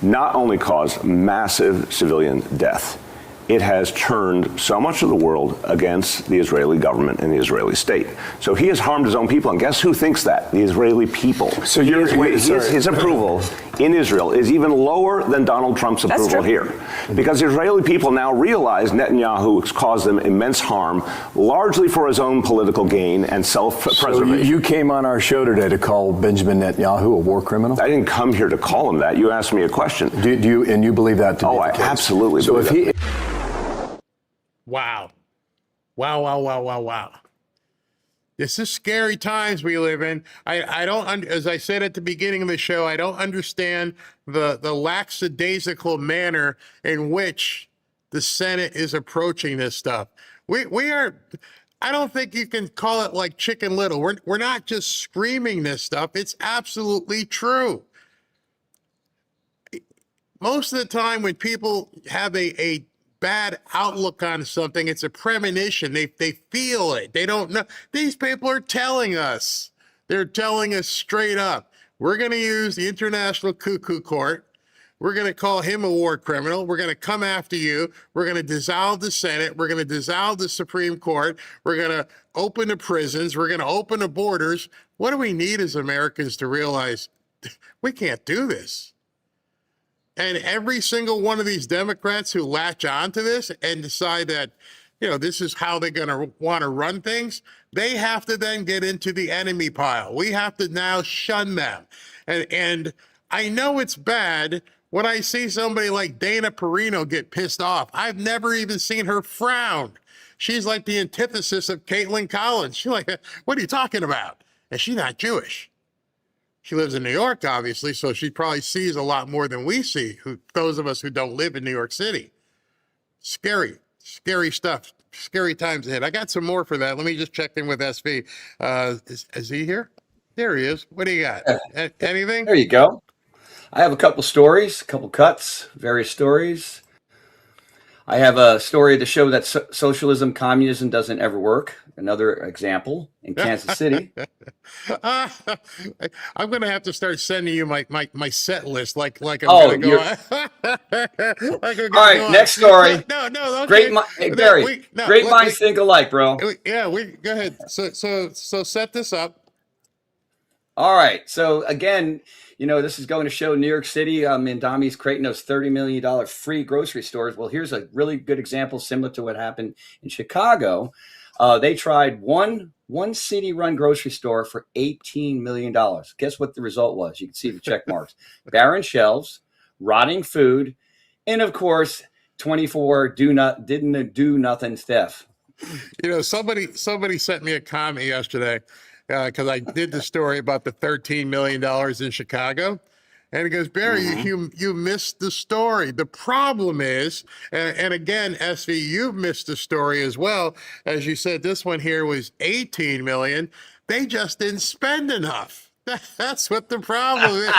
not only caused massive civilian death, it has turned so much of the world against the Israeli government and the Israeli state. So he has harmed his own people, and guess who thinks that? The Israeli people. So his approval in Israel is even lower than Donald Trump's approval here. Because the Israeli people now realize Netanyahu caused them immense harm, largely for his own political gain and self-preservation. So you came on our show today to call Benjamin Netanyahu a war criminal? I didn't come here to call him that. You asked me a question. Do you believe that to be the case? I absolutely believe that. Wow. Wow. This is scary times we live in. I don't, as I said at the beginning of the show, I don't understand the lackadaisical manner in which the Senate is approaching this stuff. We are, I don't think you can call it like Chicken Little. We're not just screaming this stuff. It's absolutely true. Most of the time when people have a bad outlook on something, it's a premonition. They feel it. They don't know. These people are telling us. They're telling us straight up. We're going to use the International Cuckoo Court. We're going to call him a war criminal. We're going to come after you. We're going to dissolve the Senate. We're going to dissolve the Supreme Court. We're going to open the prisons. We're going to open the borders. What do we need as Americans to realize? We can't do this. And every single one of these Democrats who latch onto this and decide that, this is how they're going to want to run things, they have to then get into the enemy pile. We have to now shun them. And I know it's bad when I see somebody like Dana Perino get pissed off. I've never even seen her frown. She's like the antithesis of Caitlin Collins. She's like, what are you talking about? And she's not Jewish. She lives in New York, obviously, so she probably sees a lot more than we see, those of us who don't live in New York City. Scary stuff. Scary times ahead. I got some more for that. Let me just check in with SV. Is he here? There he is. What do you got? Anything? There you go. I have a couple stories, a couple cuts, various stories. I have a story to show that socialism, communism doesn't ever work. Another example in Kansas City. I'm going to have to start sending you my set list, like I'm going to go. All right, next story. No, okay. Great minds think alike, bro. Yeah, go ahead. So set this up. All right. So again, this is going to show New York City. Mamdani's creating those $30 million free grocery stores. Well, here's a really good example similar to what happened in Chicago. They tried one city-run grocery store for $18 million. Guess what the result was? You can see the check marks. Barren shelves, rotting food, and of course, 24 didn't do nothing theft. Somebody sent me a comment yesterday because I did the story about the $13 million in Chicago. And he goes, Barry, you missed the story. The problem is, and again, SV, you've missed the story as well. As you said, this one here was $18 million. They just didn't spend enough. That's what the problem is.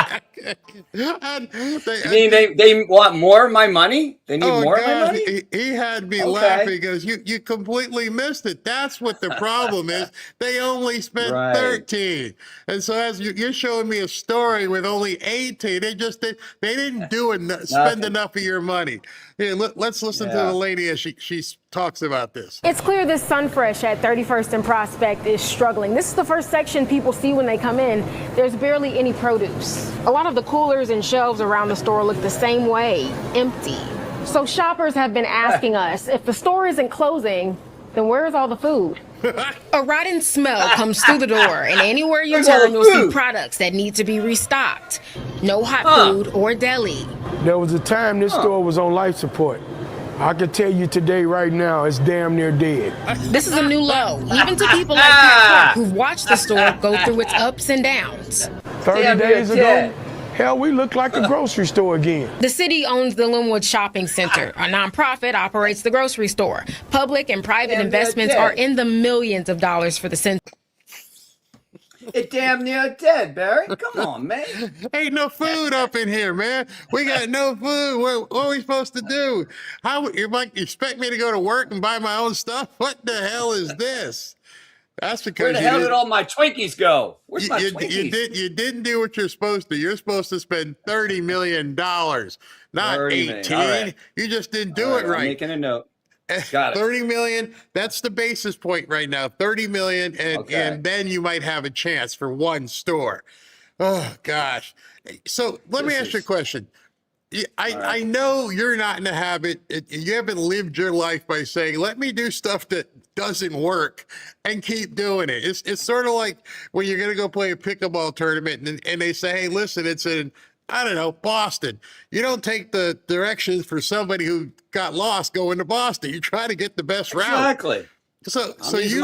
You mean they want more of my money? They need more of my money? He had me Okay. laughing because you completely missed it. That's what the problem is. They only spent 13. And so as you're showing me a story with only 18, they didn't do enough, spend enough of your money. Here, let's listen to the lady as she talks about this. It's clear this Sunfresh at 31st and Prospect is struggling. This is the first section people see when they come in. There's barely any produce. A lot of the coolers and shelves around the store look the same way, empty. So shoppers have been asking us, if the store isn't closing, then where's all the food? A rotten smell comes through the door, and anywhere you turn, you'll see products that need to be restocked. No hot food or deli. There was a time this store was on life support. I can tell you today, right now, it's damn near dead. This is a new low, even to people like Pat Clark, who've watched the store go through its ups and downs. 30 days ago, hell, we look like a grocery store again. The city owns the Linwood Shopping Center. A nonprofit operates the grocery store. Public and private investments are in the millions of dollars for the center. It damn near dead, Barry. Come on, man. Ain't no food up in here, man. We got no food. What are we supposed to do? How you expect me to go to work and buy my own stuff? What the hell is this? That's because where the hell did all my Twinkies go? Where's my Twinkies? You didn't do what you're supposed to. You're supposed to spend $30 million, not 18. Right. You just didn't do it right. I'm making a note. Got it. 30 million. That's the basis point right now. 30 million, and then you might have a chance for one store. Oh gosh. So let me ask you a question. I know you're not in the habit. You haven't lived your life by saying, "Let me do stuff that doesn't work and keep doing it." It's sort of like when you're going to go play a pickleball tournament and they say, "Hey, listen, it's in, I don't know, Boston." You don't take the directions for somebody who got lost going to Boston. You try to get the best route. Exactly. So you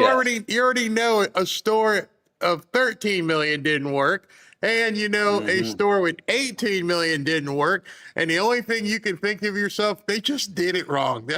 already know a store of 13 million didn't work, and you know a store with 18 million didn't work, and the only thing you can think of yourself, they just did it wrong.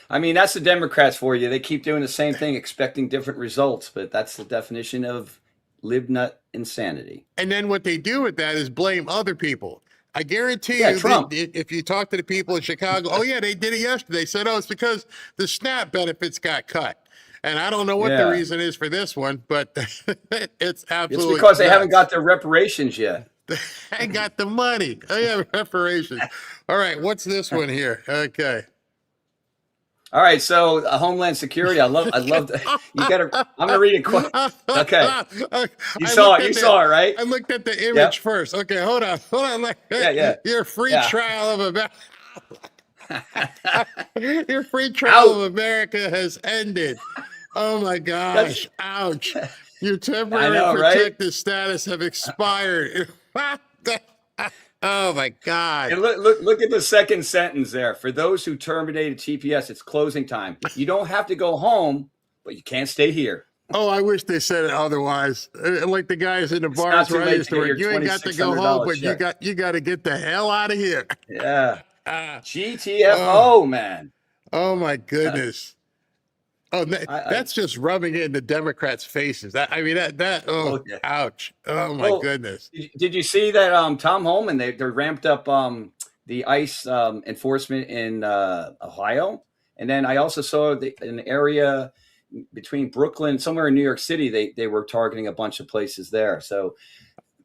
I mean, that's the Democrats for you. They keep doing the same thing, expecting different results, but that's the definition of lib nut insanity. And then what they do with that is blame other people. I guarantee you, if you talk to the people in Chicago, oh yeah, they did it yesterday. They said, oh, it's because the SNAP benefits got cut. And I don't know what the reason is for this one, but it's absolutely. It's because they haven't got their reparations yet. They got the money. Oh yeah, reparations. All right, what's this one here? Okay. All right, so Homeland Security. I love. You got to. I'm gonna read it quick. Okay. You saw it, right? I looked at the image first. Okay, hold on. Your free trial of America. Your free trial of America has ended. Oh my gosh! Ouch! Your temporary protected status have expired. Oh my God! And look at the second sentence there. For those who terminated TPS, it's closing time. You don't have to go home, but you can't stay here. Oh, I wish they said it otherwise. Like the guys in the bars where I used to work. You ain't got to go home, but you got to get the hell out of here. Yeah. GTFO, man. Oh my goodness. That's just rubbing it in the Democrats' faces. Ouch. Oh my goodness. Did you see that Tom Homan, they ramped up the ICE enforcement in Ohio? And then I also saw an area between Brooklyn, somewhere in New York City, they were targeting a bunch of places there. So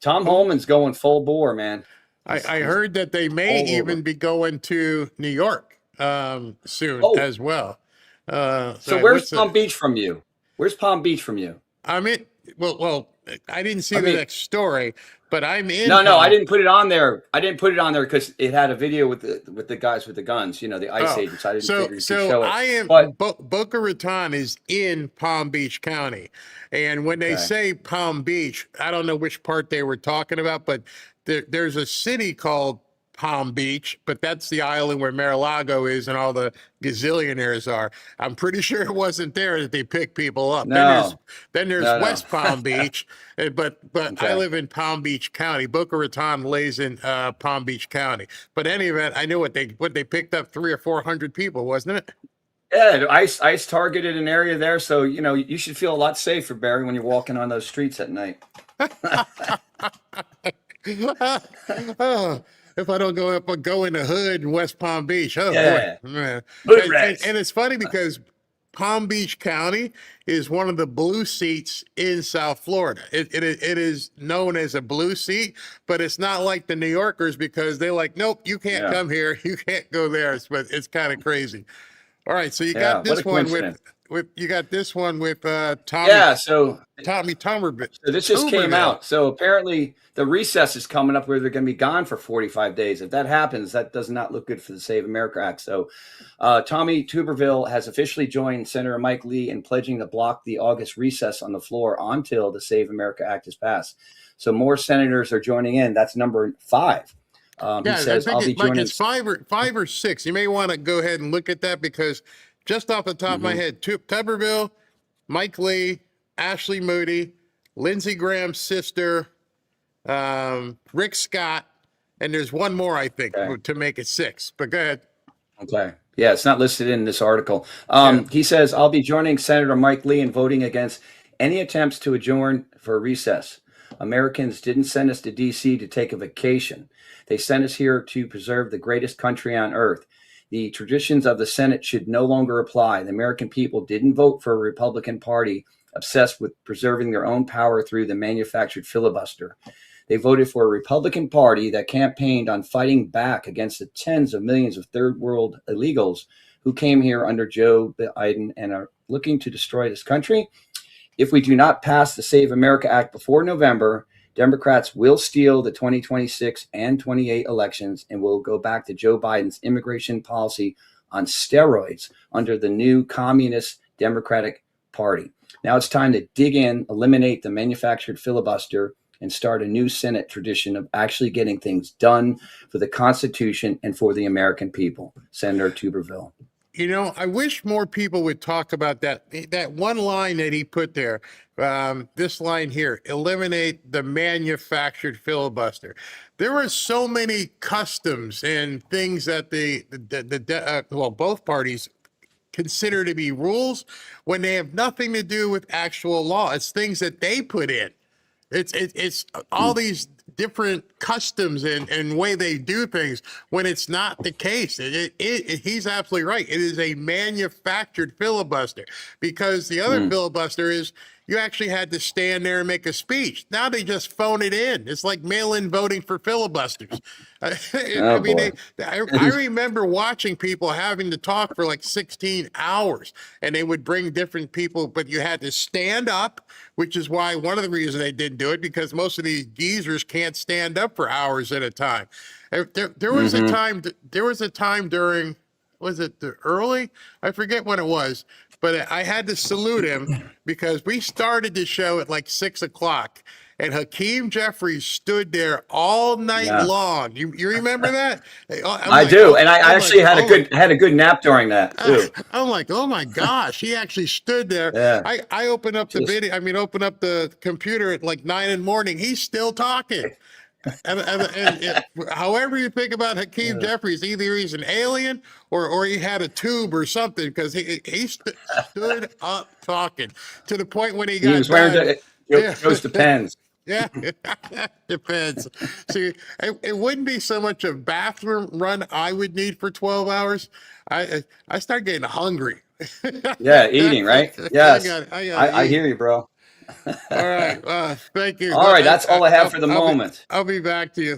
Tom Homan's going full bore, man. I heard that they may even be going to New York soon as well. So where's Palm Beach from you? Where's Palm Beach from you? I'm in. Well, I didn't see the next story, but I'm in. No, I didn't put it on there. I didn't put it on there because it had a video with the guys with the guns. You know, the ICE agents. I didn't figure you could show it. I am. Boca Raton is in Palm Beach County, and when they say Palm Beach, I don't know which part they were talking about, but there's a city called Palm Beach, but that's the island where Mar-a-Lago is and all the gazillionaires are. I'm pretty sure it wasn't there that they picked people up. No. Then there's West Palm Beach, but I live in Palm Beach County. Boca Raton lays in Palm Beach County. But in any event, I knew what they picked up 300 or 400 people, wasn't it? Yeah, ICE targeted an area there, so you should feel a lot safer, Barry, when you're walking on those streets at night. Oh, if I don't go in the hood in West Palm Beach. Oh Yeah. boy, man. Hood rats. And it's funny because Palm Beach County is one of the blue seats in South Florida. It is known as a blue seat, but it's not like the New Yorkers because they're like, nope, you can't come here, you can't go there. It's kind of crazy. All right, so you got this one with Tommy. Yeah, so Tommy Tuberville. So this just came out. So apparently the recess is coming up where they're going to be gone for 45 days. If that happens, that does not look good for the Save America Act. So Tommy Tuberville has officially joined Senator Mike Lee in pledging to block the August recess on the floor until the Save America Act is passed. So more senators are joining in. That's number 5. Yeah, he says, I think it's 5 or 6. You may want to go ahead and look at that because just off the top of my head, Tuberville, Mike Lee, Ashley Moody, Lindsey Graham's sister, Rick Scott, and there's one more, I think, to make it 6. But go ahead. Okay. Yeah, it's not listed in this article. He says, I'll be joining Senator Mike Lee in voting against any attempts to adjourn for a recess. Americans didn't send us to D.C. to take a vacation. They sent us here to preserve the greatest country on earth. The traditions of the Senate should no longer apply. The American people didn't vote for a Republican Party obsessed with preserving their own power through the manufactured filibuster. They voted for a Republican Party that campaigned on fighting back against the tens of millions of third world illegals who came here under Joe Biden and are looking to destroy this country. If we do not pass the Save America Act before November, Democrats will steal the 2026 and 28 elections and will go back to Joe Biden's immigration policy on steroids under the new Communist Democratic Party. Now it's time to dig in, eliminate the manufactured filibuster, and start a new Senate tradition of actually getting things done for the Constitution and for the American people. Senator Tuberville. You know, I wish more people would talk about that one line that he put there. This line here: eliminate the manufactured filibuster. There were so many customs and things that both parties consider to be rules when they have nothing to do with actual law. It's things that they put in. It's all these different customs and way they do things when it's not the case. He's absolutely right. It is a manufactured filibuster because the other filibuster is you actually had to stand there and make a speech. Now they just phone it in. It's like mail-in voting for filibusters. I remember watching people having to talk for like 16 hours and they would bring different people, but you had to stand up, which is why one of the reasons they didn't do it, because most of these geezers can't stand up for hours at a time. There was a time during, was it the early? I forget when it was, but I had to salute him because we started the show at like 6 o'clock and Hakeem Jeffries stood there all night long. You remember that? I do. And I actually had a good nap during that too. I'm like, oh my gosh, he actually stood there. Yeah. I opened up the video. Open up the computer at like 9 in the morning. He's still talking. And however you think about Hakeem Jeffries, either he's an alien or he had a tube or something, because he stood up talking to the point when he was wearing Joe's Depends. Yeah, depends. See, it wouldn't be so much a bathroom run I would need for 12 hours. I start getting hungry. Yeah, eating, right? Yes. I hear you, bro. All right. Thank you. All right. That's all I have for the moment. I'll be back to you.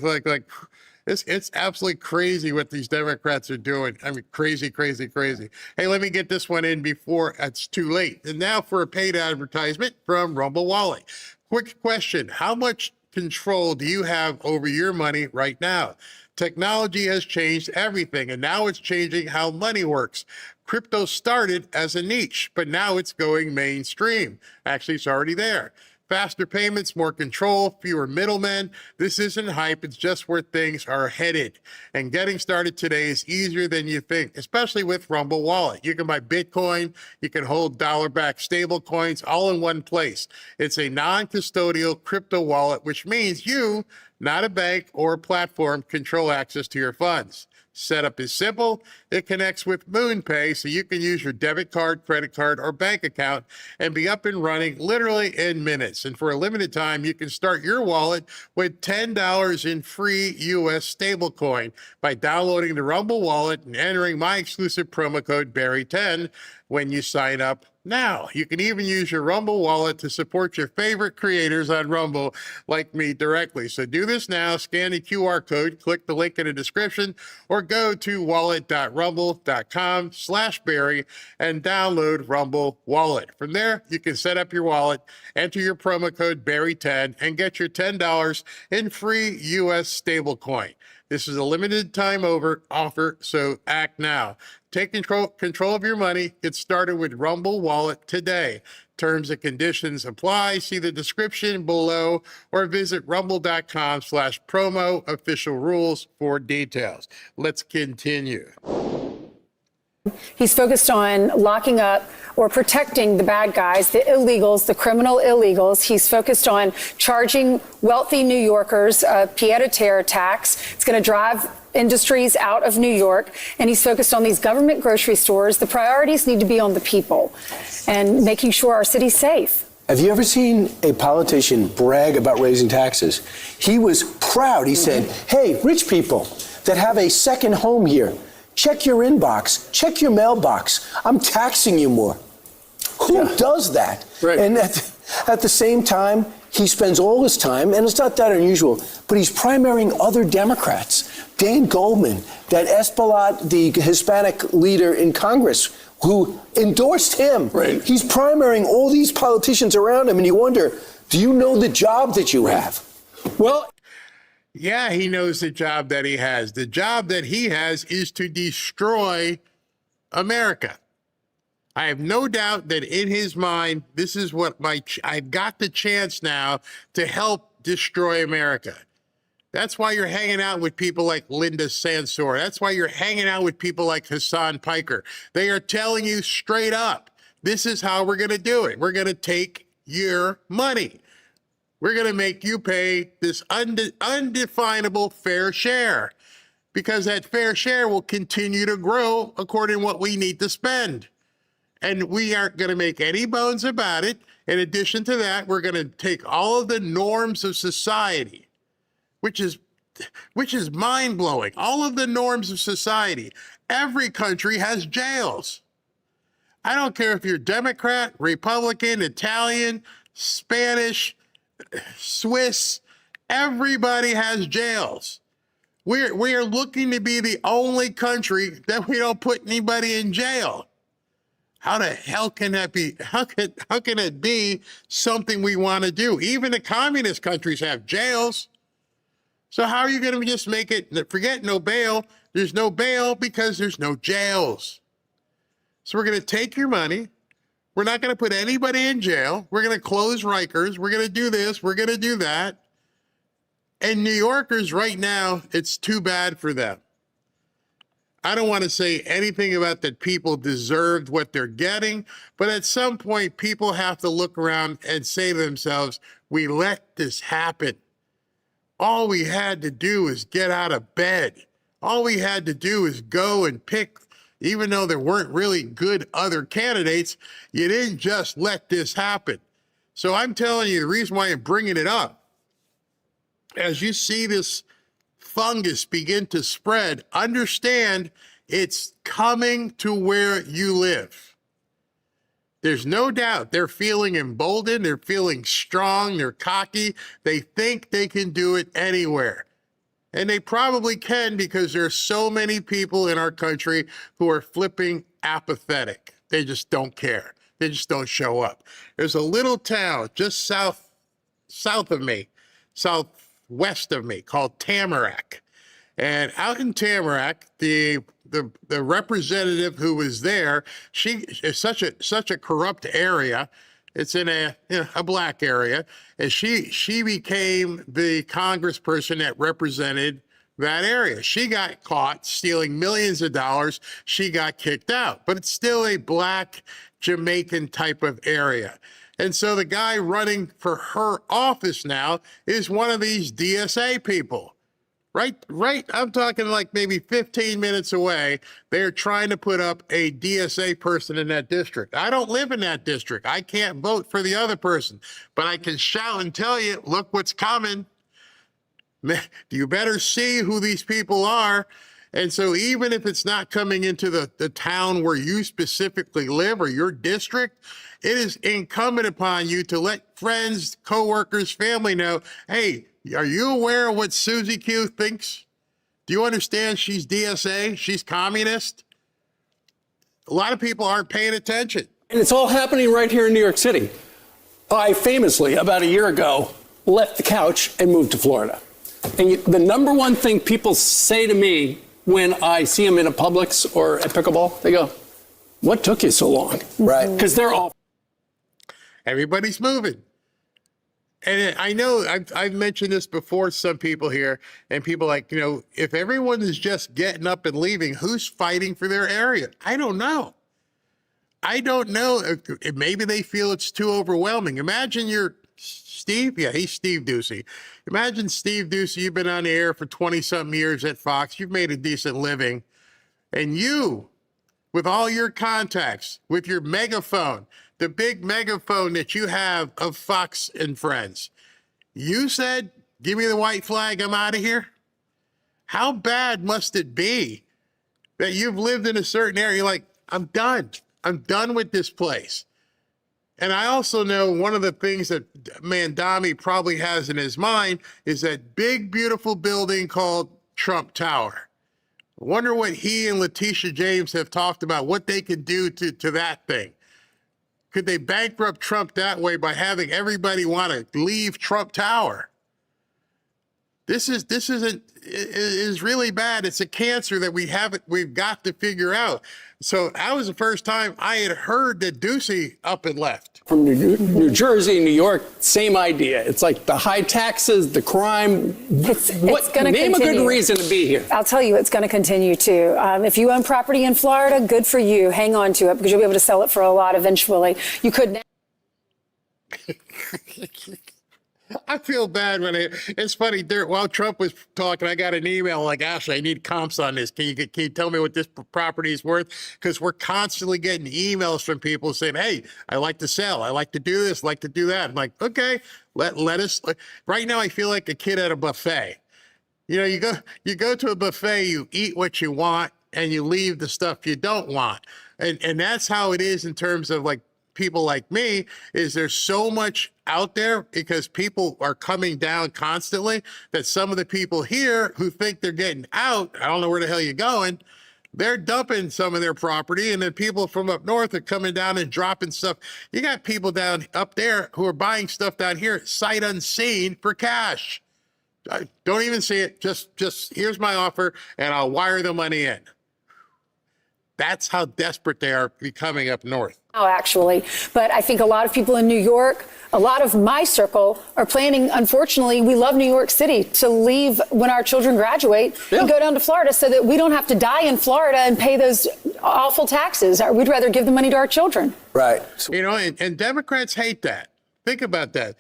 It's absolutely crazy what these Democrats are doing. I mean, crazy, crazy, crazy. Hey, let me get this one in before it's too late. And now for a paid advertisement from Rumble Wallet. Quick question. How much control do you have over your money right now? Technology has changed everything, and now it's changing how money works. Crypto started as a niche, but now it's going mainstream. Actually, it's already there. Faster payments, more control, fewer middlemen. This isn't hype, it's just where things are headed. And getting started today is easier than you think, especially with Rumble Wallet. You can buy Bitcoin, you can hold dollar-backed stable coins all in one place. It's a non-custodial crypto wallet, which means you, not a bank or a platform, control access to your funds. Setup is simple. It connects with MoonPay, so you can use your debit card, credit card, or bank account and be up and running literally in minutes. And for a limited time, you can start your wallet with $10 in free U.S. stablecoin by downloading the Rumble wallet and entering my exclusive promo code Barry10 when you sign up now. You can even use your Rumble wallet to support your favorite creators on Rumble like me directly. So do this now. Scan the QR code, click the link in the description, or go to wallet.rumble.com/Barry and download Rumble Wallet. From there, you can set up your wallet, enter your promo code Barry10, and get your $10 in free U.S. stablecoin. This is a limited time offer, so act now. Take control of your money. Get started with Rumble Wallet today. Terms and conditions apply. See the description below or visit rumble.com/promo official rules for details. Let's continue. He's focused on locking up or protecting the bad guys, the illegals, the criminal illegals. He's focused on charging wealthy New Yorkers a pied-à-terre tax. It's going to drive industries out of New York. And he's focused on these government grocery stores. The priorities need to be on the people and making sure our city's safe. Have you ever seen a politician brag about raising taxes? He was proud. He said, hey, rich people that have a second home here, check your inbox, check your mailbox. I'm taxing you more. Who does that? Right. And at the same time, he spends all his time, and it's not that unusual, but he's primarying other Democrats. Dan Goldman, that Espaillat, the Hispanic leader in Congress, who endorsed him. Right. He's primarying all these politicians around him, and you wonder, do you know the job that you have? Well, yeah, he knows the job that he has. The job that he has is to destroy America. I have no doubt that in his mind, this is what I've got the chance now to help destroy America. That's why you're hanging out with people like Linda Sansor. That's why you're hanging out with people like Hassan Piker. They are telling you straight up, this is how we're going to do it. We're going to take your money. We're going to make you pay this undefinable fair share, because that fair share will continue to grow according to what we need to spend. And we aren't going to make any bones about it. In addition to that, we're going to take all of the norms of society, which is mind-blowing. All of the norms of society. Every country has jails. I don't care if you're Democrat, Republican, Italian, Spanish, Swiss, everybody has jails. We are looking to be the only country that we don't put anybody in jail. How the hell can that be? How can it be something we want to do? Even the communist countries have jails. So how are you going to just make it, forget no bail? There's no bail because there's no jails. So we're going to take your money. We're not going to put anybody in jail. We're going to close Rikers. We're going to do this. We're going to do that. And New Yorkers right now, it's too bad for them. I don't want to say anything about that people deserved what they're getting, but at some point, people have to look around and say to themselves, we let this happen. All we had to do is get out of bed. All we had to do is go and pick, even though there weren't really good other candidates, you didn't just let this happen. So I'm telling you, the reason why I'm bringing it up, as you see this fungus begin to spread, understand it's coming to where you live. There's no doubt they're feeling emboldened, they're feeling strong, they're cocky, they think they can do it anywhere. And they probably can, because there's so many people in our country who are flipping apathetic. They just don't care. They just don't show up. There's a little town just southwest of me called Tamarack. And out in Tamarack, the representative who was there, she is such a corrupt area. It's in a black area, and she became the congressperson that represented that area. She got caught stealing millions of dollars. She got kicked out, but it's still a black Jamaican type of area. And so the guy running for her office now is one of these DSA people. Right. I'm talking like maybe 15 minutes away. They're trying to put up a DSA person in that district. I don't live in that district. I can't vote for the other person, but I can shout and tell you, look what's coming. You better see who these people are. And so even if it's not coming into the town where you specifically live or your district, it is incumbent upon you to let friends, coworkers, family know, hey, are you aware of what Susie Q thinks? Do you understand she's DSA? She's communist? A lot of people aren't paying attention. And it's all happening right here in New York City. I famously, about a year ago, left the couch and moved to Florida. And the number one thing people say to me when I see them in a Publix or at pickleball, they go, what took you so long? Right. Because they're all... Everybody's moving. And I know I've mentioned this before to some people here, and people like, if everyone is just getting up and leaving, who's fighting for their area? I don't know. Maybe they feel it's too overwhelming. Imagine you're Steve. Yeah, he's Steve Ducey. Imagine Steve Ducey, you've been on the air for 20-something years at Fox. You've made a decent living. And you, with all your contacts, with your megaphone, the big megaphone that you have of Fox and Friends, you said, give me the white flag, I'm out of here? How bad must it be that you've lived in a certain area? You're like, I'm done. I'm done with this place. And I also know one of the things that Mamdani probably has in his mind is that big, beautiful building called Trump Tower. I wonder what he and Letitia James have talked about, what they could do to that thing. Could they bankrupt Trump that way by having everybody want to leave Trump Tower? This is really bad. It's a cancer that we've got to figure out. So that was the first time I had heard that Ducey up and left. From New Jersey, New York, same idea. It's like the high taxes, the crime. It's going to name continue. a good reason to be here. I'll tell you, it's going to continue too. If you own property in Florida, good for you. Hang on to it because you'll be able to sell it for a lot eventually. You could now. I feel bad when it's funny. While Trump was talking, I got an email like, Ashley, I need comps on this. Can you tell me what this property is worth? Because we're constantly getting emails from people saying, hey, I like to sell. I like to do this, like to do that. I'm like, okay, let us. Right now, I feel like a kid at a buffet. You go to a buffet, you eat what you want, and you leave the stuff you don't want. And that's how it is in terms of like people like me, is there's so much out there because people are coming down constantly that some of the people here who think they're getting out, I don't know where the hell you're going, they're dumping some of their property, and then people from up north are coming down and dropping stuff. You got people down up there who are buying stuff down here sight unseen for cash. Don't even see it. Just here's my offer and I'll wire the money in. That's how desperate they are becoming up north. Oh, actually. But I think a lot of people in New York, a lot of my circle are planning, unfortunately, we love New York City, to leave when our children graduate and go down to Florida so that we don't have to die in Florida and pay those awful taxes. We'd rather give the money to our children. Right. And Democrats hate that. Think about that.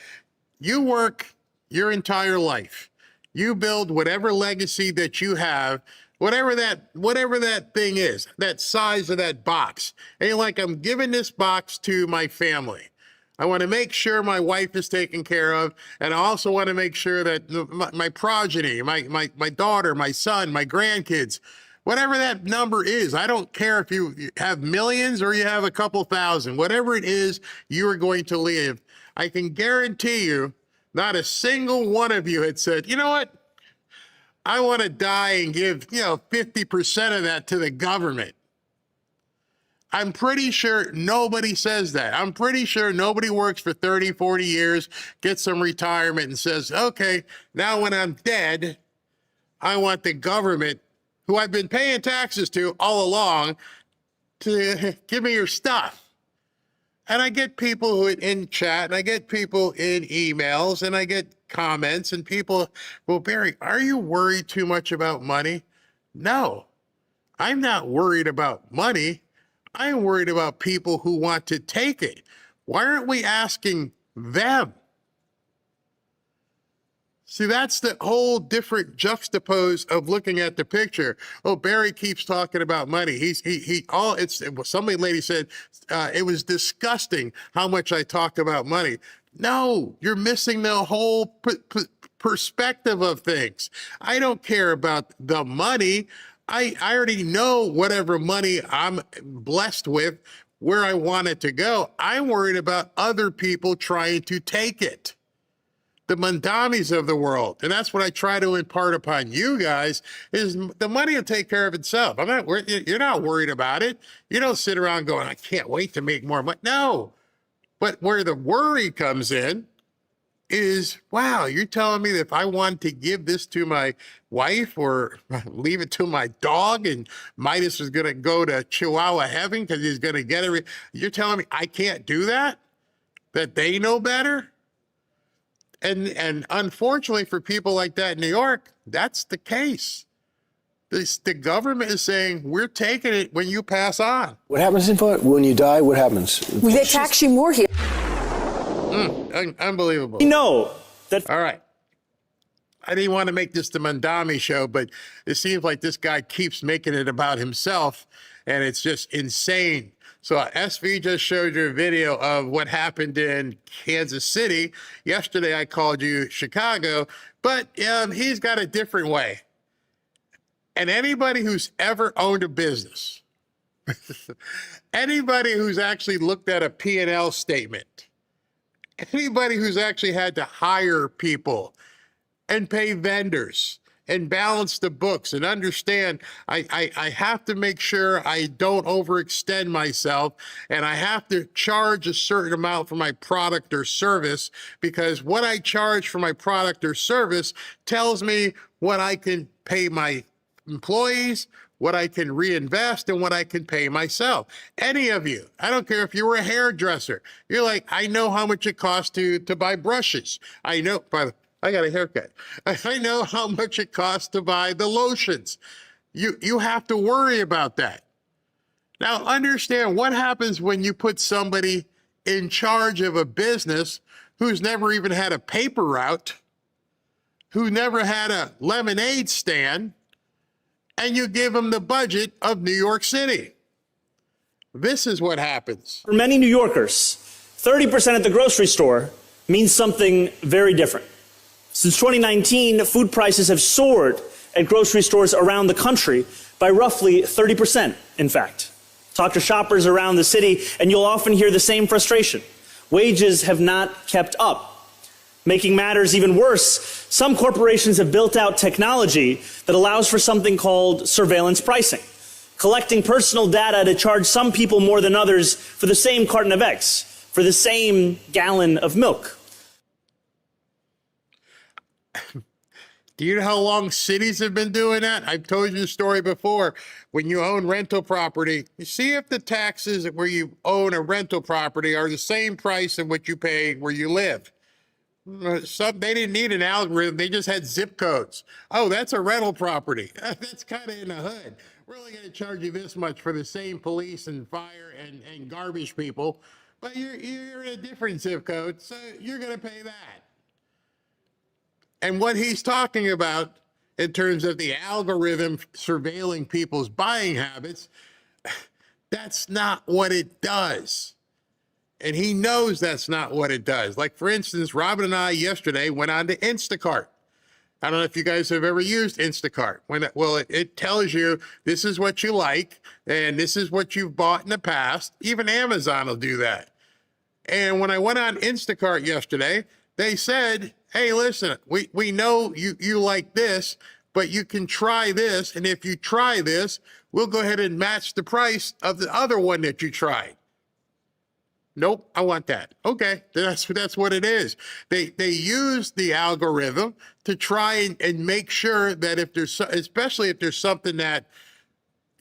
You work your entire life. You build whatever legacy that you have, whatever that thing is, that size of that box. And you're like, I'm giving this box to my family. I want to make sure my wife is taken care of. And I also want to make sure that my progeny, my daughter, my son, my grandkids, whatever that number is, I don't care if you have millions or you have a couple thousand, whatever it is, you are going to live. I can guarantee you, not a single one of you had said, you know what? I want to die and give, 50% of that to the government. I'm pretty sure nobody says that. I'm pretty sure nobody works for 30, 40 years, gets some retirement and says, okay, now when I'm dead, I want the government, who I've been paying taxes to all along, to give me your stuff. And I get people who in chat, and I get people in emails, and I get comments, and people, well, Barry, are you worried too much about money? No, I'm not worried about money. I'm worried about people who want to take it. Why aren't we asking them? See, that's the whole different juxtapose of looking at the picture. Oh, Barry keeps talking about money. Somebody lady said, it was disgusting how much I talk about money. No, you're missing the whole perspective of things. I don't care about the money. I already know whatever money I'm blessed with, where I want it to go. I'm worried about other people trying to take it. The Mamdanis of the world. And that's what I try to impart upon you guys, is the money will take care of itself. You're not worried about it. You don't sit around going, I can't wait to make more money. No. But where the worry comes in is, wow, you're telling me that if I want to give this to my wife or leave it to my dog and Midas is going to go to Chihuahua heaven because he's going to get it. You're telling me I can't do that? That they know better? And unfortunately for people like that in New York, that's the case. The government is saying, we're taking it when you pass on. What happens when you die? What happens? They tax you more here. Unbelievable. We know that. All right. I didn't want to make this the Mamdani show, but it seems like this guy keeps making it about himself, and it's just insane. So SV just showed you a video of what happened in Kansas City. Yesterday, I called you Chicago, but he's got a different way. And anybody who's ever owned a business, anybody who's actually looked at a P&L statement, anybody who's actually had to hire people and pay vendors and balance the books and understand I have to make sure I don't overextend myself, and I have to charge a certain amount for my product or service, because what I charge for my product or service tells me what I can pay my employees, what I can reinvest, and what I can pay myself. Any of you, I don't care if you were a hairdresser, you're like, I know how much it costs to buy brushes. I know, I got a haircut. I know how much it costs to buy the lotions. You have to worry about that. Now, understand what happens when you put somebody in charge of a business who's never even had a paper route, who never had a lemonade stand, and you give them the budget of New York City. This is what happens. For many New Yorkers, 30% at the grocery store means something very different. Since 2019, food prices have soared at grocery stores around the country by roughly 30%, in fact. Talk to shoppers around the city, and you'll often hear the same frustration. Wages have not kept up. Making matters even worse, some corporations have built out technology that allows for something called surveillance pricing, collecting personal data to charge some people more than others for the same carton of eggs, for the same gallon of milk. Do you know how long cities have been doing that? I've told you the story before. When you own rental property, you see if the taxes where you own a rental property are the same price in what you pay where you live. They didn't need an algorithm. They just had zip codes. Oh, that's a rental property. That's kind of in the hood. We're only going to charge you this much for the same police and fire and garbage people. But you're in a different zip code, so you're going to pay that. And what he's talking about in terms of the algorithm surveilling people's buying habits, that's not what it does. And he knows that's not what it does. Like, for instance, Robin and I yesterday went on to Instacart. I don't know if you guys have ever used Instacart. It tells you this is what you like, and this is what you've bought in the past. Even Amazon will do that. And when I went on Instacart yesterday, they said, hey, listen, we know you like this, but you can try this. And if you try this, we'll go ahead and match the price of the other one that you tried. Nope, I want that. Okay, that's what it is. They use the algorithm to try and make sure that if there's, especially if there's something that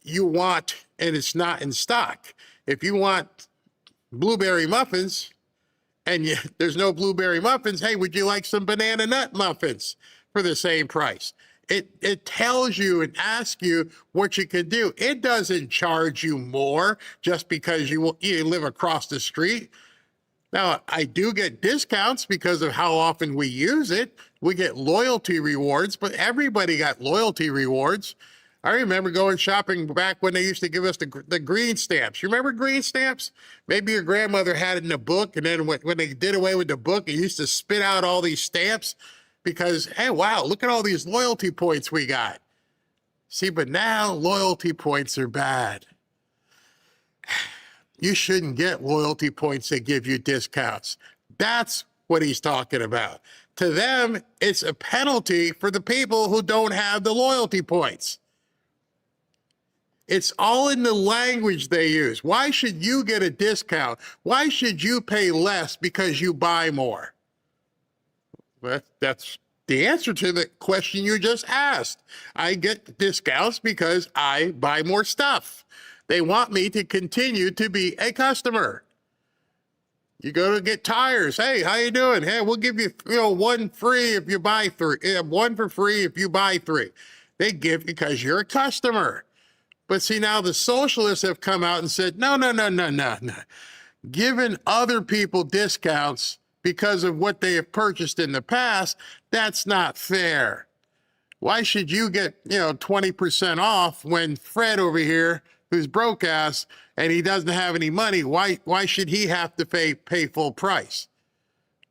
you want and it's not in stock. If you want blueberry muffins, and there's no blueberry muffins, hey, would you like some banana nut muffins for the same price? It tells you and asks you what you can do. It doesn't charge you more just because you live across the street. Now, I do get discounts because of how often we use it. We get loyalty rewards, but everybody got loyalty rewards. I remember going shopping back when they used to give us the green stamps. You remember green stamps? Maybe your grandmother had it in a book, and then when they did away with the book, it used to spit out all these stamps because, hey, wow, look at all these loyalty points we got. See, but now loyalty points are bad. You shouldn't get loyalty points that give you discounts. That's what he's talking about. To them, it's a penalty for the people who don't have the loyalty points. It's all in the language they use. Why should you get a discount? Why should you pay less because you buy more? That's the answer to the question you just asked. I get discounts because I buy more stuff. They want me to continue to be a customer. You go to get tires. Hey, how you doing? Hey, we'll give you, one free if you buy three. One for free if you buy three. They give because you're a customer. But see, now the socialists have come out and said, no. Giving other people discounts because of what they have purchased in the past, that's not fair. Why should you get, 20% off when Fred over here, who's broke ass and he doesn't have any money, why should he have to pay full price?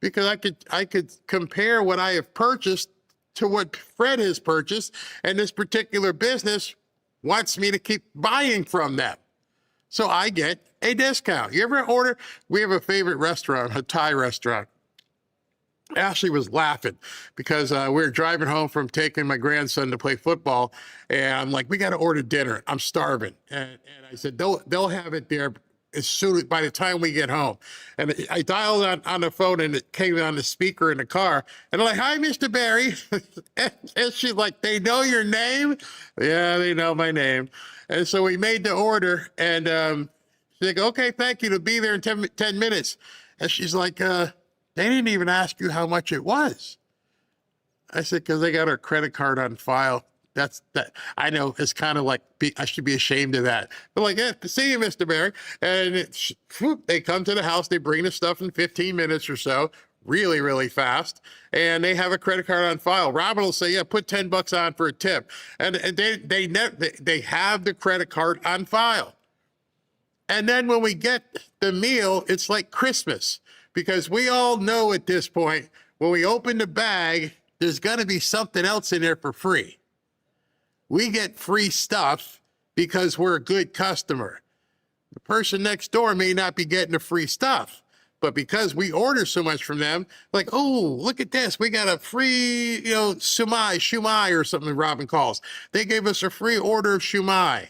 Because I could compare what I have purchased to what Fred has purchased, and this particular business wants me to keep buying from them. So I get a discount. You ever order? We have a favorite restaurant, a Thai restaurant. Ashley was laughing because we were driving home from taking my grandson to play football, and I'm like, we got to order dinner. I'm starving. And I said, they'll have it there by the time we get home. And I dialed on the phone, and it came on the speaker in the car. And I'm like, hi, Mr. Barry. And she's like, they know your name? Yeah, they know my name. And so we made the order, and she's like, okay, thank you, to be there in 10 minutes. And she's like, they didn't even ask you how much it was. I said, because they got our credit card on file. That I know it's kind of like I should be ashamed of that. But like, yeah, see you, Mr. Barry. And they come to the house, they bring the stuff in 15 minutes or so, really, really fast. And they have a credit card on file. Robin will say, yeah, put $10 on for a tip. And they have the credit card on file. And then when we get the meal, it's like Christmas. Because we all know at this point, when we open the bag, there's going to be something else in there for free. We get free stuff because we're a good customer. The person next door may not be getting the free stuff, but because we order so much from them, like, oh, look at this. We got a free, shumai or something Robin calls. They gave us a free order of shumai.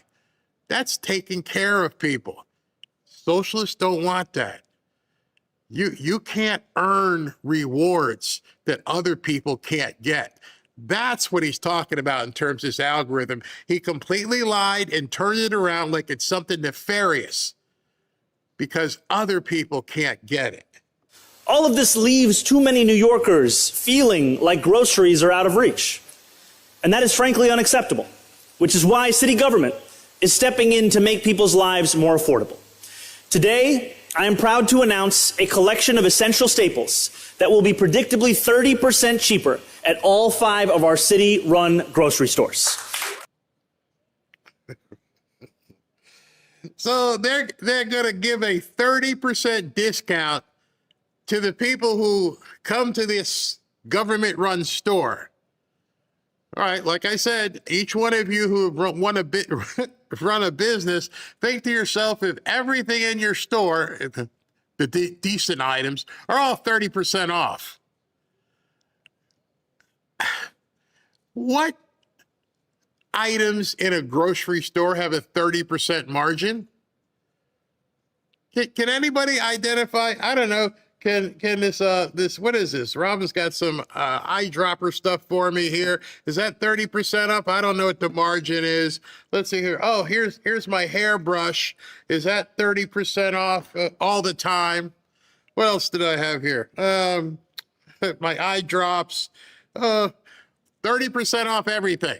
That's taking care of people. Socialists don't want that. You can't earn rewards that other people can't get. That's what he's talking about in terms of this algorithm. He completely lied and turned it around like it's something nefarious because other people can't get it. All of this leaves too many New Yorkers feeling like groceries are out of reach. And that is frankly unacceptable, which is why city government is stepping in to make people's lives more affordable. Today, I am proud to announce a collection of essential staples that will be predictably 30% cheaper at all 5 of our city-run grocery stores. So they're going to give a 30% discount to the people who come to this government-run store. All right, like I said, each one of you who run a business, think to yourself, if everything in your store, the decent items, are all 30% off. What items in a grocery store have a 30% margin? Can anybody identify? I don't know. Can this what is this? Robin's got some eyedropper stuff for me here. Is that 30% up? I don't know what the margin is. Let's see here. Oh, here's my hairbrush. Is that 30% off all the time? What else did I have here? My eye drops. 30% off everything.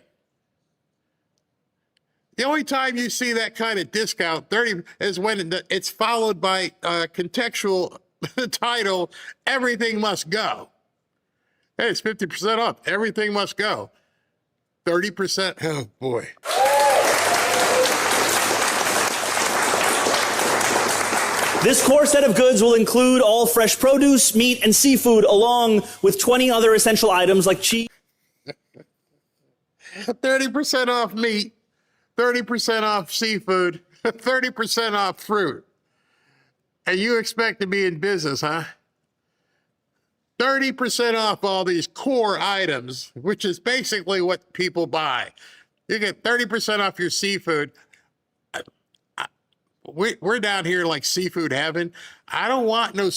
The only time you see that kind of discount, 30, is when it's followed by contextual the title, Everything Must Go. Hey, it's 50% off. Everything must go. 30%. Oh, boy. This core set of goods will include all fresh produce, meat, and seafood, along with 20 other essential items like cheese. 30% off meat, 30% off seafood, 30% off fruit. And you expect to be in business, huh? 30% off all these core items, which is basically what people buy. You get 30% off your seafood. We're down here like seafood heaven. I don't want no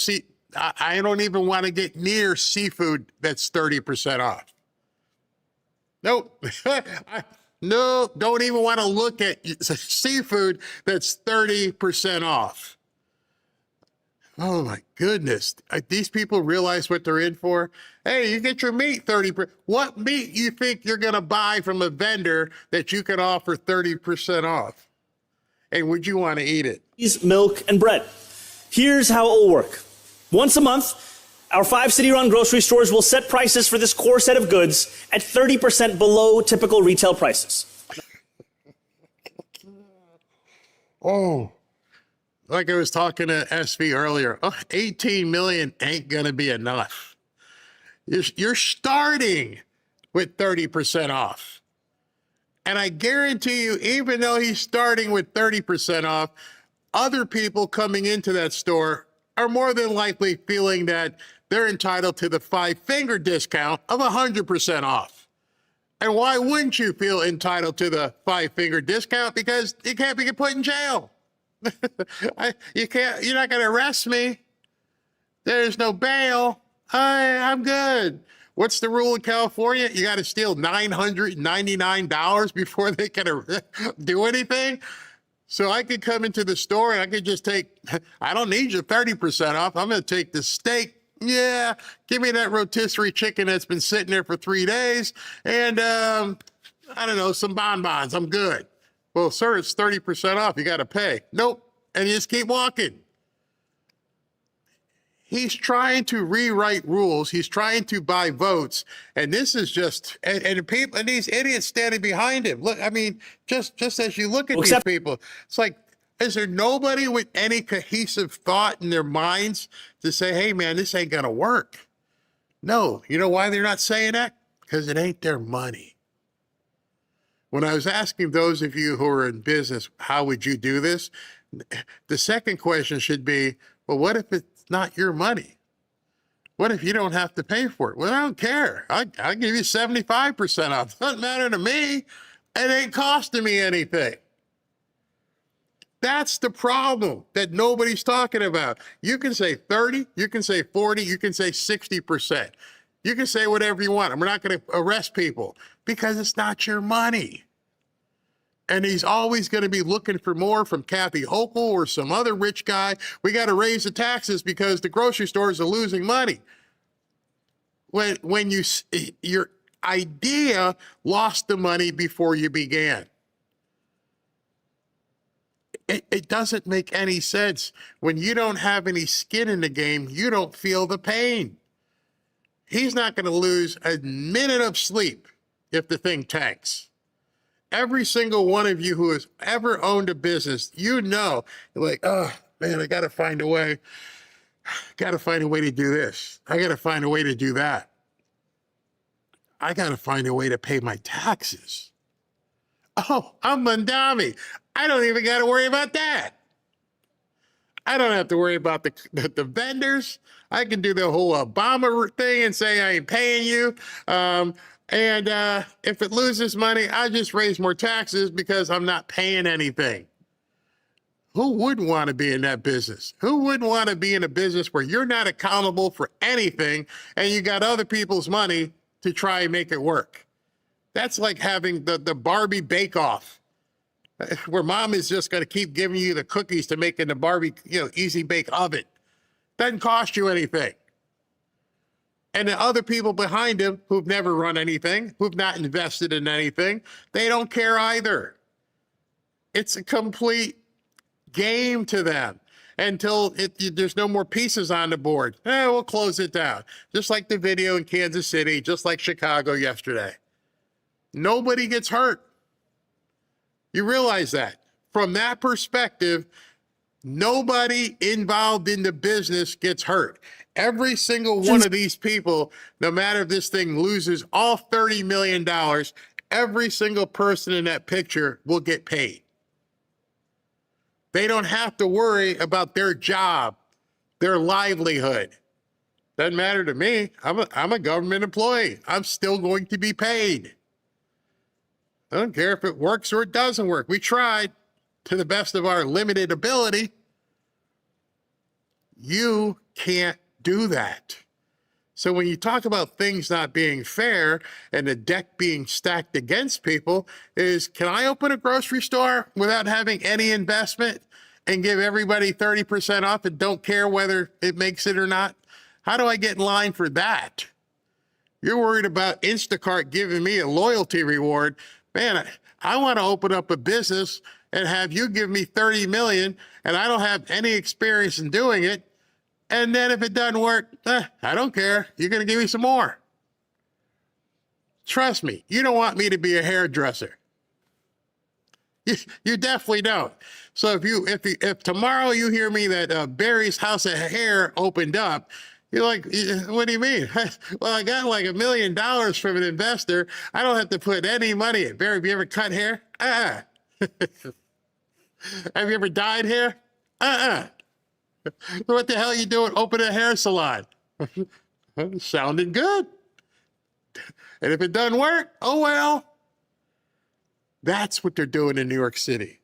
I don't even want to get near seafood that's 30% off. Nope. No, don't even want to look at seafood that's 30% off. Oh my goodness. These people realize what they're in for? Hey, you get your meat 30%. What meat you think you're going to buy from a vendor that you can offer 30% off? And would you want to eat it? Milk, and bread. Here's how it will work. Once a month, our 5 city-run grocery stores will set prices for this core set of goods at 30% below typical retail prices. Oh, like I was talking to SV earlier, 18 million ain't going to be enough. You're starting with 30% off. And I guarantee you, even though he's starting with 30% off, other people coming into that store are more than likely feeling that they're entitled to the 5-finger discount of 100% off. And why wouldn't you feel entitled to the 5-finger discount? Because you can't be put in jail. You're not going to arrest me. There's no bail. I'm good. What's the rule in California? You got to steal $999 before they can do anything. So I could come into the store and I could just take, I don't need your 30% off. I'm going to take the steak. Yeah, give me that rotisserie chicken that's been sitting there for 3 days. And I don't know, some bonbons. I'm good. Well, sir, it's 30% off. You got to pay. Nope. And you just keep walking. He's trying to rewrite rules. He's trying to buy votes. And this is just, and people, and these idiots standing behind him. Look, I mean, just as you look at these people, it's like, is there nobody with any cohesive thought in their minds to say, hey, man, this ain't going to work? No. You know why they're not saying that? Because it ain't their money. When I was asking those of you who are in business, how would you do this? The second question should be, well, what if it's not your money? What if you don't have to pay for it? Well, I don't care. I'll give you 75% off. Doesn't matter to me. It ain't costing me anything. That's the problem that nobody's talking about. You can say 30, you can say 40, you can say 60%. You can say whatever you want. We're not going to arrest people because it's not your money. And he's always going to be looking for more from Kathy Hochul or some other rich guy. We got to raise the taxes because the grocery stores are losing money. When your idea lost the money before you began. It doesn't make any sense. When you don't have any skin in the game, you don't feel the pain. He's not going to lose a minute of sleep if the thing tanks. Every single one of you who has ever owned a business, you know, like, oh, man, I got to find a way. Got to find a way to do this. I got to find a way to do that. I got to find a way to pay my taxes. Oh, I'm Mamdani. I don't even got to worry about that. I don't have to worry about the vendors. I can do the whole Obama thing and say I ain't paying you. And if it loses money, I just raise more taxes because I'm not paying anything. Who wouldn't want to be in that business? Who wouldn't want to be in a business where you're not accountable for anything and you got other people's money to try and make it work? That's like having the Barbie bake-off, where mom is just going to keep giving you the cookies to make in the Barbie, easy bake oven. Doesn't cost you anything. And the other people behind him who've never run anything, who've not invested in anything, they don't care either. It's a complete game to them. until there's no more pieces on the board. We'll close it down. Just like the video in Kansas City, just like Chicago yesterday. Nobody gets hurt. You realize that. From that perspective, nobody involved in the business gets hurt. Every single one of these people, no matter if this thing loses all $30 million, every single person in that picture will get paid. They don't have to worry about their job, their livelihood. Doesn't matter to me. I'm a government employee. I'm still going to be paid. I don't care if it works or it doesn't work. We tried to the best of our limited ability. You can't do that. So when you talk about things not being fair and the deck being stacked against people, can I open a grocery store without having any investment and give everybody 30% off and don't care whether it makes it or not? How do I get in line for that? You're worried about Instacart giving me a loyalty reward. Man, I want to open up a business and have you give me 30 million and I don't have any experience in doing it. And then if it doesn't work, I don't care. You're going to give me some more. Trust me, you don't want me to be a hairdresser. You definitely don't. So if tomorrow you hear me that Barry's House of Hair opened up, you're like, what do you mean? Well, I got like $1 million from an investor. I don't have to put any money in. Barry, have you ever cut hair? Have you ever dyed hair? What the hell are you doing? Open a hair salon. Sounded good. And if it doesn't work, oh well. That's what they're doing in New York City.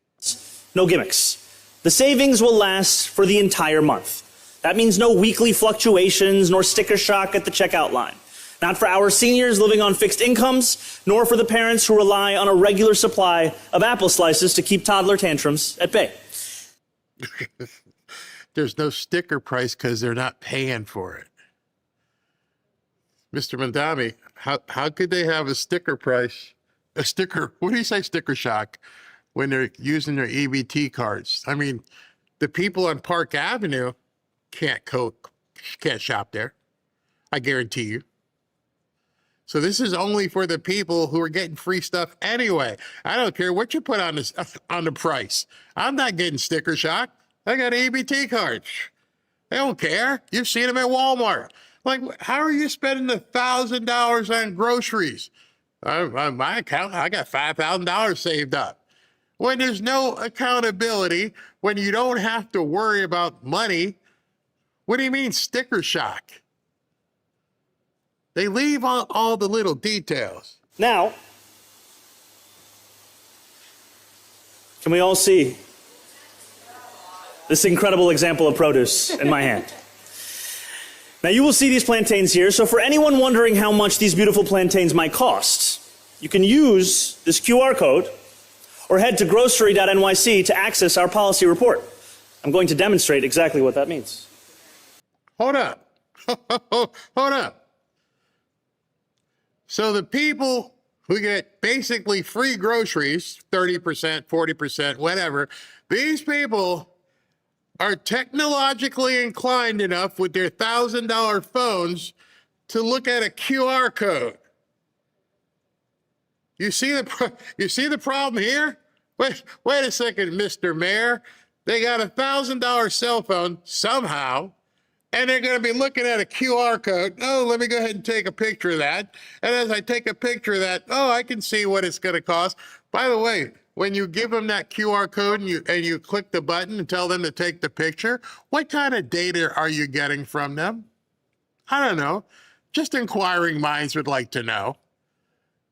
No gimmicks. The savings will last for the entire month. That means no weekly fluctuations nor sticker shock at the checkout line. Not for our seniors living on fixed incomes, nor for the parents who rely on a regular supply of apple slices to keep toddler tantrums at bay. There's no sticker price because they're not paying for it. Mr. Mamdani, how could they have a sticker price, what do you say, sticker shock, when they're using their EBT cards? I mean, the people on Park Avenue can't shop there. I guarantee you. So this is only for the people who are getting free stuff anyway. I don't care what you put on the price. I'm not getting sticker shock. I got an EBT card. They don't care. You've seen them at Walmart. Like, how are you spending $1,000 on groceries? On my account, I got $5,000 saved up. When there's no accountability, when you don't have to worry about money, what do you mean sticker shock? They leave all the little details. Now, can we all see this incredible example of produce in my hand? Now you will see these plantains here, so for anyone wondering how much these beautiful plantains might cost, you can use this QR code or head to grocery.nyc to access our policy report. I'm going to demonstrate exactly what that means. Hold up. Hold up. So the people who get basically free groceries, 30%, 40%, whatever, these people are technologically inclined enough with their $1,000 phones to look at a QR code. You see the problem here? Wait a second, Mr. Mayor. They got a $1,000 cell phone somehow, and they're going to be looking at a QR code. Oh, let me go ahead and take a picture of that. And as I take a picture of that, oh, I can see what it's going to cost. By the way, when you give them that QR code and you click the button and tell them to take the picture, what kind of data are you getting from them? I don't know. Just inquiring minds would like to know.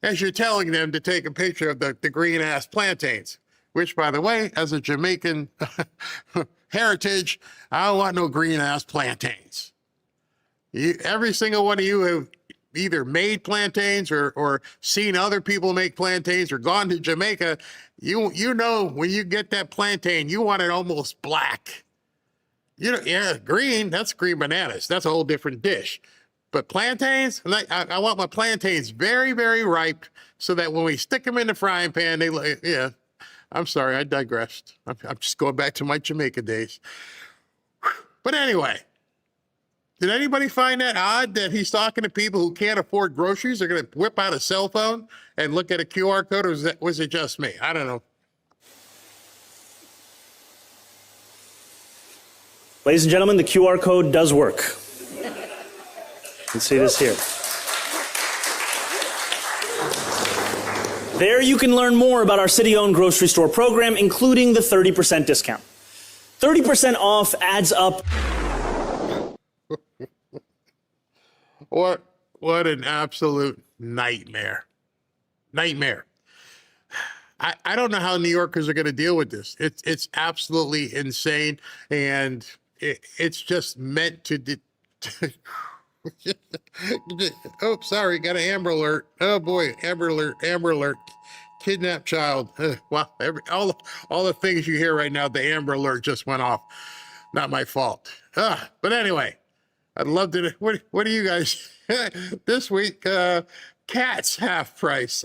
As you're telling them to take a picture of the green-ass plantains, which, by the way, as a Jamaican heritage, I don't want no green-ass plantains. Every single one of you have either made plantains or seen other people make plantains or gone to Jamaica. You know when you get that plantain, you want it almost black. Yeah, green, that's green bananas. That's a whole different dish. But plantains, I want my plantains very, very ripe so that when we stick them in the frying pan, I'm sorry, I digressed. I'm just going back to my Jamaica days. But anyway, did anybody find that odd that he's talking to people who can't afford groceries? They're going to whip out a cell phone and look at a QR code, or was it just me? I don't know. Ladies and gentlemen, the QR code does work. You can see this here. There you can learn more about our city-owned grocery store program, including the 30% discount. 30% off adds up. What an absolute nightmare. Nightmare. I don't know how New Yorkers are going to deal with this. It's absolutely insane, and it's just meant to oh, sorry, got an Amber Alert. Oh boy, Amber Alert. Kidnapped child. Wow, all the things you hear right now, the Amber Alert just went off. Not my fault. But anyway, I'd love to. What do you guys this week? Cats half price.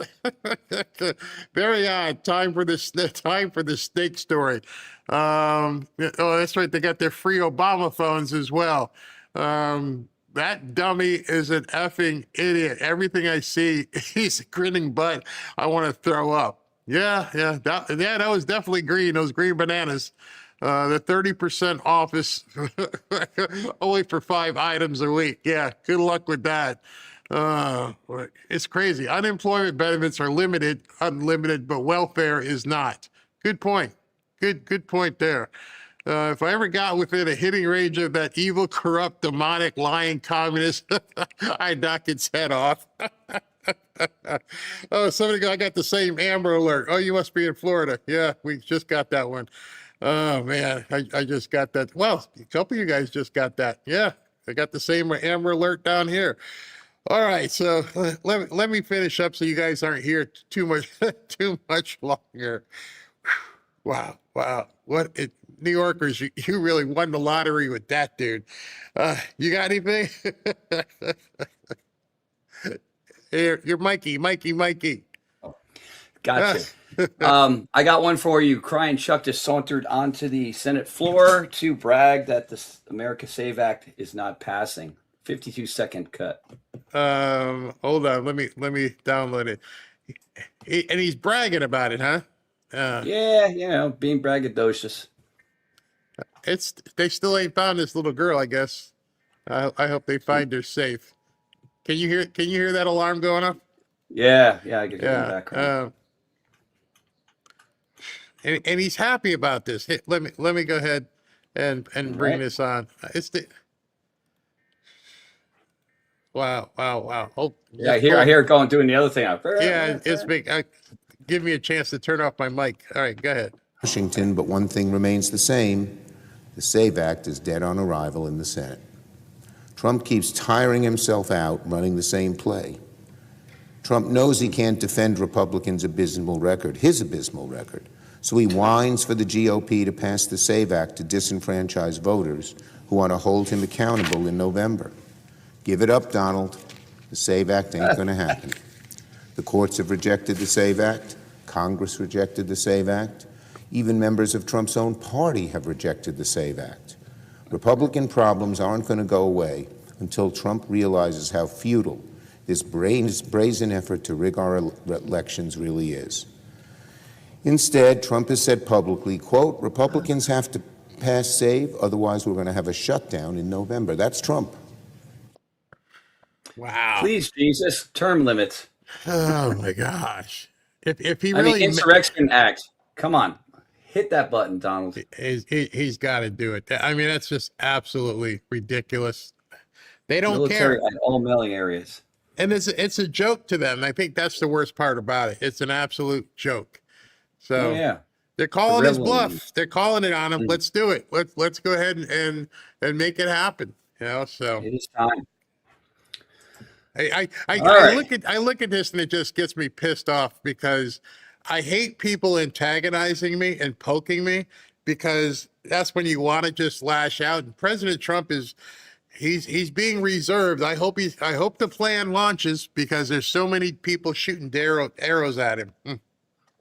Very odd. Time for the steak story. Oh, that's right. They got their free Obama phones as well. That dummy is an effing idiot. Everything I see, he's a grinning butt. I want to throw up. Yeah, that was definitely green. Those green bananas. The 30% off is only for 5 items a week. Yeah, good luck with that. It's crazy. Unemployment benefits are unlimited, but welfare is not. Good point. Good point there. If I ever got within a hitting range of that evil, corrupt, demonic, lying communist, I'd knock its head off. Oh, I got the same Amber Alert. Oh, you must be in Florida. Yeah, we just got that one. Oh, man, I just got that. Well, a couple of you guys just got that. Yeah, I got the same Amber Alert down here. All right, so let me finish up so you guys aren't here too much longer. Wow. New Yorkers, you really won the lottery with that, dude. You got anything? Here, you're Mikey. Gotcha. I got one for you. Crying Chuck just sauntered onto the Senate floor to brag that the America Save Act is not passing. 52-second cut. Hold on. Let me download it. And he's bragging about it, huh? Yeah, being braggadocious. They still ain't found this little girl, I guess. I hope they find her safe. Can you hear that alarm going off? Yeah, I get it in the background. And he's happy about this. Hey, let me go ahead and bring this on. Wow. Oh, yeah, I hear it going doing the other thing. Yeah, it's big. Give me a chance to turn off my mic. All right, go ahead. Washington, but one thing remains the same. The SAVE Act is dead on arrival in the Senate. Trump keeps tiring himself out running the same play. Trump knows he can't defend Republicans' abysmal record, so he whines for the GOP to pass the SAVE Act to disenfranchise voters who want to hold him accountable in November. Give it up, Donald. The SAVE Act ain't going to happen. The courts have rejected the SAVE Act. Congress rejected the SAVE Act. Even members of Trump's own party have rejected the SAVE Act. Republican problems aren't going to go away until Trump realizes how futile this brazen effort to rig our elections really is. Instead, Trump has said publicly, quote, Republicans have to pass SAVE, otherwise we're going to have a shutdown in November. That's Trump. Wow. Please, Jesus, term limits. Oh, my gosh. If he really... Insurrection Act. Come on. Hit that button, Donald. He's got to do it. I mean, that's just absolutely ridiculous. They don't Military care. At all mailing areas. And it's a joke to them. I think that's the worst part about it. It's an absolute joke. So they're calling his bluff. They're calling it on him. Let's do it. Let's go ahead and make it happen. So it is time. I look at this and it just gets me pissed off because I hate people antagonizing me and poking me because that's when you want to just lash out. And President Trump he's being reserved. I hope the plan launches because there's so many people shooting arrows at him.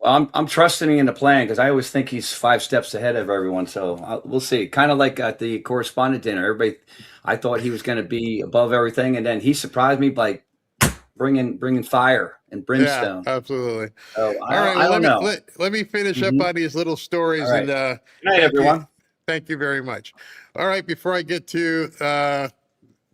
Well, I'm trusting in the plan because I always think he's 5 steps ahead of everyone. So we'll see. Kind of like at the correspondent dinner, I thought he was going to be above everything, and then he surprised me by bringing fire and brimstone. Yeah, absolutely. So All right, I don't know. let me finish up on these little stories. All right. And Good night, everyone. Thank you very much. All right, before I get to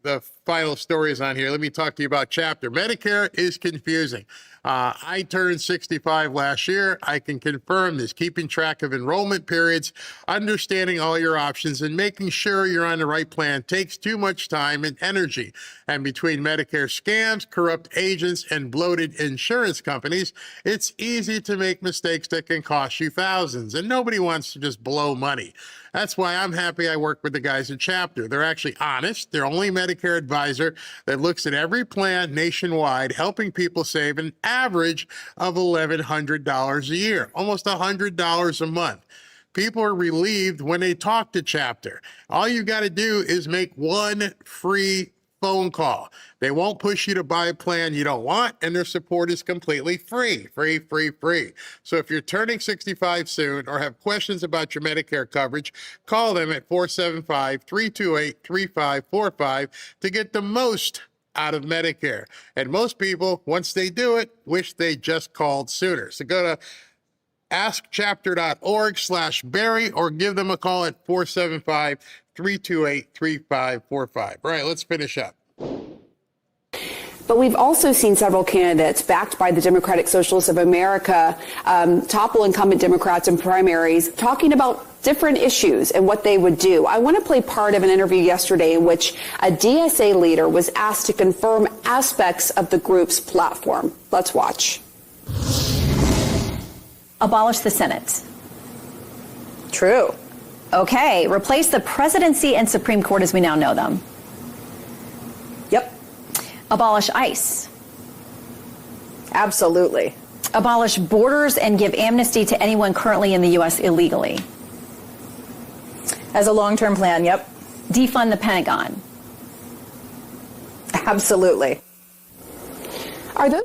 the final stories on here, let me talk to you about Chapter. Medicare is confusing. I turned 65 last year. I can confirm this. Keeping track of enrollment periods, understanding all your options, and making sure you're on the right plan takes too much time and energy. And between Medicare scams, corrupt agents, and bloated insurance companies, it's easy to make mistakes that can cost you thousands. And nobody wants to just blow money. That's why I'm happy I work with the guys at Chapter. They're actually honest. They're only Medicare advisor that looks at every plan nationwide, helping people save an average of $1,100 a year, almost $100 a month. People are relieved when they talk to Chapter. All you got to do is make one free phone call. They won't push you to buy a plan you don't want, and their support is completely free. So if you're turning 65 soon or have questions about your Medicare coverage, call them at 475-328-3545 to get the most out of Medicare. And most people, once they do it, wish they just called sooner. So go to askchapter.org/Barry or give them a call at 475-328-3545. All right, let's finish up. But we've also seen several candidates backed by the Democratic Socialists of America topple incumbent Democrats in primaries, talking about different issues and what they would do. I want to play part of an interview yesterday in which a DSA leader was asked to confirm aspects of the group's platform. Let's watch. Abolish the Senate. True. Okay. Replace the presidency and Supreme Court as we now know them. Yep. Abolish ICE. Absolutely. Abolish borders and give amnesty to anyone currently in the U.S. illegally. As a long-term plan, yep. Defund the Pentagon. Absolutely. Are those?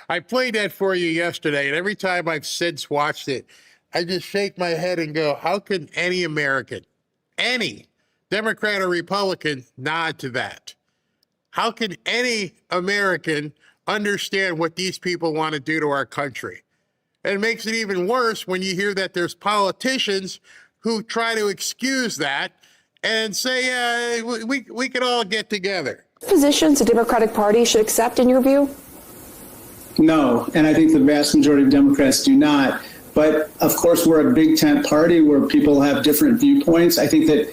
I played that for you yesterday, and every time I've since watched it, I just shake my head and go, how can any American, any Democrat or Republican, nod to that? How can any American understand what these people want to do to our country? And it makes it even worse when you hear that there's politicians who try to excuse that and say, we could all get together. Positions the Democratic Party should accept, in your view? No, and I think the vast majority of Democrats do not. But of course, we're a big tent party where people have different viewpoints. I think that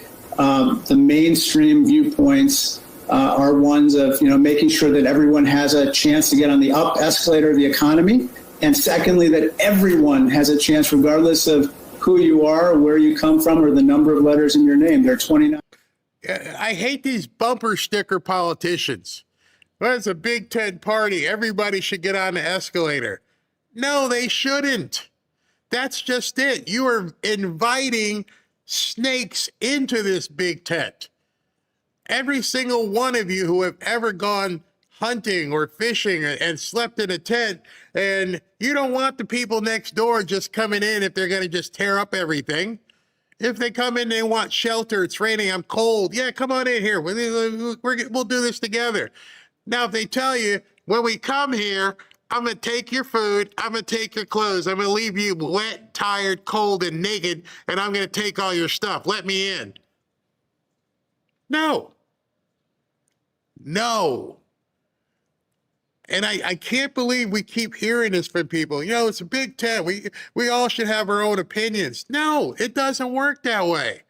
the mainstream viewpoints are ones of making sure that everyone has a chance to get on the up escalator of the economy, and secondly, that everyone has a chance, regardless of who you are, or where you come from, or the number of letters in your name. There are 29. I hate these bumper sticker politicians. Well, it's a big tent party. Everybody should get on the escalator. No, they shouldn't. That's just it. You are inviting snakes into this big tent. Every single one of you who have ever gone hunting or fishing and slept in a tent, and you don't want the people next door just coming in if they're going to just tear up everything. If they come in and they want shelter, it's raining, I'm cold. Yeah, come on in here. We'll do this together. Now, if they tell you, when we come here, I'm going to take your food, I'm going to take your clothes, I'm going to leave you wet, tired, cold, and naked, and I'm going to take all your stuff. Let me in. No. And I can't believe we keep hearing this from people. It's a big tent. We all should have our own opinions. No, it doesn't work that way.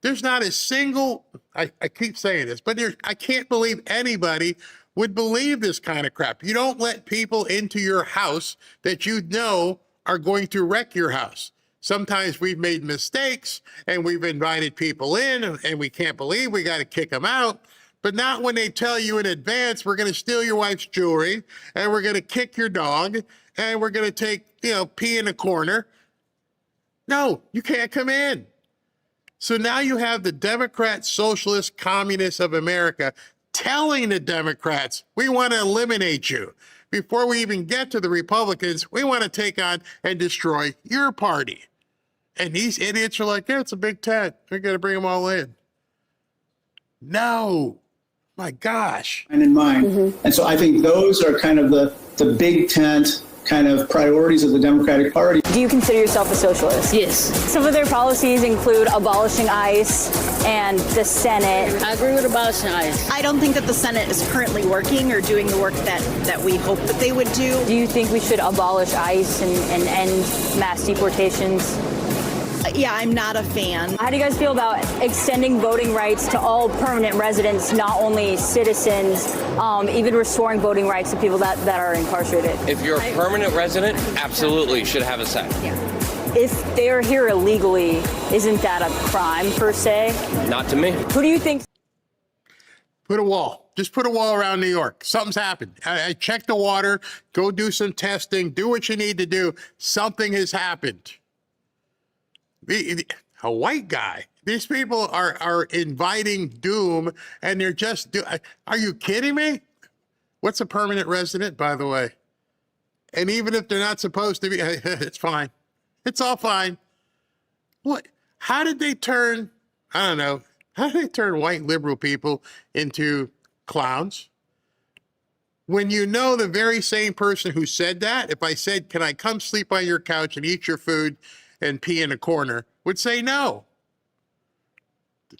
There's not a single, I keep saying this, but I can't believe anybody would believe this kind of crap. You don't let people into your house that you know are going to wreck your house. Sometimes we've made mistakes and we've invited people in and we can't believe we got to kick them out. But not when they tell you in advance, we're going to steal your wife's jewelry and we're going to kick your dog and we're going to take, pee in a corner. No, you can't come in. So now you have the Democrat, Socialist, Communists of America telling the Democrats, we want to eliminate you. before we even get to the Republicans, we want to take on and destroy your party. And these idiots are like, yeah, it's a big tent. We're going to bring them all in. No. My gosh. And in mind. And so I think those are kind of the big tent kind of priorities of the Democratic Party. Do you consider yourself a socialist? Yes. Some of their policies include abolishing ICE and the Senate. I agree with abolishing ICE. I don't think that the Senate is currently working or doing the work that we hope that they would do. Do you think we should abolish ICE and end mass deportations? Yeah, I'm not a fan. How do you guys feel about extending voting rights to all permanent residents, not only citizens, even restoring voting rights to people that are incarcerated? If you're a permanent resident, absolutely should have a say. Yeah. If they're here illegally, isn't that a crime per se? Not to me. Who do you think? Put a wall. Just put a wall around New York. Something's happened. I check the water, go do some testing, do what you need to do. Something has happened. A white guy. These people are inviting doom, and they're just are you kidding me? What's a permanent resident, by the way? And even if they're not supposed to be, it's fine. It's all fine. What? How did they turn, I don't know, how did they turn white liberal people into clowns? When you know the very same person who said that, if I said, can I come sleep on your couch and eat your food and pee in a corner, would say no.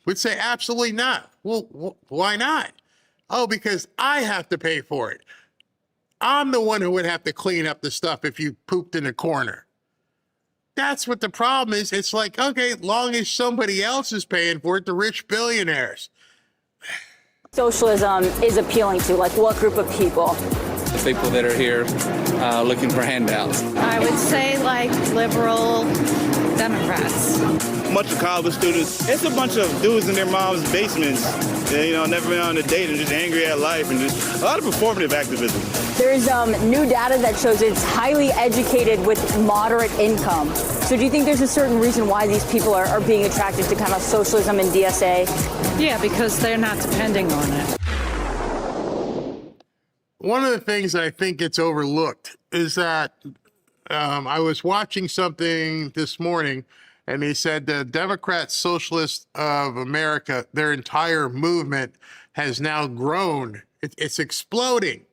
Would say absolutely not. Well, why not? Oh, because I have to pay for it. I'm the one who would have to clean up the stuff if you pooped in a corner. That's what the problem is. It's like, okay, long as somebody else is paying for it, the rich billionaires. Socialism is appealing to, like what group of people? The people that are here looking for handouts. I would say like liberal Democrats. A bunch of college students. It's a bunch of dudes in their mom's basements. They, never been on a date and just angry at life and just a lot of performative activism. There's new data that shows it's highly educated with moderate income. So do you think there's a certain reason why these people are being attracted to kind of socialism and DSA? Yeah, because they're not depending on it. One of the things I think gets overlooked is that I was watching something this morning, and they said the Democrat Socialists of America, their entire movement has now grown. It's exploding.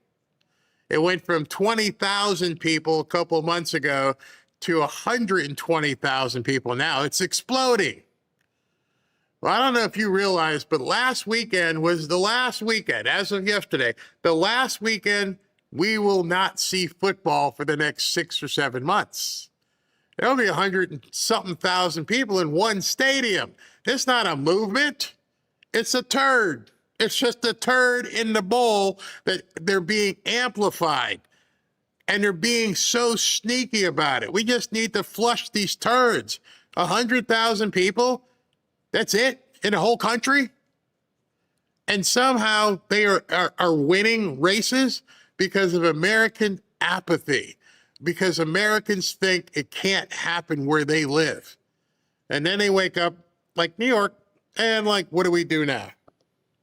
It went from 20,000 people a couple of months ago to 120,000 people now. It's exploding. Well, I don't know if you realize, but last weekend was the last weekend, as of yesterday, the last weekend we will not see football for the next 6 or 7 months. There'll be 100 and something thousand people in one stadium. It's not a movement. It's a turd. It's just a turd in the bowl that they're being amplified. And they're being so sneaky about it. We just need to flush these turds. 100,000 people, that's it in the whole country? And somehow they are winning races because of American apathy, because Americans think it can't happen where they live. And then they wake up like New York and like, what do we do now?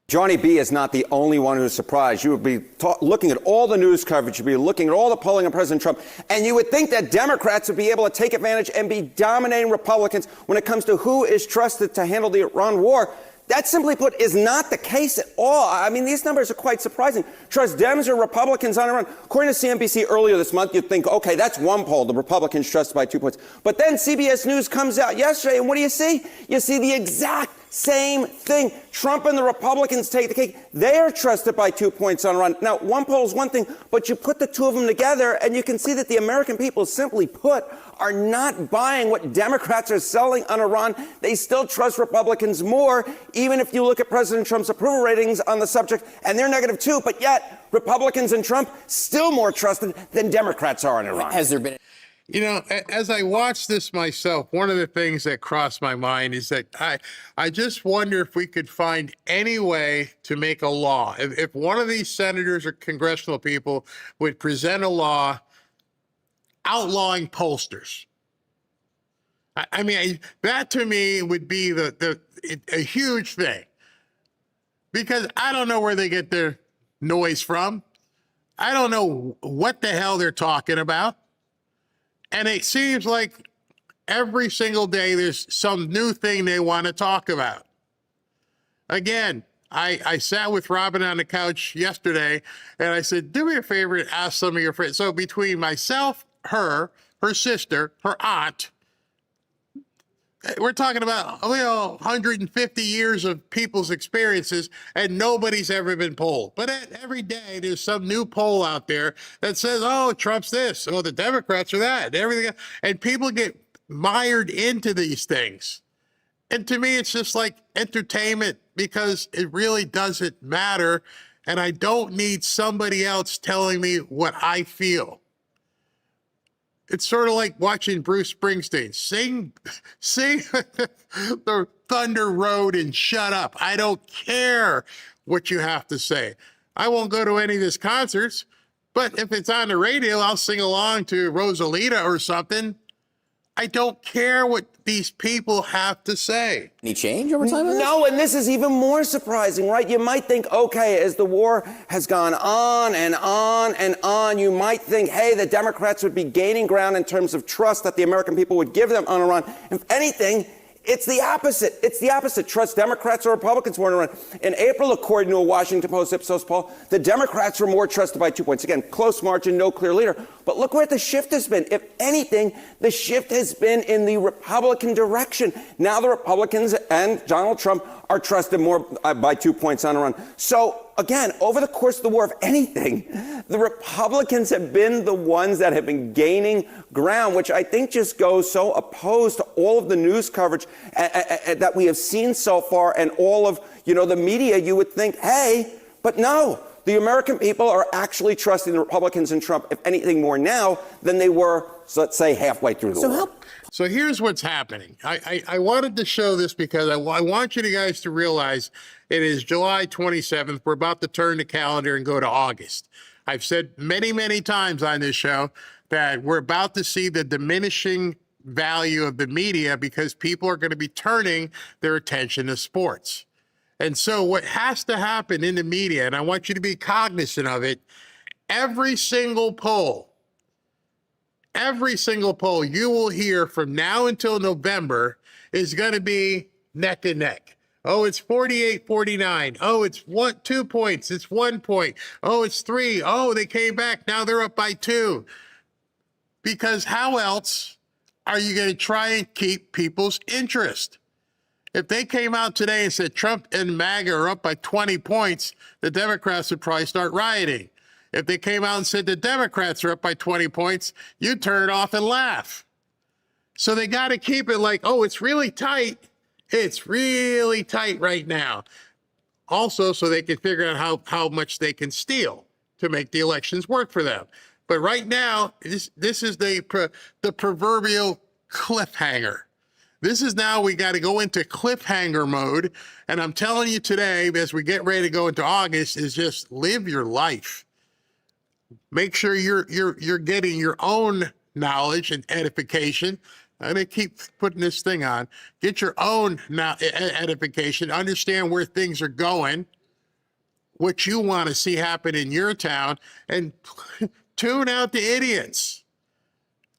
Johnny B is not the only one who's surprised. You would be looking at all the news coverage, you'd be looking at all the polling on President Trump, and you would think that Democrats would be able to take advantage and be dominating Republicans when it comes to who is trusted to handle the Iran war. That, simply put, is not the case at all. I mean, these numbers are quite surprising. Trust Dems or Republicans on Iran. According to CNBC earlier this month, you'd think, okay, that's one poll. The Republicans trusted by 2 points. But then CBS News comes out yesterday, and what do you see? You see the exact same thing. Trump and the Republicans take the cake. They are trusted by 2 points on Iran. Now, one poll is one thing, but you put the two of them together, and you can see that the American people, simply put, are not buying what Democrats are selling on Iran. They still trust Republicans more, even if you look at President Trump's approval ratings on the subject, and they're negative too, but yet Republicans and Trump still more trusted than Democrats are on Iran. Has there been? You know, as I watch this myself, one of the things that crossed my mind is that I just wonder if we could find any way to make a law. If one of these senators or congressional people would present a law outlawing pollsters. I mean, that to me would be a huge thing, because I don't know where they get their noise from. I don't know what the hell they're talking about. And it seems like every single day there's some new thing they want to talk about. Again, I sat with Robin on the couch yesterday and I said, do me a favor and ask some of your friends. So between myself, her sister, her aunt, we're talking about 150 years of people's experiences, and nobody's ever been polled. But every day there's some new poll out there that says, oh, Trump's this, oh, the Democrats are that, and everything else. And people get mired into these things. And to me, it's just like entertainment because it really doesn't matter. And I don't need somebody else telling me what I feel. It's sort of like watching Bruce Springsteen sing the Thunder Road and shut up. I don't care what you have to say. I won't go to any of his concerts, but if it's on the radio, I'll sing along to Rosalita or something. I don't care what these people have to say. Any change over time? No, and this is even more surprising, right? You might think, okay, as the war has gone on and on and on, you might think, hey, the Democrats would be gaining ground in terms of trust that the American people would give them on Iran. If anything, it's the opposite. It's the opposite. Trust Democrats or Republicans more on Iran. In April, according to a Washington Post Ipsos poll, the Democrats were more trusted by 2 points. Again, close margin, no clear leader. But look where the shift has been. If anything, the shift has been in the Republican direction. Now the Republicans and Donald Trump are trusted more by 2 points on Iran. So again, over the course of the war, if anything, the Republicans have been the ones that have been gaining ground, which I think just goes so opposed to all of the news coverage that we have seen so far and all of, the media. You would think, hey, but no. The American people are actually trusting the Republicans and Trump, if anything, more now than they were, so let's say, halfway through the war. So here's what's happening. I wanted to show this because I want you guys to realize it is July 27th. We're about to turn the calendar and go to August. I've said many, many times on this show that we're about to see the diminishing value of the media because people are going to be turning their attention to sports. And so what has to happen in the media, and I want you to be cognizant of it, every single poll you will hear from now until November is going to be neck and neck. Oh, it's 48-49. Oh, it's 2 points. It's 1 point. Oh, it's 3. Oh, they came back. Now they're up by 2. Because how else are you going to try and keep people's interest? If they came out today and said Trump and MAGA are up by 20 points, the Democrats would probably start rioting. If they came out and said the Democrats are up by 20 points, you'd turn it off and laugh. So they got to keep it like, oh, it's really tight. It's really tight right now. Also, so they can figure out how much they can steal to make the elections work for them. But right now, this is the proverbial cliffhanger. This is now we got to go into cliffhanger mode. And I'm telling you today, as we get ready to go into August, is just live your life. Make sure you're getting your own knowledge and edification. I'm going to keep putting this thing on. Get your own edification. Understand where things are going, what you want to see happen in your town, and tune out the idiots.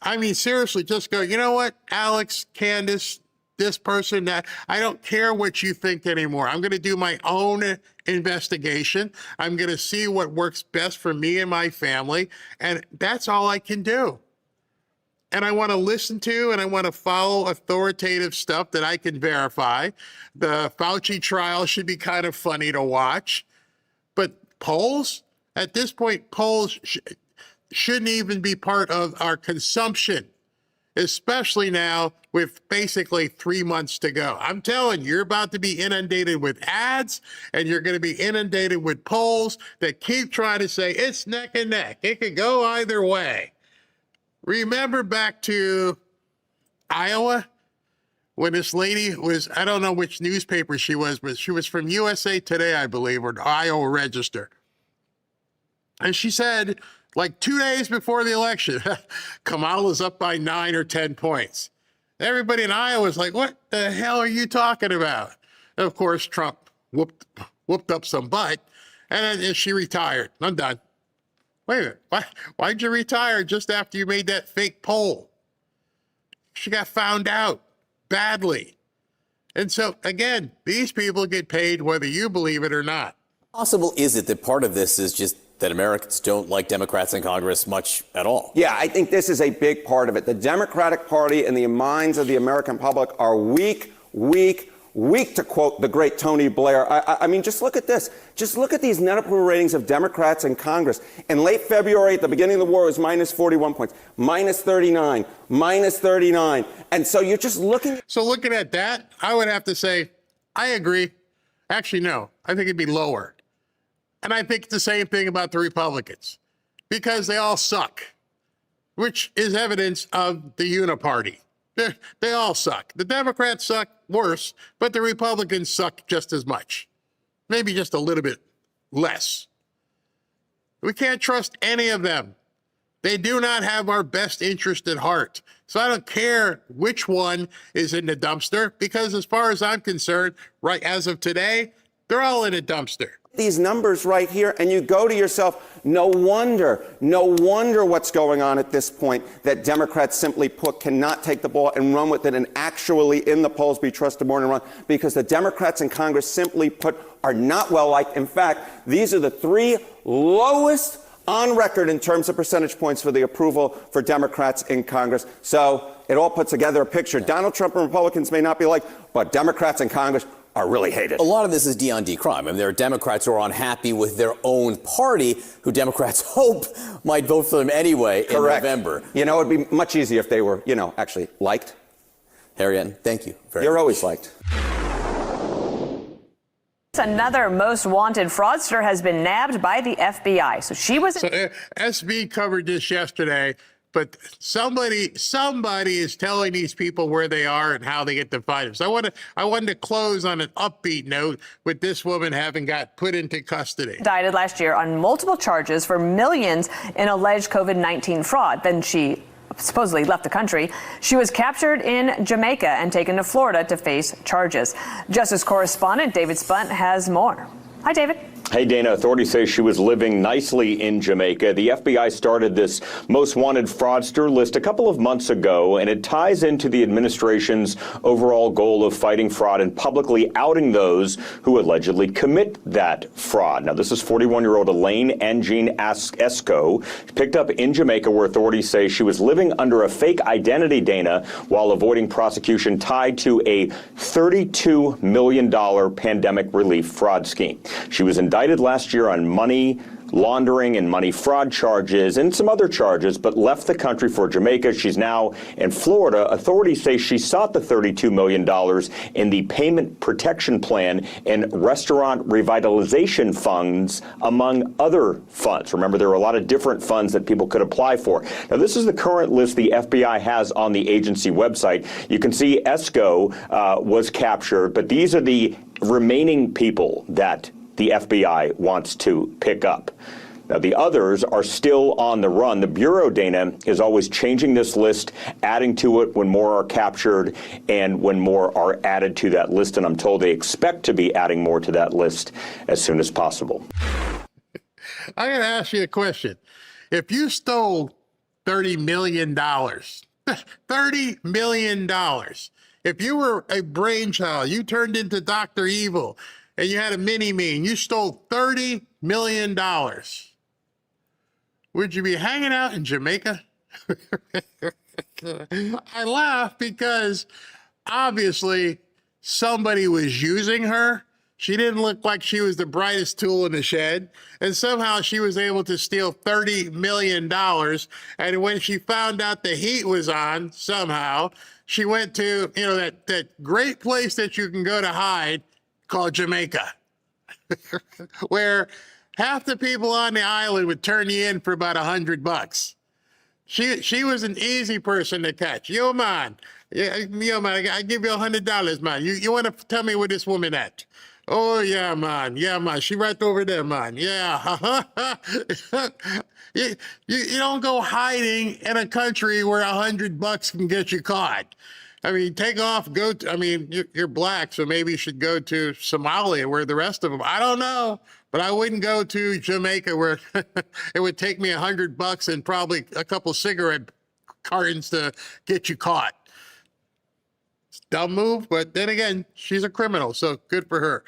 I mean, seriously, just go, you know what, Alex, Candace, this person, that, I don't care what you think anymore. I'm going to do my own investigation. I'm going to see what works best for me and my family. And that's all I can do. And I want to listen to and I want to follow authoritative stuff that I can verify. The Fauci trial should be kind of funny to watch. But polls, at this point, polls shouldn't even be part of our consumption, especially now with basically 3 months to go. I'm telling you, you're about to be inundated with ads and you're going to be inundated with polls that keep trying to say it's neck and neck. It could go either way. Remember back to Iowa when this lady was, I don't know which newspaper she was, but she was from USA Today, I believe, or the Iowa Register. And she said, like 2 days before the election, Kamala's up by 9 or 10 points. Everybody in Iowa was like, what the hell are you talking about? And of course, Trump whooped up some butt, and then she retired. I'm done. Wait a minute. Why'd you retire just after you made that fake poll? She got found out badly. And so, again, these people get paid whether you believe it or not. Possible is it that part of this is just that Americans don't like Democrats in Congress much at all? Yeah, I think this is a big part of it. The Democratic Party in the minds of the American public are weak, to quote the great Tony Blair. I mean, just look at this. Just look at these net approval ratings of Democrats in Congress. In late February, at the beginning of the war, it was minus 41 points, minus 39, minus 39. And so you're just looking. So looking at that, I would have to say, I agree. Actually, no, I think it'd be lower. And I think the same thing about the Republicans, because they all suck, which is evidence of the uniparty. They all suck. The Democrats suck worse, but the Republicans suck just as much. Maybe just a little bit less. We can't trust any of them. They do not have our best interest at heart. So I don't care which one is in the dumpster, because as far as I'm concerned, right as of today, they're all in a dumpster. These numbers right here, and you go to yourself, no wonder what's going on at this point, that Democrats simply put cannot take the ball and run with it and actually in the polls be trusted more and run, because the Democrats in Congress simply put are not well liked. In fact, these are the three lowest on record in terms of percentage points for the approval for Democrats in Congress. So it all puts together a picture. Donald Trump and Republicans may not be liked, but Democrats in Congress are really hated. A lot of this is D on D crime. I mean, there are Democrats who are unhappy with their own party, who Democrats hope might vote for them anyway in November. You know, it'd be much easier if they were, actually liked. Harriet, thank you. You're always liked. Another most wanted fraudster has been nabbed by the FBI. So she was. So SB covered this yesterday, but somebody is telling these people where they are and how they get to find them. So I wanted to close on an upbeat note with this woman having got put into custody. Indicted last year on multiple charges for millions in alleged COVID-19 fraud. Then she supposedly left the country. She was captured in Jamaica and taken to Florida to face charges. Justice correspondent David Spunt has more. Hi, David. Hey, Dana, authorities say she was living nicely in Jamaica. The FBI started this most wanted fraudster list a couple of months ago, and it ties into the administration's overall goal of fighting fraud and publicly outing those who allegedly commit that fraud. Now, this is 41-year-old Elaine Angine Esco, picked up in Jamaica, where authorities say she was living under a fake identity, Dana, while avoiding prosecution tied to a $32 million pandemic relief fraud scheme. She was indicted last year on money laundering and money fraud charges and some other charges, but left the country for Jamaica. She's now in Florida. Authorities say she sought the $32 million in the Payment Protection Plan and Restaurant Revitalization Funds, among other funds. Remember, there are a lot of different funds that people could apply for. Now, this is the current list the FBI has on the agency website. You can see Esco was captured, but these are the remaining people that the FBI wants to pick up. Now, the others are still on the run. The Bureau, Dana, is always changing this list, adding to it when more are captured and when more are added to that list. And I'm told they expect to be adding more to that list as soon as possible. I'm going to ask you a question. If you stole $30 million, $30 million, if you were a brainchild, you turned into Dr. Evil, and you had a mini-me, and you stole $30 million, would you be hanging out in Jamaica? I laugh because obviously somebody was using her. She didn't look like she was the brightest tool in the shed. And somehow she was able to steal $30 million. And when she found out the heat was on, somehow, she went to, that great place that you can go to hide, called Jamaica, where half the people on the island would turn you in for about $100. She was an easy person to catch. Yo, man, I give you $100, man. You want to tell me where this woman at? Oh, yeah, man. She right over there, man. Yeah. You don't go hiding in a country where $100 can get you caught. I mean, take off, go to, I mean, you're black, so maybe you should go to Somalia where the rest of them, I don't know, but I wouldn't go to Jamaica where it would take me $100 and probably a couple cigarette cartons to get you caught. Dumb move, but then again, she's a criminal, so good for her.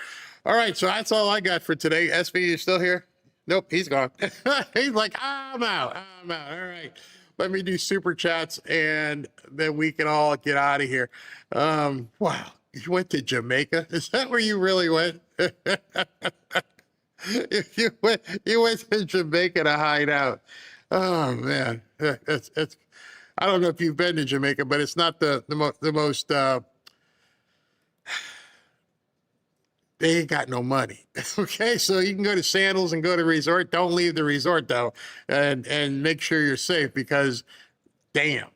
All right, so that's all I got for today. SB, you still here? Nope, he's gone. He's like, I'm out. All right, let me do super chats, and then we can all get out of here. Wow, you went to Jamaica? Is that where you really went? you went to Jamaica to hide out. Oh man, it's I don't know if you've been to Jamaica, but it's not the most. They ain't got no money. Okay, so you can go to Sandals and go to resort. Don't leave the resort though, and make sure you're safe because, damn.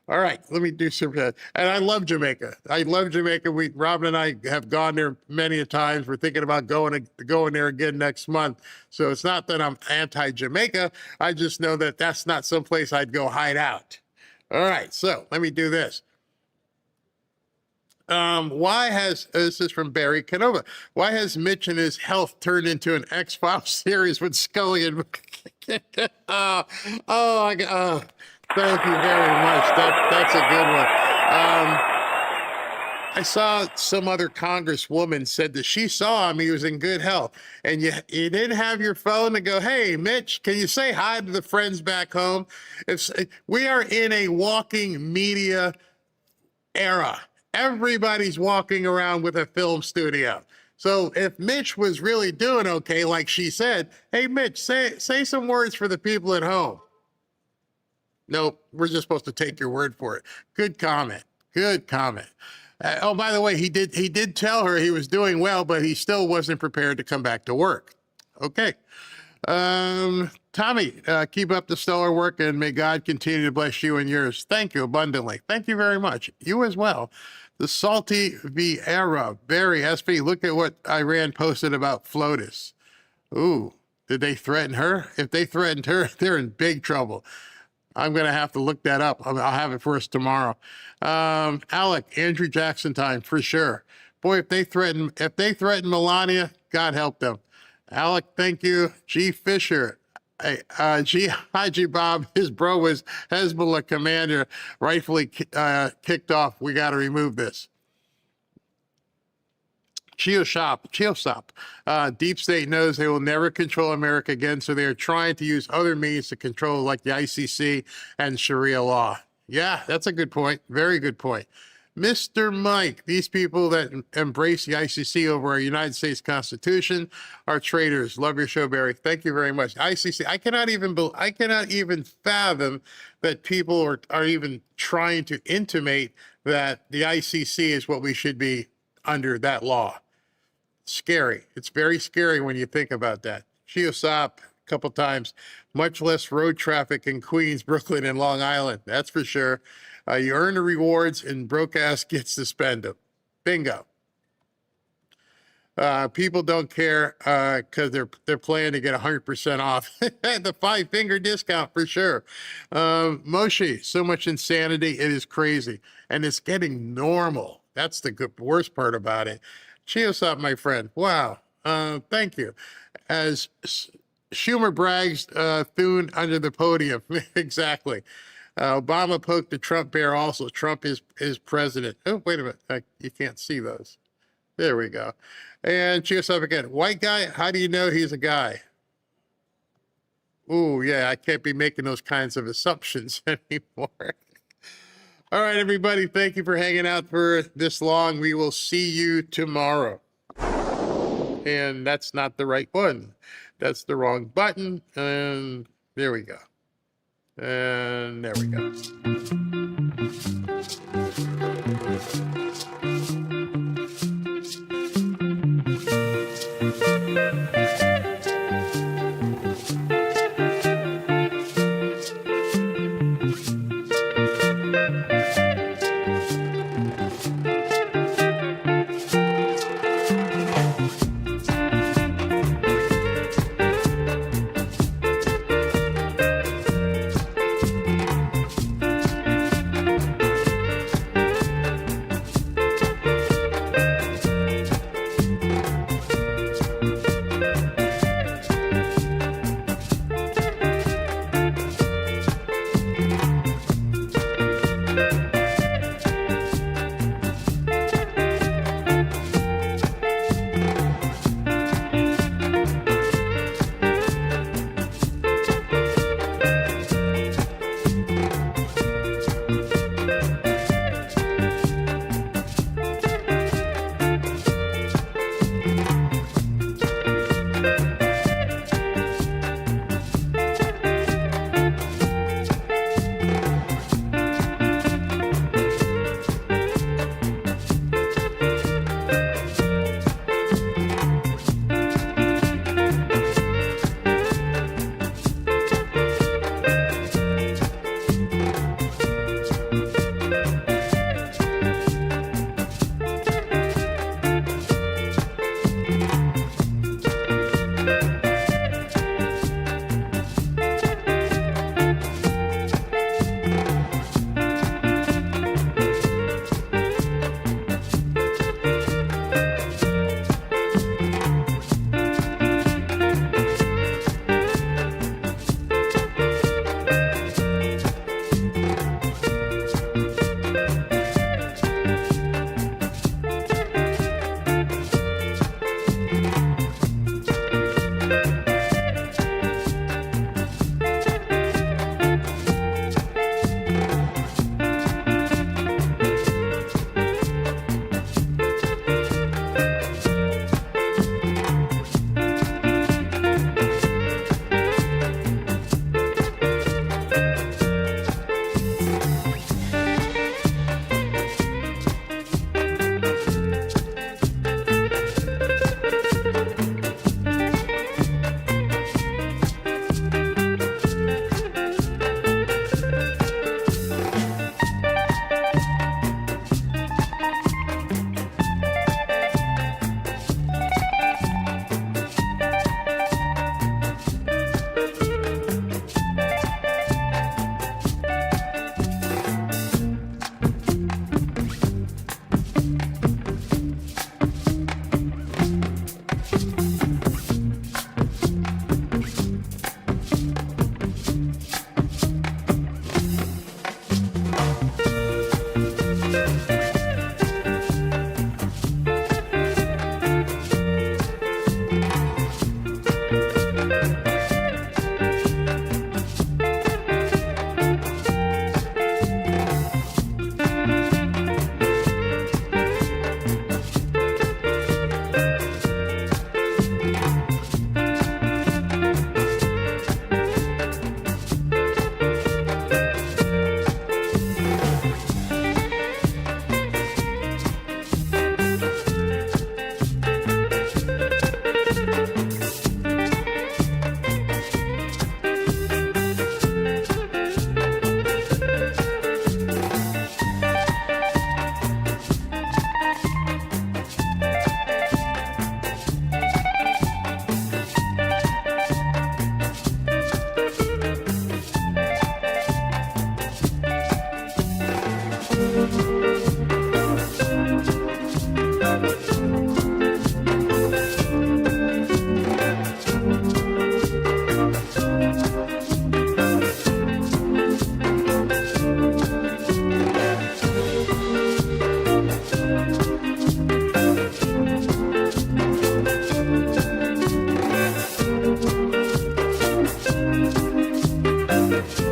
All right, let me do some. And I love Jamaica. I love Jamaica. Robin and I have gone there many a times. We're thinking about going there again next month. So it's not that I'm anti-Jamaica. I just know that that's not someplace I'd go hide out. All right, so let me do this. This is from Barry Canova. Why has Mitch and his health turned into an X-Files series with Scully and thank you very much. That's a good one. I saw some other congresswoman said that she saw him, he was in good health. And you didn't have your phone to go, hey, Mitch, can you say hi to the friends back home? We are in a walking media era. Everybody's walking around with a film studio. So if Mitch was really doing okay, like she said, hey, Mitch, say some words for the people at home. Nope, we're just supposed to take your word for it. Good comment. Good comment. Oh, by the way, he did tell her he was doing well, but he still wasn't prepared to come back to work. Okay. Tommy, keep up the stellar work and may God continue to bless you and yours. Thank you abundantly. Thank you very much. You as well. The Salty Vieira, Barry, SP, look at what Iran posted about FLOTUS. Ooh, did they threaten her? If they threatened her, they're in big trouble. I'm going to have to look that up. I'll have it for us tomorrow. Alec, Andrew Jackson time for sure. Boy, if they threaten Melania, God help them. Alec, thank you. G. Fisher. Hey, Haji Bob, his bro was Hezbollah commander, rightfully kicked off. We got to remove this. Chiosop. Deep State knows they will never control America again, so they are trying to use other means to control, like the ICC and Sharia law. Yeah, that's a good point. Very good point. Mr. Mike, these people that embrace the ICC over our United States Constitution are traitors. Love your show, Barry. Thank you very much. ICC, I cannot even fathom that people are even trying to intimate that the ICC is what we should be under that law. Scary. It's very scary when you think about that. Chiosop, a couple times, much less road traffic in Queens, Brooklyn, and Long Island. That's for sure. You earn the rewards and broke ass gets to spend them. Bingo. People don't care because they're playing to get 100% off. The 5-finger discount for sure. Moshe, so much insanity, it is crazy. And it's getting normal. That's the worst part about it. Chiosop, my friend. Wow. Thank you. As Schumer brags Thune under the podium. Exactly. Obama poked the Trump bear also. Trump is president. Oh, wait a minute. You can't see those. There we go. And Chiosop again. White guy, how do you know he's a guy? Ooh, yeah, I can't be making those kinds of assumptions anymore. All right, everybody, thank you for hanging out for this long. We will see you tomorrow. And that's not the right one. That's the wrong button. And there we go. And there we go. Bye.